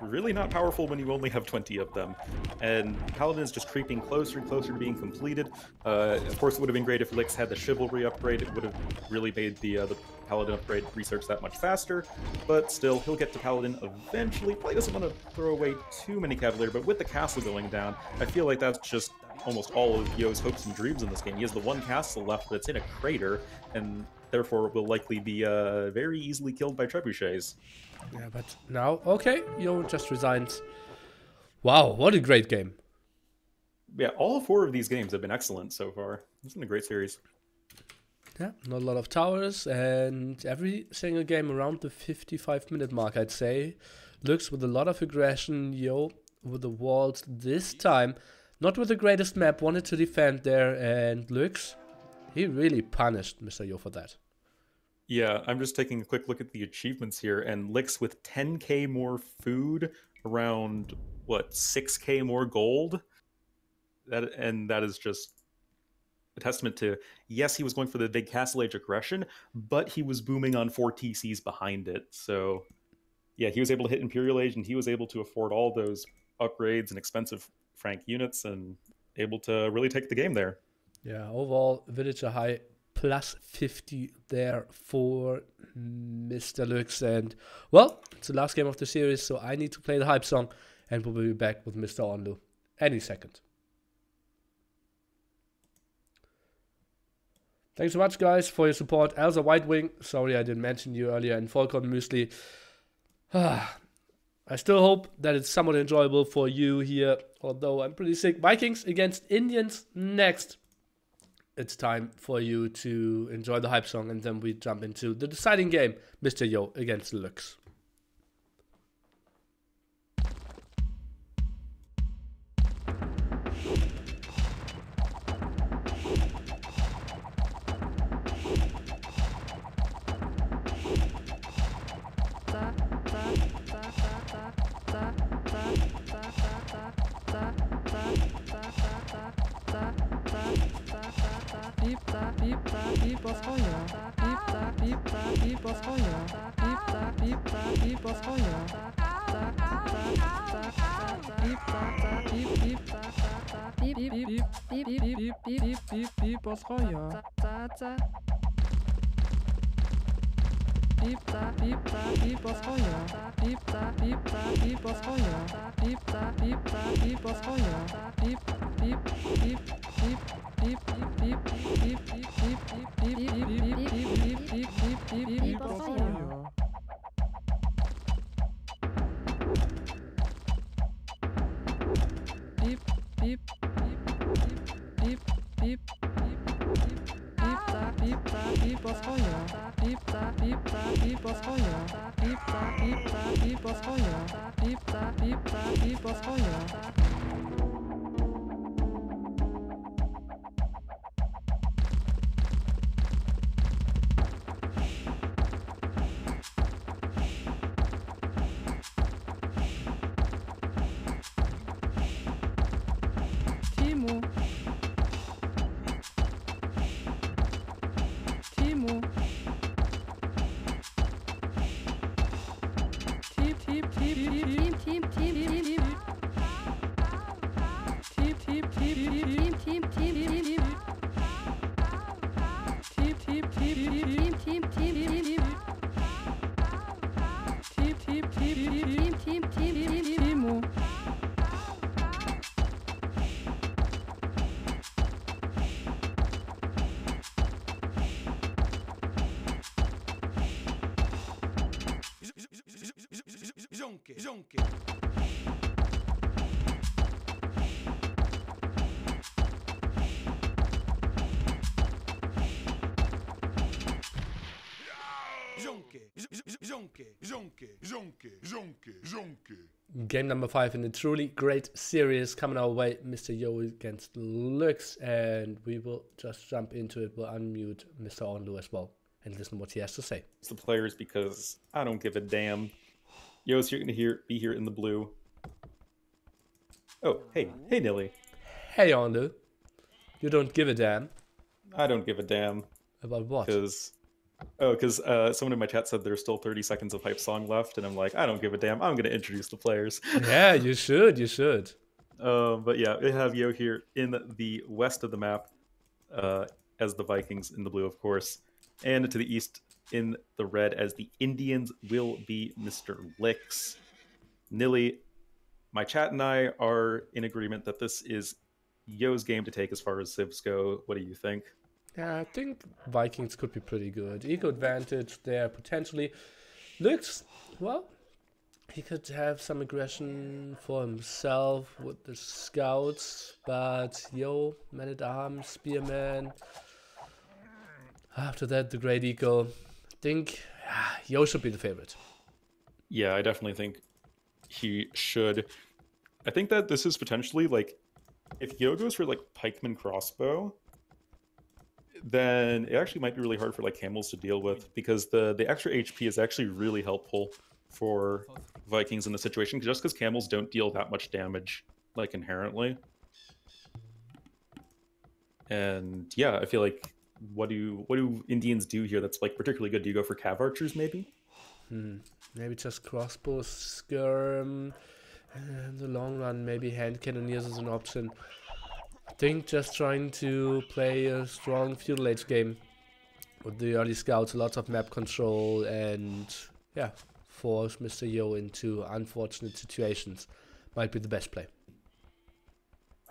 really not powerful when you only have 20 of them. And Paladin is just creeping closer and closer to being completed. Of course, it would have been great if Lix had the Chivalry upgrade. It would have really made the Paladin upgrade research that much faster. But still, he'll get to Paladin eventually. Play doesn't want to throw away too many Cavalier, but with the castle going down, I feel like that's just almost all of Yo's hopes and dreams in this game. He has the one castle left that's in a crater, and therefore will likely be very easily killed by trebuchets. Yeah, but now, okay, Yo just resigns. Wow, what a great game. Yeah, all 4 of these games have been excellent so far. It's been a great series. Yeah, not a lot of towers, and every single game around the 55-minute mark, I'd say. Looks with a lot of aggression. Yo with the walls this time. Not with the greatest map, wanted to defend there, and Lux, he really punished Mr. Yo for that. Yeah, I'm just taking a quick look at the achievements here, and Lix with 10k more food, around, what, 6k more gold? That is just a testament to, yes, he was going for the big Castle Age aggression, but he was booming on 4 TCs behind it. So, yeah, he was able to hit Imperial Age, and he was able to afford all those upgrades and expensive Frank units, and able to really take the game there. Yeah, overall, Villager High plus 50 there for Mr. Lux. And, well, it's the last game of the series, so I need to play the hype song, and we'll be back with Mr. Onlu any second. Thanks so much, guys, for your support. Elsa White Wing, sorry I didn't mention you earlier, and Falcon Muesli. I still hope that it's somewhat enjoyable for you here, although I'm pretty sick. Vikings against Indians next. It's time for you to enjoy the hype song, and then we jump into the deciding game, Mr. Yo against Lux. Game number 5 in a truly great series coming our way, Mr. Yo against Lux, and we will just jump into it. We'll unmute Mr. Onlu as well and listen what he has to say. It's the players, because I don't give a damn. Yo's here to be here in the blue. Oh, hey Nilly. Hey, Arlo, you don't give a damn I don't give a damn. about what? Because someone in my chat said there's still 30 seconds of hype song left, and I'm like, I don't give a damn. I'm gonna introduce the players. Yeah, you should. You should. But yeah, we have Yo here in the west of the map, as the Vikings, in the blue, of course, and to the east in the red as the Indians will be Mr. Licks. Nilly, my chat and I are in agreement that this is Yo's game to take as far as civs go. What do you think? Yeah, I think Vikings could be pretty good. Eco advantage there potentially. Looks, well, he could have some aggression for himself with the scouts, but Yo, man at arms, spearman. After that, the great eco. I think Yo should be the favorite. Yeah, I definitely think he should. I think that this is potentially like, if Yo goes for like pikeman crossbow, then it actually might be really hard for like camels to deal with, because the extra HP is actually really helpful for Vikings in this situation, just because camels don't deal that much damage like inherently. And yeah, I feel like what do Indians do here that's like particularly good? Do you go for cav archers maybe? Maybe just crossbow, skirm. In the long run, maybe hand cannoneers is an option. I think just trying to play a strong Feudal Age game with the early scouts, lots of map control, and yeah, force Mr. Yo into unfortunate situations might be the best play.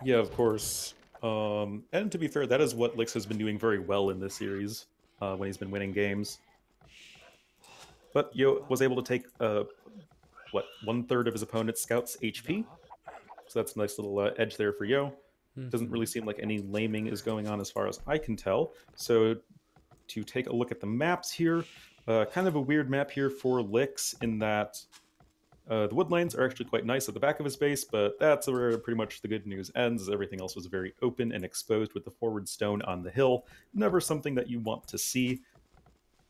Yeah, of course. And to be fair, that is what Lix has been doing very well in this series, when he's been winning games. But Yo was able to take, what, 1/3 of his opponent's scout's HP? So that's a nice little edge there for Yo. Doesn't really seem like any laming is going on as far as I can tell. So to take a look at the maps here, kind of a weird map here for Lix in that the wood lanes are actually quite nice at the back of his base, but that's where pretty much the good news ends. Everything else was very open and exposed with the forward stone on the hill. Never something that you want to see.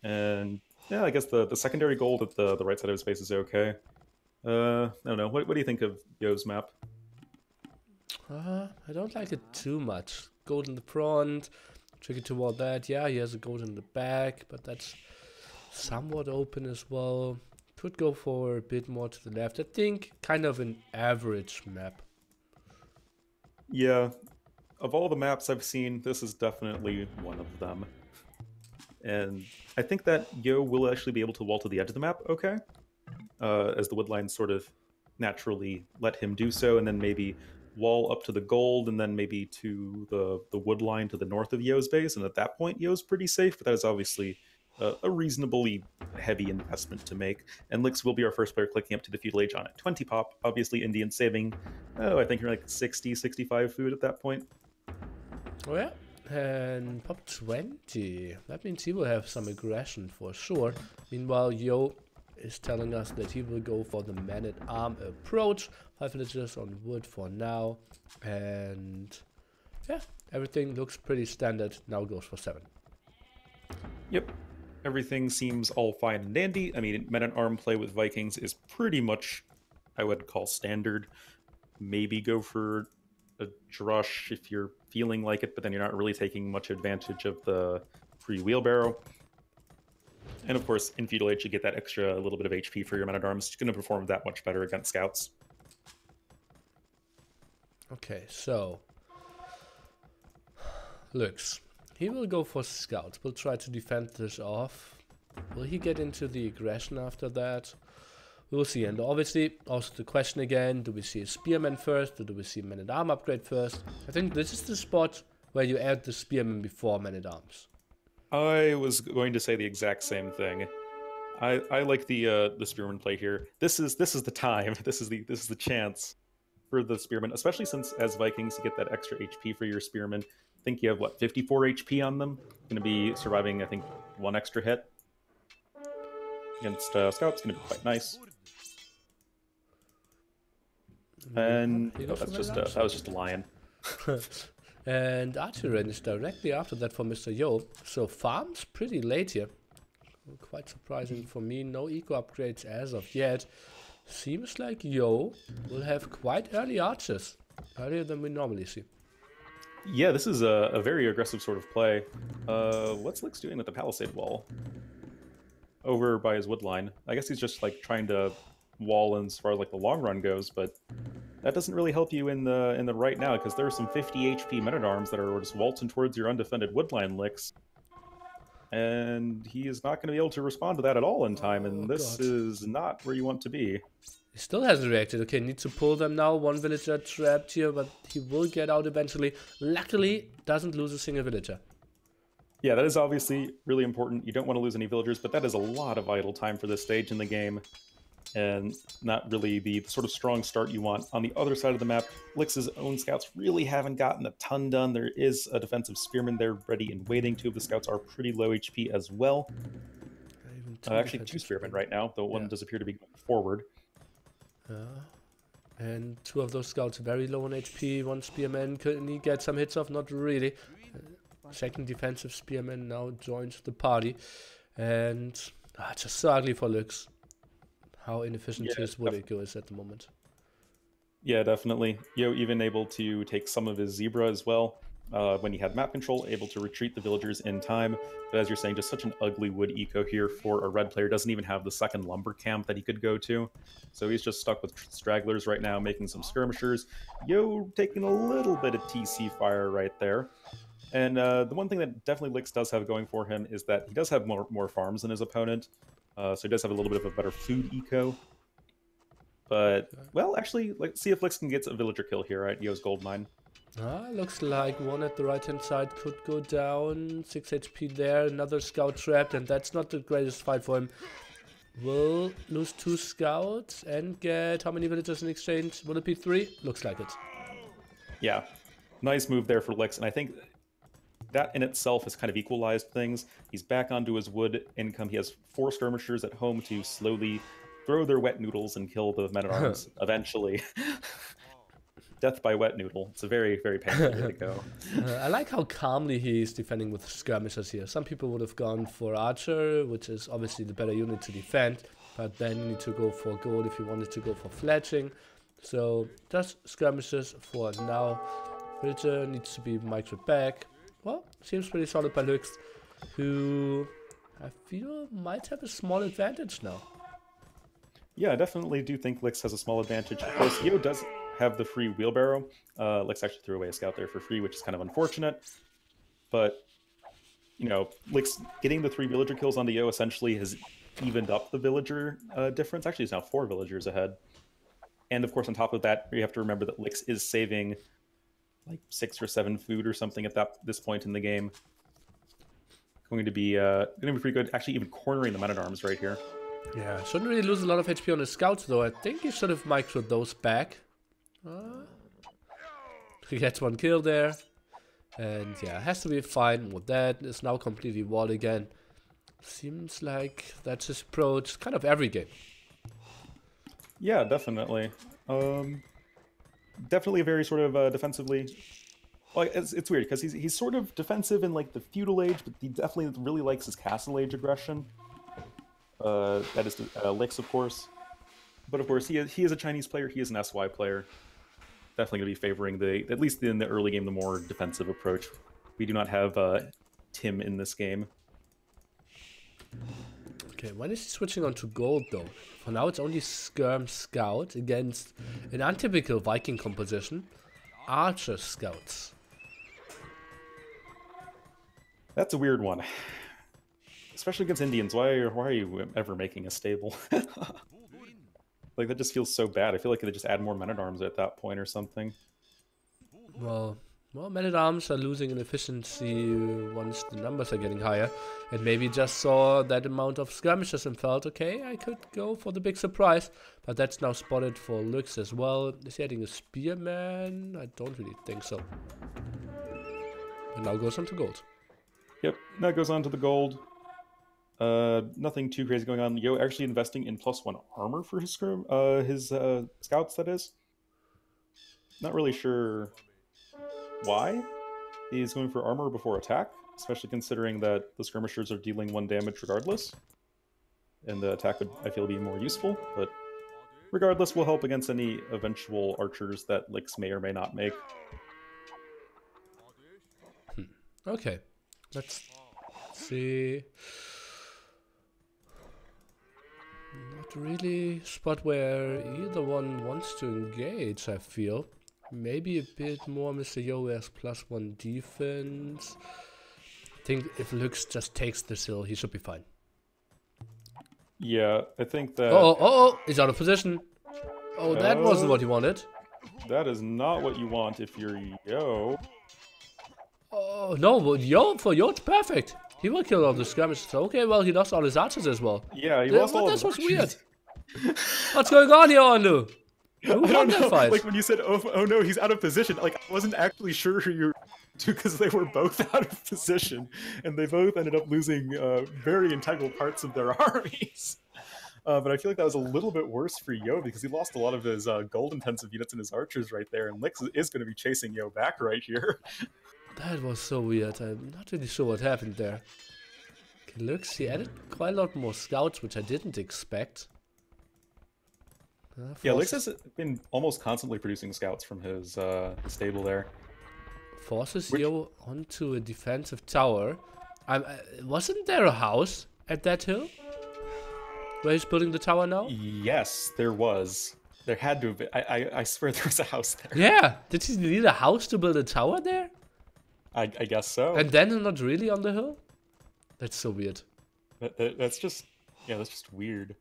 And yeah, I guess the secondary gold at the right side of his base is okay. I don't know. What do you think of Yo's map? I don't like it too much. Gold in the front, tricky toward that. Yeah, he has a gold in the back, but that's somewhat open as well. Could go for a bit more to the left. I think kind of an average map. Yeah, of all the maps I've seen, this is definitely one of them. And I think that Yo will actually be able to wall to the edge of the map okay, as the wood lines sort of naturally let him do so, and then maybe wall up to the gold, and then maybe to the wood line to the north of Yo's base, and at that point Yo's pretty safe, but that is obviously a reasonably heavy investment to make. And Lix will be our first player clicking up to the Feudal Age on it. 20 pop, obviously Indian saving, I think you're like 60, 65 food at that point. Oh yeah, and pop 20. That means he will have some aggression for sure. Meanwhile, Yo is telling us that he will go for the man-at-arm approach. 5 villagers on wood for now. And yeah, everything looks pretty standard. Now goes for 7. Yep. Everything seems all fine and dandy. I mean, men-at-arm play with Vikings is pretty much, I would call, standard. Maybe go for a drush if you're feeling like it, but then you're not really taking much advantage of the free wheelbarrow. And of course, in Feudal Age, you get that extra little bit of HP for your men-at-arms. It's going to perform that much better against scouts. Okay, so looks. He will go for scouts. We'll try to defend this off. Will he get into the aggression after that? We'll see. And obviously, also the question again, do we see a spearman first, or do we see a man-at-arm upgrade first? I think this is the spot where you add the spearman before man-at-arms. I was going to say the exact same thing. I like the spearman play here. This is the time. This is the chance for the spearman, especially since as Vikings you get that extra HP for your spearman. I think you have what, 54 HP on them. Going to be surviving, I think, 1 extra hit against scouts. Going to be quite nice. And that was just a lion. And Archery is directly after that for Mr. Yo. So farms pretty late here. Quite surprising for me. No eco upgrades as of yet. Seems like Yo will have quite early archers. Earlier than we normally see. Yeah, this is a very aggressive sort of play. What's Lix doing with the palisade wall? Over by his wood line. I guess he's just like trying to wall in as far as like the long run goes, but that doesn't really help you in the right now because there are some 50 HP men-at-arms that are just waltzing towards your undefended woodline Lix, and he is not going to be able to respond to that at all in time, and Oh this god. is not where you want to be. He still hasn't reacted. Okay, need to pull them now. One villager trapped here, but he will get out eventually. Luckily, doesn't lose a single villager. Yeah, that is obviously really important. You don't want to lose any villagers, but that is a lot of idle time for this stage in the game, and not really the sort of strong start you want. On the other side of the map, Lix's own scouts really haven't gotten a ton done. There is a defensive spearman there ready and waiting. Two of the scouts are pretty low HP as well. Actually, two spearmen right now, though one does appear to be going forward. And two of those scouts very low on HP. One spearman, couldn't he get some hits off? Not really. Second defensive spearman now joins the party. And just so ugly for Lux. How inefficient his wood eco is at the moment. Yeah, definitely. Yo even able to take some of his zebra as well. When he had map control, able to retreat the villagers in time. But as you're saying, just such an ugly wood eco here for a red player. Doesn't even have the second lumber camp that he could go to. So he's just stuck with stragglers right now, making some skirmishers. Yo taking a little bit of TC fire right there. And the one thing that definitely Lix does have going for him is that he does have more farms than his opponent. So he does have a little bit of a better food eco. But, well, actually, let's see if Lix can get a villager kill here at Yo's gold mine. Looks like one at the right hand side could go down. 6 HP there, another scout trapped, and that's not the greatest fight for him. Will lose 2 scouts and get how many villagers in exchange? Will it be 3? Looks like it. Yeah, nice move there for Lix, and I think that in itself has kind of equalized things. He's back onto his wood income. He has 4 skirmishers at home to slowly throw their wet noodles and kill the men-at-arms eventually. Death by wet noodle. It's a very, very painful way to go. I like how calmly he's defending with skirmishers here. Some people would have gone for archer, which is obviously the better unit to defend, but then you need to go for gold if you wanted to go for fletching. So just skirmishers for now. Villager needs to be microed back. Well, seems pretty solid by Lux, who I feel might have a small advantage now. Yeah, I definitely do think Lix has a small advantage. Of course, Yo does have the free wheelbarrow. Lix actually threw away a scout there for free, which is kind of unfortunate. But, you know, Lix getting the 3 villager kills on the Yo essentially has evened up the villager difference. Actually, it's now 4 villagers ahead. And, of course, on top of that, you have to remember that Lix is saving like 6 or 7 food or something at this point in the game. Going to be pretty good. Actually, even cornering the men-at-arms right here. Yeah, shouldn't really lose a lot of HP on his scouts, though. I think he should have microed those back. He gets 1 kill there. And yeah, has to be fine with that. It's now completely walled again. Seems like that's his approach kind of every game. Yeah, definitely. Definitely very sort of defensively. Well, it's weird because he's sort of defensive in like the Feudal Age, but he definitely really likes his Castle Age aggression. That is Lix, of course. But of course, he is a Chinese player. He is an SY player. Definitely going to be favoring at least in the early game, the more defensive approach. We do not have Tim in this game. Okay, when is he switching on to gold though? For now, it's only Skirm Scout against an untypical Viking composition, Archer Scouts. That's a weird one. Especially against Indians. Why are you ever making a stable? Like, that just feels so bad. I feel like they just add more men-at-arms at that point or something. Well, men-at-arms are losing in efficiency once the numbers are getting higher. And maybe just saw that amount of skirmishers and felt, okay, I could go for the big surprise. But that's now spotted for Lux as well. Is he adding a spearman? I don't really think so. And now goes on to gold. Yep, now goes on to the gold. Nothing too crazy going on. Yo actually investing in +1 armor for his scouts, that is. Not really sure why he's going for armor before attack, especially considering that the skirmishers are dealing 1 damage regardless. And the attack would, I feel, be more useful, but regardless will help against any eventual archers that Lix may or may not make. Okay, let's see. Not really spot where either one wants to engage, I feel. Maybe a bit more Mr. Yo has +1 defense. I think if Lux just takes this hill, he should be fine. Yeah, I think that... Oh, he's out of position. Oh, that wasn't what he wanted. That is not what you want if you're Yo. Oh, no, but for Yo, it's perfect. He will kill all the skirmishes. Okay, well, he lost all his archers as well. Yeah, he lost all his archers. This was weird. What's going on here, Andu? Who won that fight? Like when you said, oh no, he's out of position, like I wasn't actually sure who you were because they were both out of position and they both ended up losing very integral parts of their armies. But I feel like that was a little bit worse for Yo because he lost a lot of his gold-intensive units and his archers right there, and Lix is going to be chasing Yo back right here. That was so weird. I'm not really sure what happened there. Okay, Lux, he added quite a lot more scouts, which I didn't expect. Yeah, Lix has been almost constantly producing scouts from his stable there. Forces Yo onto a defensive tower. Wasn't there a house at that hill? Where he's building the tower now? Yes, there was. There had to have been. I swear there was a house there. Yeah! Did he need a house to build a tower there? I guess so. And then not really on the hill? That's so weird. That's just... Yeah, that's just weird.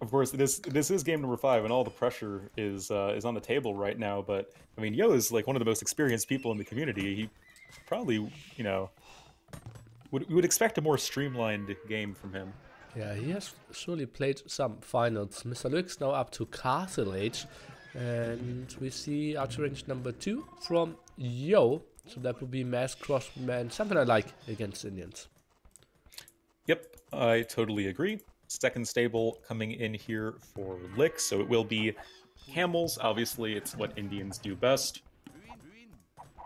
Of course, this is game number 5, and all the pressure is on the table right now. But I mean, Yo is like one of the most experienced people in the community. He probably, you know, would expect a more streamlined game from him. Yeah, he has surely played some finals. Mr. Lux now up to Castle Age, and we see archer range number 2 from Yo. So that would be mass crossman, something I like against Indians. Yep, I totally agree. Second stable coming in here for Lix, so it will be camels. Obviously, it's what Indians do best.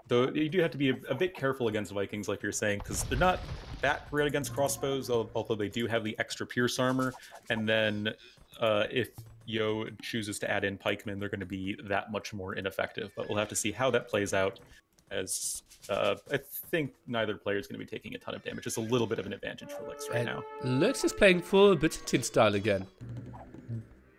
Though you do have to be a bit careful against Vikings, like you're saying, because they're not that great against crossbows, although they do have the extra pierce armor. And then if Yo chooses to add in pikemen, they're going to be that much more ineffective. But we'll have to see how that plays out, as I think neither player is going to be taking a ton of damage. Just a little bit of an advantage for Lix right now. Lux is playing full Byzantine style again.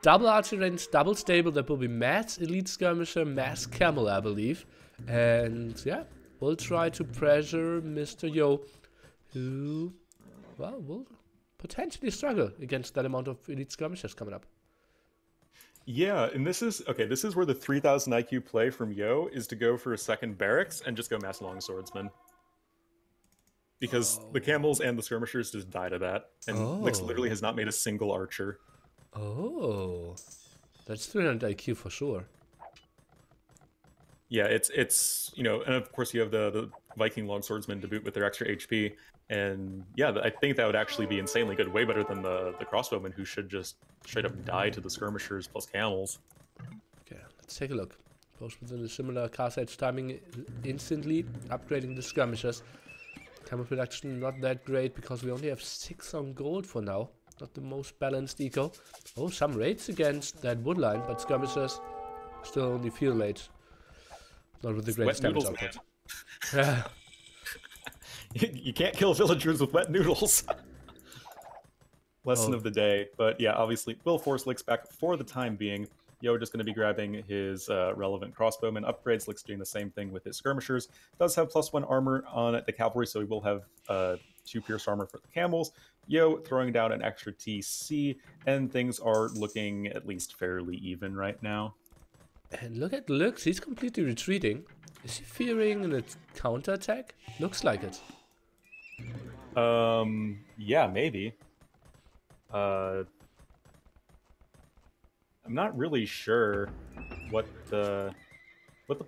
Double archer range, double stable. That will be mass elite skirmisher, mass camel, I believe. And yeah, we'll try to pressure Mr. Yo, who, well, will potentially struggle against that amount of elite skirmishers coming up. Yeah, and this is where the 3000 IQ play from Yo is to go for a second barracks and just go mass long swordsman. Because the camels and the skirmishers just die to that, and Lix literally has not made a single archer. Oh, that's 300 IQ for sure. Yeah, it's you know, and of course you have the Viking long swordsmen to boot with their extra HP, and yeah, I think that would actually be insanely good, way better than the crossbowmen, who should just straight up die to the skirmishers plus camels. Okay, let's take a look. Both within a similar cast edge timing, instantly upgrading the skirmishers. Camel production not that great because we only have 6 on gold for now. Not the most balanced eco. Oh, some raids against that woodline, but skirmishers still only Feudal Age. Not with the greatest damage output. Yeah. You can't kill villagers with wet noodles. Lesson of the day. But yeah, obviously, we'll force Lix back for the time being. Yo just going to be grabbing his relevant crossbowman upgrades. Lix doing the same thing with his skirmishers. Does have +1 armor on the cavalry, so he will have 2 pierce armor for the camels. Yo throwing down an extra TC, and things are looking at least fairly even right now. And look at Lux, he's completely retreating. Is he fearing a counterattack? Looks like it. Yeah, maybe. I'm not really sure what the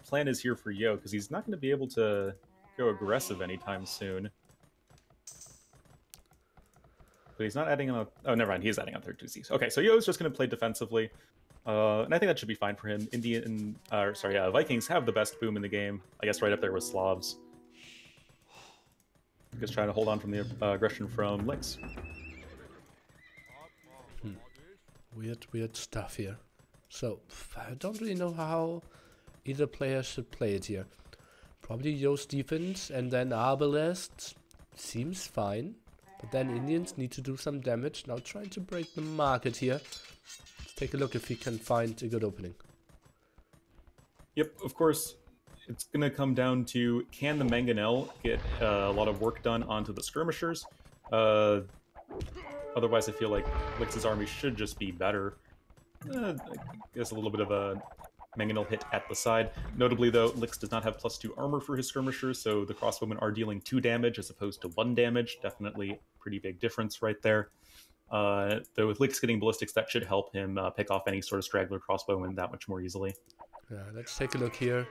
plan is here for Yo, because he's not going to be able to go aggressive anytime soon. But he's not adding on. Oh, never mind. He is adding on third 2Cs. Okay, so Yo's just going to play defensively, and I think that should be fine for him. Vikings have the best boom in the game. I guess right up there with Slavs. Just trying to hold on from the aggression from Lix. Weird stuff here. So I don't really know how either player should play it here. Probably Yo's defense and then Arbalest seems fine. But then Indians need to do some damage. Now trying to break the market here. Let's take a look if he can find a good opening. Yep, of course. It's going to come down to, can the Mangonel get a lot of work done onto the skirmishers? Otherwise, I feel like Lix's army should just be better. I guess a little bit of a Mangonel hit at the side. Notably, though, Lix does not have +2 armor for his skirmishers, so the crossbowmen are dealing 2 damage as opposed to 1 damage. Definitely a pretty big difference right there. Though with Lix getting ballistics, that should help him pick off any sort of straggler crossbowman that much more easily. Yeah, let's take a look here.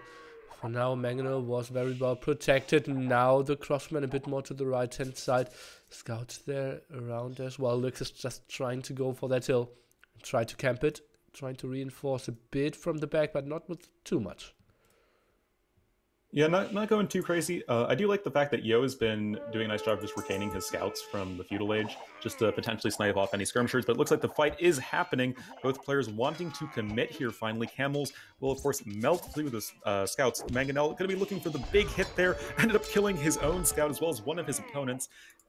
For now, Mangonel was very well protected. Now the crossman a bit more to the right-hand side. Scouts there around as well. Lix is just trying to go for that hill. Try to camp it. Trying to reinforce a bit from the back, but not with too much. Yeah, not going too crazy. I do like the fact that Yo has been doing a nice job just retaining his scouts from the Feudal Age, just to potentially snipe off any skirmishers, but it looks like the fight is happening. Both players wanting to commit here finally. Camels will, of course, melt through the scouts. Mangonel going to be looking for the big hit there, ended up killing his own scout as well as one of his opponents.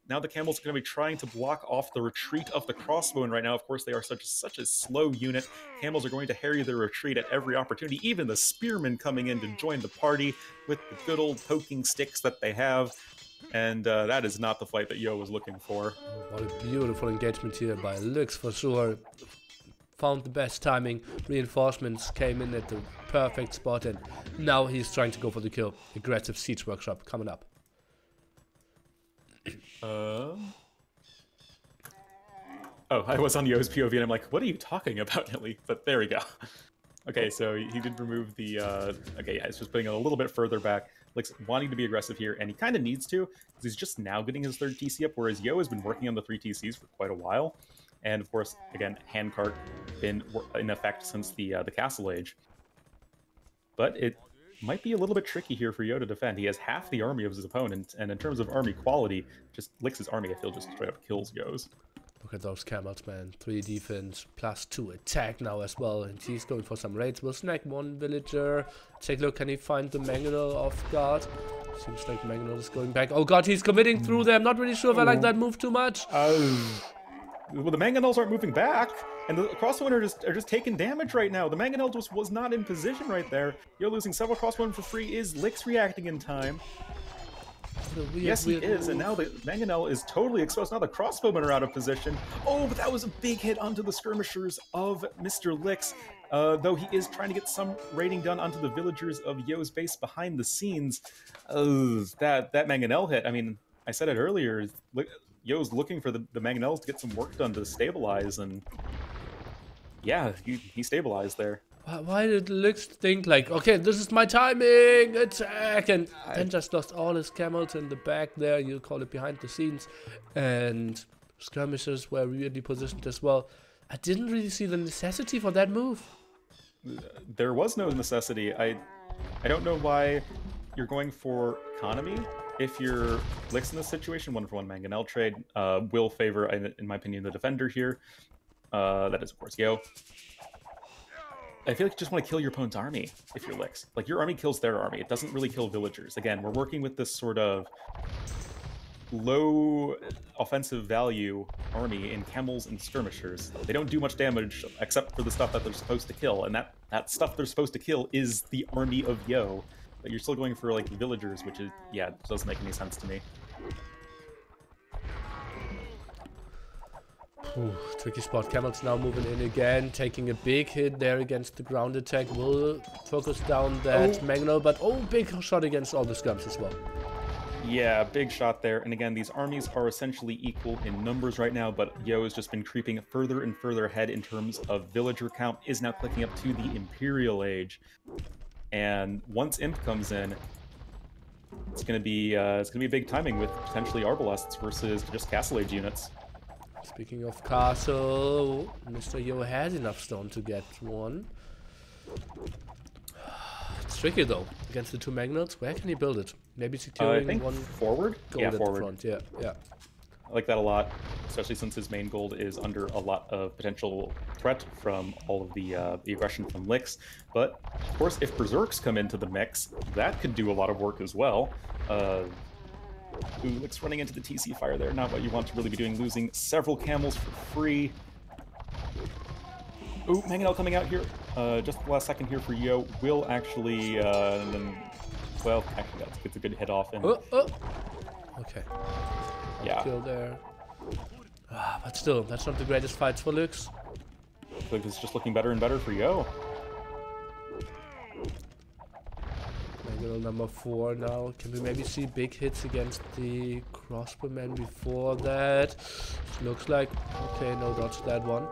Now the Camels are going to be trying to block off the retreat of the crossbowmen right now. Of course, they are such a slow unit. Camels are going to harry their retreat at every opportunity. Even the spearmen coming in to join the party with the good old poking sticks that they have. And that is not the fight that Yo was looking for. What a beautiful engagement here by Lix for sure. Found the best timing. Reinforcements came in at the perfect spot. And now he's trying to go for the kill. Aggressive siege workshop coming up. Oh, I was on Yo's POV and I'm like, what are you talking about, Nilly? But there we go. Okay, so he did remove the, okay, yeah, it's just putting it a little bit further back. Lix wanting to be aggressive here, and he kind of needs to, because he's just now getting his 3rd TC up, whereas Yo has been working on the 3 TCs for quite a while. And of course, again, handcart been in effect since the Castle Age. But it might be a little bit tricky here for Yo to defend. He has half the army of his opponent, and in terms of army quality, just Lix's army, I feel, just straight up kills Yo's. Look at those camels, man. 3 defense, +2 attack now as well. And he's going for some raids. We'll snag 1 villager. Take a look, can he find the Mangonel off guard? Seems like Mangonel is going back. Oh god, he's committing through there. I'm not really sure if I like that move too much. Well, the Mangonels aren't moving back, and the crossbowmen are just taking damage right now. The Mangonel just was not in position right there. You're losing several crossbowmen for free. Is Lix reacting in time? Yes, he is, and now the Mangonel is totally exposed. Now the crossbowmen are out of position. Oh, but that was a big hit onto the skirmishers of Mr. Lix. Though he is trying to get some raiding done onto the villagers of Yo's base behind the scenes. That Mangonel hit, I mean, I said it earlier, Yo's looking for the Mangonels to get some work done to stabilize, and yeah, he stabilized there. Why did Lix think like, okay, this is my timing, attack, and then just lost all his camels in the back there, you call it behind the scenes, and skirmishers were really positioned as well. I didn't really see the necessity for that move. There was no necessity. I don't know why you're going for economy. If you're Lix in this situation, 1-for-1 Mangonel trade will favor, in my opinion, the defender here. That is, of course, Yo. I feel like you just want to kill your opponent's army if you're Lix. Like, your army kills their army. It doesn't really kill villagers. Again, we're working with this sort of low offensive value army in camels and skirmishers. They don't do much damage except for the stuff that they're supposed to kill, and that stuff they're supposed to kill is the army of Yo. But you're still going for, like, villagers, which is, yeah, doesn't make any sense to me. Ooh, tricky spot. Camels now moving in again, taking a big hit there against the ground attack. Will focus down that Mangonel, but big shot against all the scums as well. Yeah, big shot there. And again, these armies are essentially equal in numbers right now, but Yo has just been creeping further and further ahead in terms of villager count, is now clicking up to the Imperial Age. And once Imp comes in, it's gonna be big timing with potentially Arbalests versus just Castle Age units. Speaking of castle, Mr. Yo has enough stone to get one. It's tricky though against the 2 Mangonels. Where can he build it? Maybe securing I think one forward. gold Yeah, at forward. the front. Yeah. I like that a lot, especially since his main gold is under a lot of potential threat from all of the aggression from Licks. But, of course, if Berserks come into the mix, that could do a lot of work as well. Ooh, Licks running into the TC fire there, not what you want to really be doing, losing several camels for free. Ooh, Mangonel coming out here. Just the last second here for Yo. Will actually, and then, well, actually that gets a good hit off. And okay. Yeah. Kill there. But still, that's not the greatest fights for Lux. I feel like it's just looking better and better for Yo. Mangonel number 4 now. Can we maybe see big hits against the crossbowman before that? Looks like, okay, no dodge that one.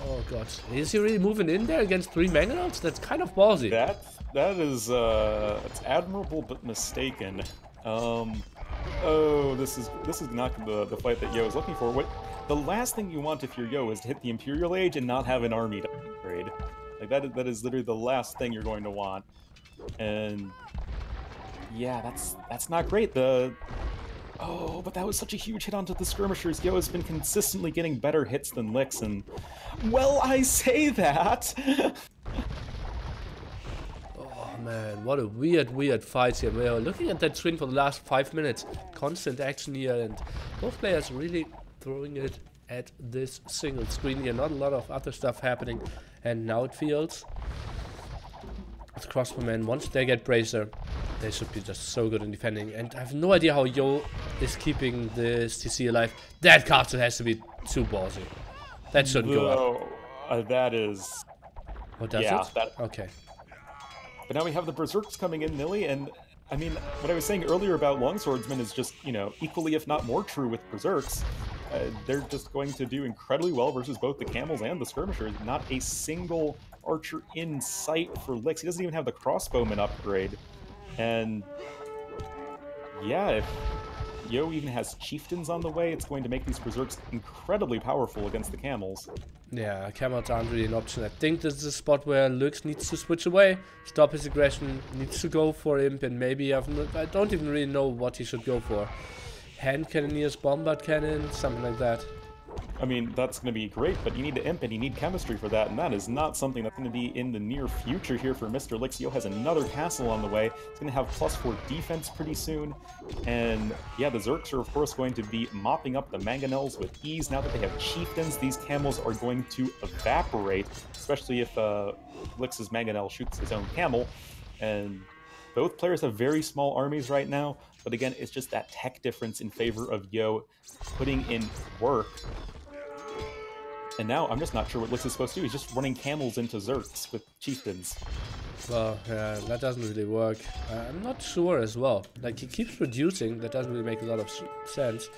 Oh god, is he really moving in there against 3 Mangonels? That's kind of ballsy. That is it's admirable but mistaken. Oh, this is not the fight that Yo is looking for. What the last thing you want if you're Yo is to hit the Imperial Age and not have an army to upgrade. Like that is literally the last thing you're going to want. And yeah, that's not great. Oh, but that was such a huge hit onto the skirmishers. Yo has been consistently getting better hits than Licks, and well, I say that. Oh man, what a weird fight here. We are looking at that screen for the last 5 minutes. Constant action here, and both players really throwing it at this single screen here. Not a lot of other stuff happening, and now it feels with crossbowmen, once they get Bracer, they should be just so good in defending. And I have no idea how Yo is keeping this TC alive. That castle has to be too ballsy. That shouldn't go up. That is... What does it? Okay. But now we have the Berserks coming in, Nilly, and I mean, what I was saying earlier about Longswordsmen is just, you know, equally if not more true with Berserks. They're just going to do incredibly well versus both the Camels and the Skirmishers. Not a single archer in sight for Licks. He doesn't even have the crossbowman upgrade. And yeah, if Yo even has chieftains on the way, it's going to make these Berserks incredibly powerful against the Camels. Yeah, Camels aren't really an option. I think this is a spot where Lux needs to switch away, stop his aggression, needs to go for Imp, and maybe I don't even really know what he should go for. Hand cannoneers, bombard cannon, something like that. I mean, that's going to be great, but you need to imp and you need chemistry for that, and that is not something that's going to be in the near future here for Mr. Licks. Yo has another castle on the way. It's going to have +4 defense pretty soon, and yeah, the Zerks are of course going to be mopping up the Mangonels with ease. Now that they have chieftains, these camels are going to evaporate, especially if Licks' Mangonel shoots his own camel, and both players have very small armies right now, but again, it's just that tech difference in favor of Yo putting in work. And now I'm just not sure what Licks is supposed to do. He's just running camels into Zerks with chieftains. Well, yeah, that doesn't really work. I'm not sure as well. Like, he keeps reducing. That doesn't really make a lot of sense.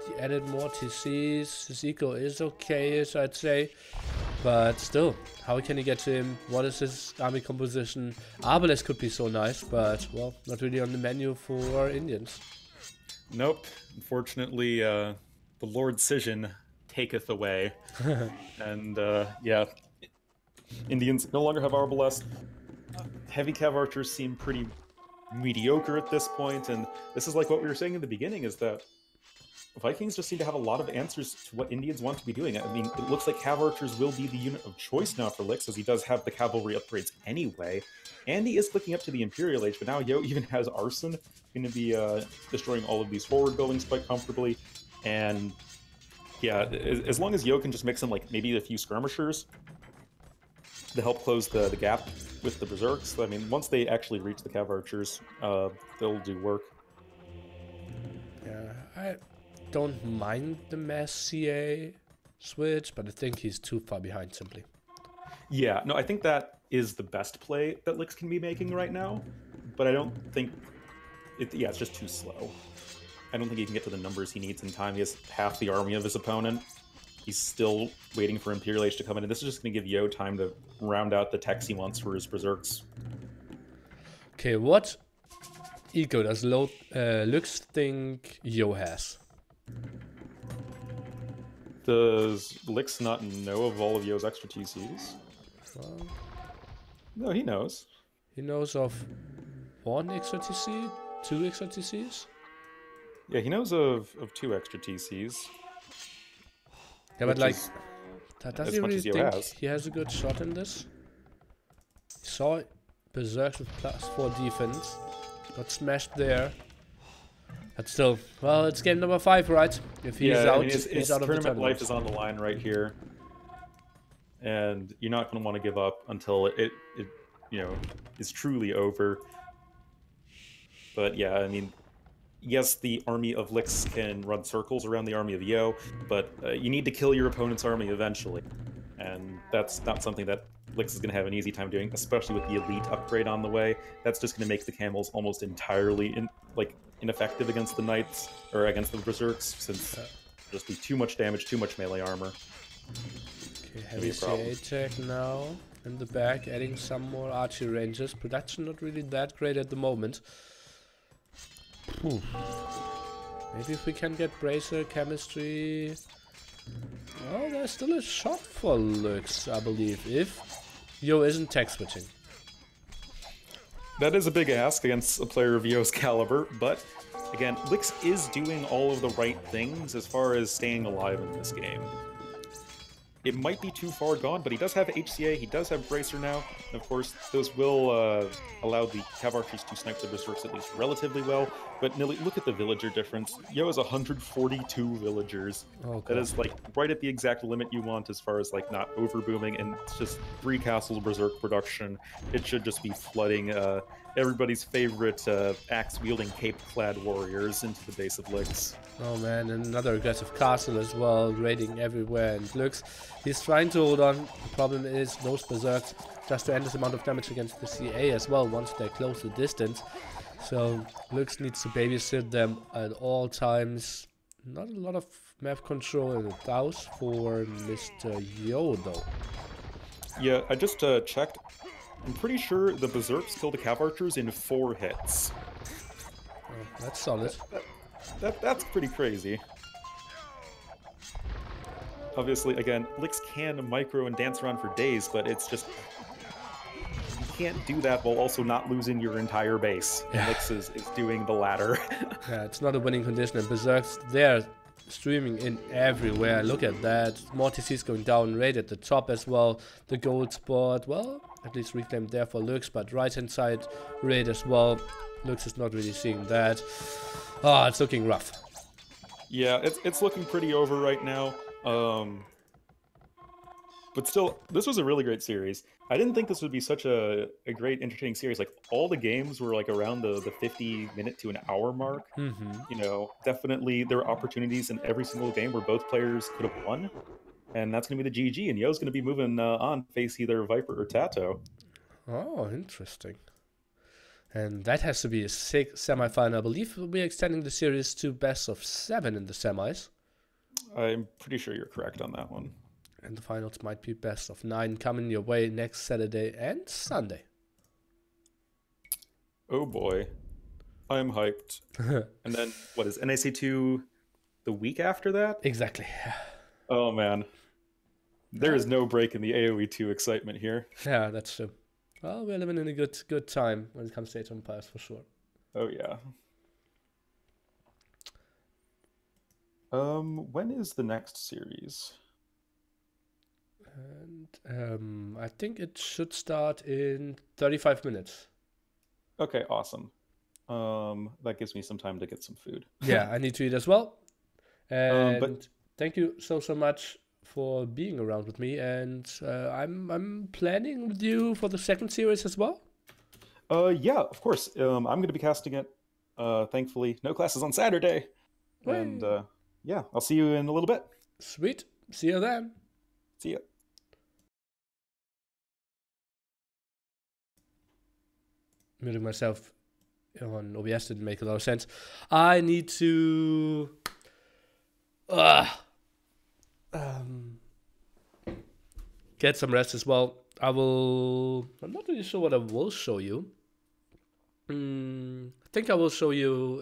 He added more TCs. His eco is okay-ish, I'd say. But still, how can he get to him? What is his army composition? Arbalest could be so nice, but, well, not really on the menu for Indians. Nope. Unfortunately, the Lord Cision taketh away. And, yeah. Indians no longer have Arbalest. Heavy Cav archers seem pretty mediocre at this point, and this is like what we were saying in the beginning, is that Vikings just seem to have a lot of answers to what Indians want to be doing. I mean, it looks like Cav archers will be the unit of choice now for Licks, as he does have the cavalry upgrades anyway. And he is clicking up to the Imperial Age, but now Yo even has Arson, going to be destroying all of these forward buildings quite comfortably. And yeah, as long as Yo can just mix in like maybe a few skirmishers to help close the gap with the Berserks, I mean, once they actually reach the Cav archers, they'll do work. Yeah, I don't mind the mass CA switch, but I think he's too far behind simply. Yeah, no, I think that is the best play that Licks can be making right now, but I don't think yeah, it's just too slow. I don't think he can get to the numbers he needs in time. He has half the army of his opponent. He's still waiting for Imperial Age to come in, and this is just going to give Yo time to round out the techs he wants for his Berserks. Okay, what eco does Lux think Yo has? Does Licks not know of all of Yo's extra TCs? No, he knows. He knows of one extra TC? 2 extra TCs. Yeah, he knows of 2 extra TCs. Yeah, but like, is does as he much really as Yo think has. he has a good shot in this? He saw Berserk with +4 defense. Got smashed there. But still, well, it's game number 5, right? If he's Yeah, I out, mean, he's his out of the tournament life tournament. is on the line right here, and you're not going to want to give up until it you know is truly over. But yeah, I mean, yes, the army of Licks can run circles around the army of Yo, but you need to kill your opponent's army eventually, and that's not something that Licks is going to have an easy time doing, especially with the elite upgrade on the way. That's just going to make the camels almost entirely ineffective against the knights or against the berserks, since just do too much damage, too much melee armor. Okay, heavy CA tech now in the back, adding some more archery ranges. Production not really that great at the moment. Maybe if we can get bracer chemistry. Well, there's still a shot for Lux, I believe, if Yo isn't tech switching. That is a big ask against a player of Yo's caliber, but again, Lix is doing all of the right things as far as staying alive in this game. It might be too far gone, but he does have HCA, he does have Bracer now, and of course, those will allow the Cav Archers to snipe the Berserks at least relatively well, but Nilly, look at the villager difference. Yo has 142 villagers. Okay. That is, like, right at the exact limit you want as far as, like, not overbooming, and it's just 3 castles Berserk production. It should just be flooding everybody's favorite axe-wielding, cape-clad warriors into the base of Lix. Oh man, and another aggressive castle as well, raiding everywhere, and Lux, he's trying to hold on. The problem is those berserks just do endless amount of damage against the CA as well once they're close to distance. So Lux needs to babysit them at all times. Not a lot of map control in the house for Mr. Yo though. Yeah, I just checked. I'm pretty sure the Berserks kill the Cav Archers in 4 hits. Oh, that's solid. That's pretty crazy. Obviously, again, Lix can micro and dance around for days, but it's just... You can't do that while also not losing your entire base. And Lix is doing the latter. Yeah, it's not a winning condition, and Berserks, they're streaming in everywhere. Look at that. More TCs going down, raid at the top as well. The gold spot, well, at least reclaimed there for Lux, but right hand side raid as well. Lux is not really seeing that. Oh, it's looking rough. Yeah, it's looking pretty over right now. But still, this was a really great series. I didn't think this would be such a great, entertaining series. Like, all the games were like around the 50-minute to an hour mark. You know, definitely there were opportunities in every single game where both players could have won. And that's going to be the GG, and Yo's going to be moving on to face either Viper or Tato. Oh, interesting. And that has to be a sick semi-final. I believe we're extending the series to best of 7 in the semis. I'm pretty sure you're correct on that one. And the finals might be best of 9 coming your way next Saturday and Sunday. Oh boy. I'm hyped. And then, what is NAC2 the week after that? Exactly. Oh man. There is no break in the AoE2 excitement here. Yeah, that's true. Well, we're living in a good time when it comes to Age of Empires, for sure. Oh yeah. When is the next series? And I think it should start in 35 minutes. Okay, awesome. That gives me some time to get some food. Yeah, I need to eat as well. And but thank you so much for being around with me, and I'm planning with you for the second series as well. Yeah, of course. I'm going to be casting it. Thankfully, no classes on Saturday. Wait. And yeah, I'll see you in a little bit. Sweet. See you then. See ya. Muting myself on OBS didn't make a lot of sense. I need to get some rest as well. I'm not really sure what I will show you. I think I will show you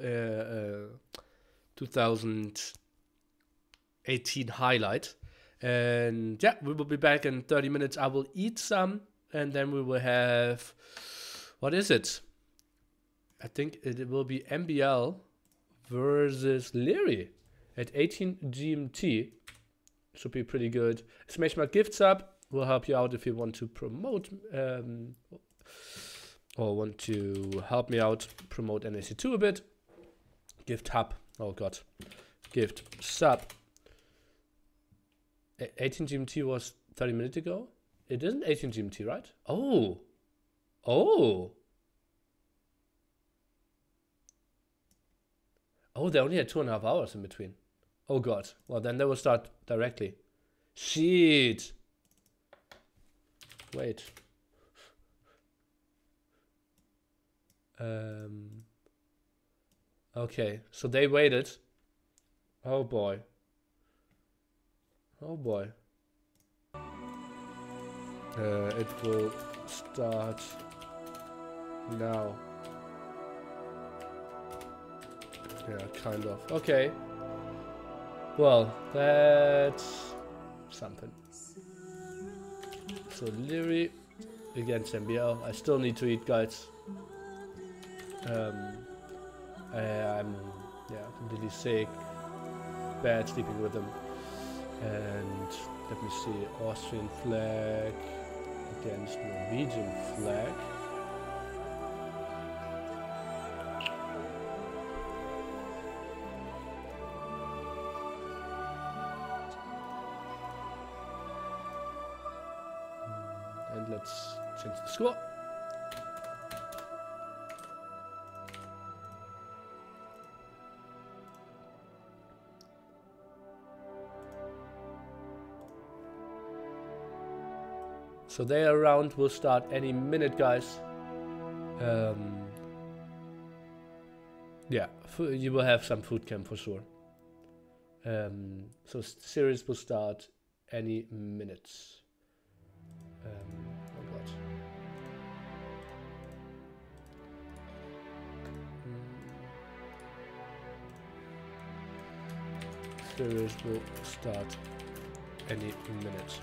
2018 highlight. And yeah, we will be back in 30 minutes. I will eat some, and then we will have, what is it? I think it will be MBL versus Leary at 18 GMT. Should be pretty good. Smash my gifts up. Will help you out if you want to promote or want to help me out promote NAC2 a bit. Gift hub. Oh god. Gift sub. 18 GMT was 30 minutes ago. It isn't 18 GMT, right? Oh. Oh. Oh, they only had 2.5 hours in between. Oh god. Well, then they will start directly. Shit. Wait. Okay, so they waited. Oh boy. Oh boy. It will start now. Yeah, kind of. Okay. Well, that's something. So Leary against MBL. I still need to eat, guys. I'm completely sick. Bad sleeping rhythm. And let me see, Austrian flag against Norwegian flag. And let's change the score. So their round will start any minute, guys. Yeah, you will have some food camp for sure. So series will start any minutes. Oh god. Series will start any minute.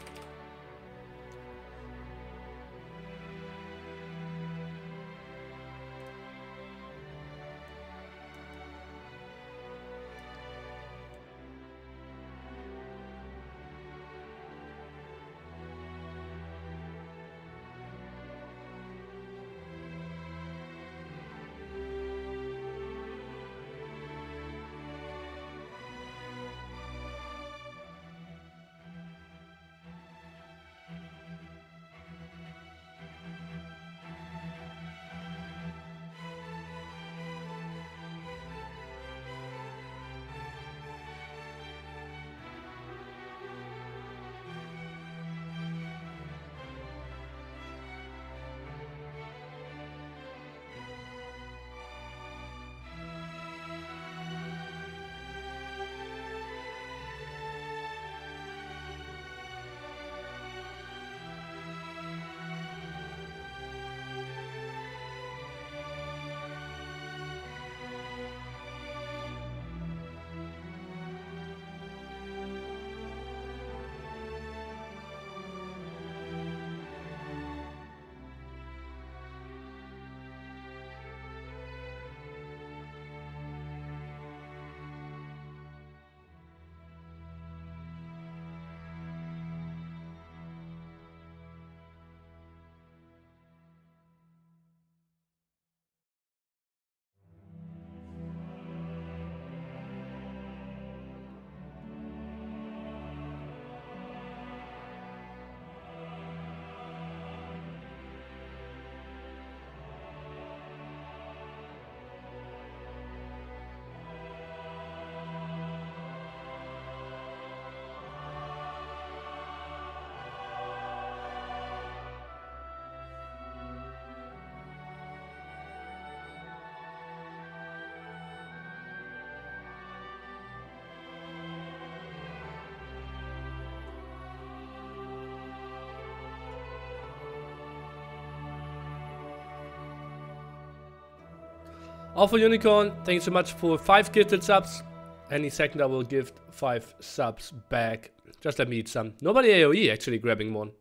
Alpha Unicorn, thank you so much for 5 gifted subs. Any second I will gift 5 subs back. Just let me eat some. Nobody AoE actually grabbing one.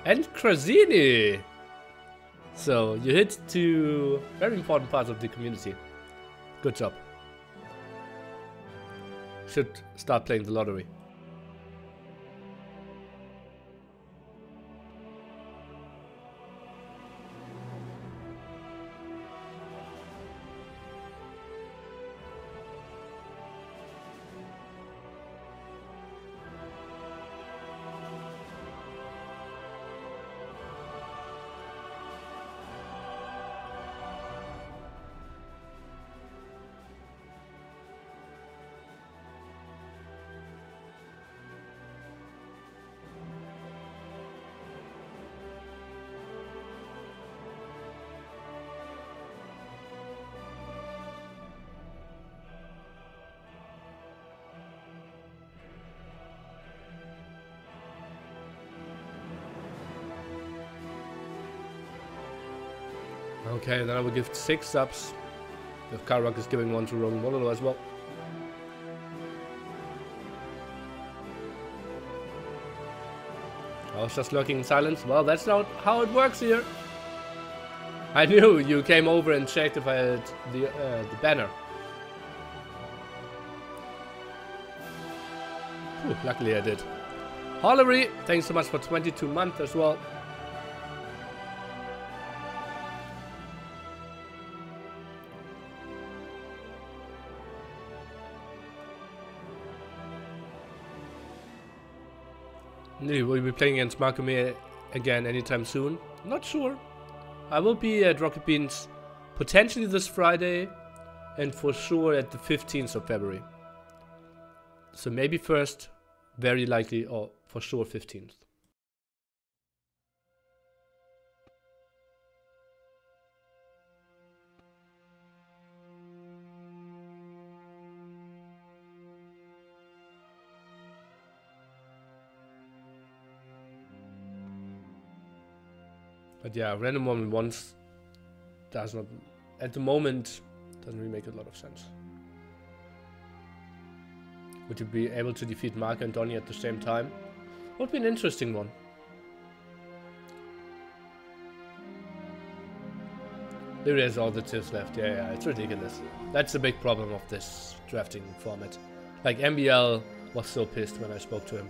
And Krazini, So you hit 2 very important parts of the community. Good job. Should start playing the lottery. Okay, then I will give 6 subs. If Karak is giving 1 to Roman Wololo as well. I was just lurking in silence. Well, that's not how it works here. I knew you came over and checked if I had the banner. Whew, luckily I did. Hollery, thanks so much for 22 months as well. Will you be playing against Marco again anytime soon? Not sure. I will be at Rocket Beans potentially this Friday and for sure at the 15th of February. So maybe first, very likely, or for sure 15th. But yeah, random 1v1s does not, at the moment, doesn't really make a lot of sense. Would you be able to defeat Marco and Donny at the same time? Would be an interesting one. There is all the tiers left. Yeah, it's ridiculous. That's a big problem of this drafting format. Like, MBL was so pissed when I spoke to him.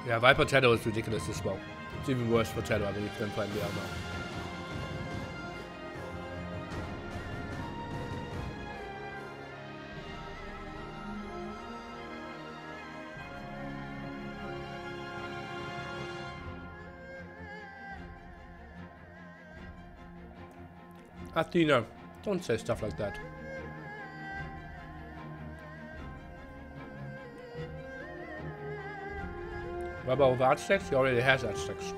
Yeah, Viper Tattoo is ridiculous as well. It's even worse for Tattoo, I believe, than for MBL now. Athena, don't say stuff like that. What about with Architects? He already has Architects.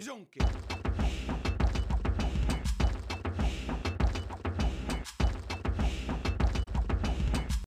Zonke.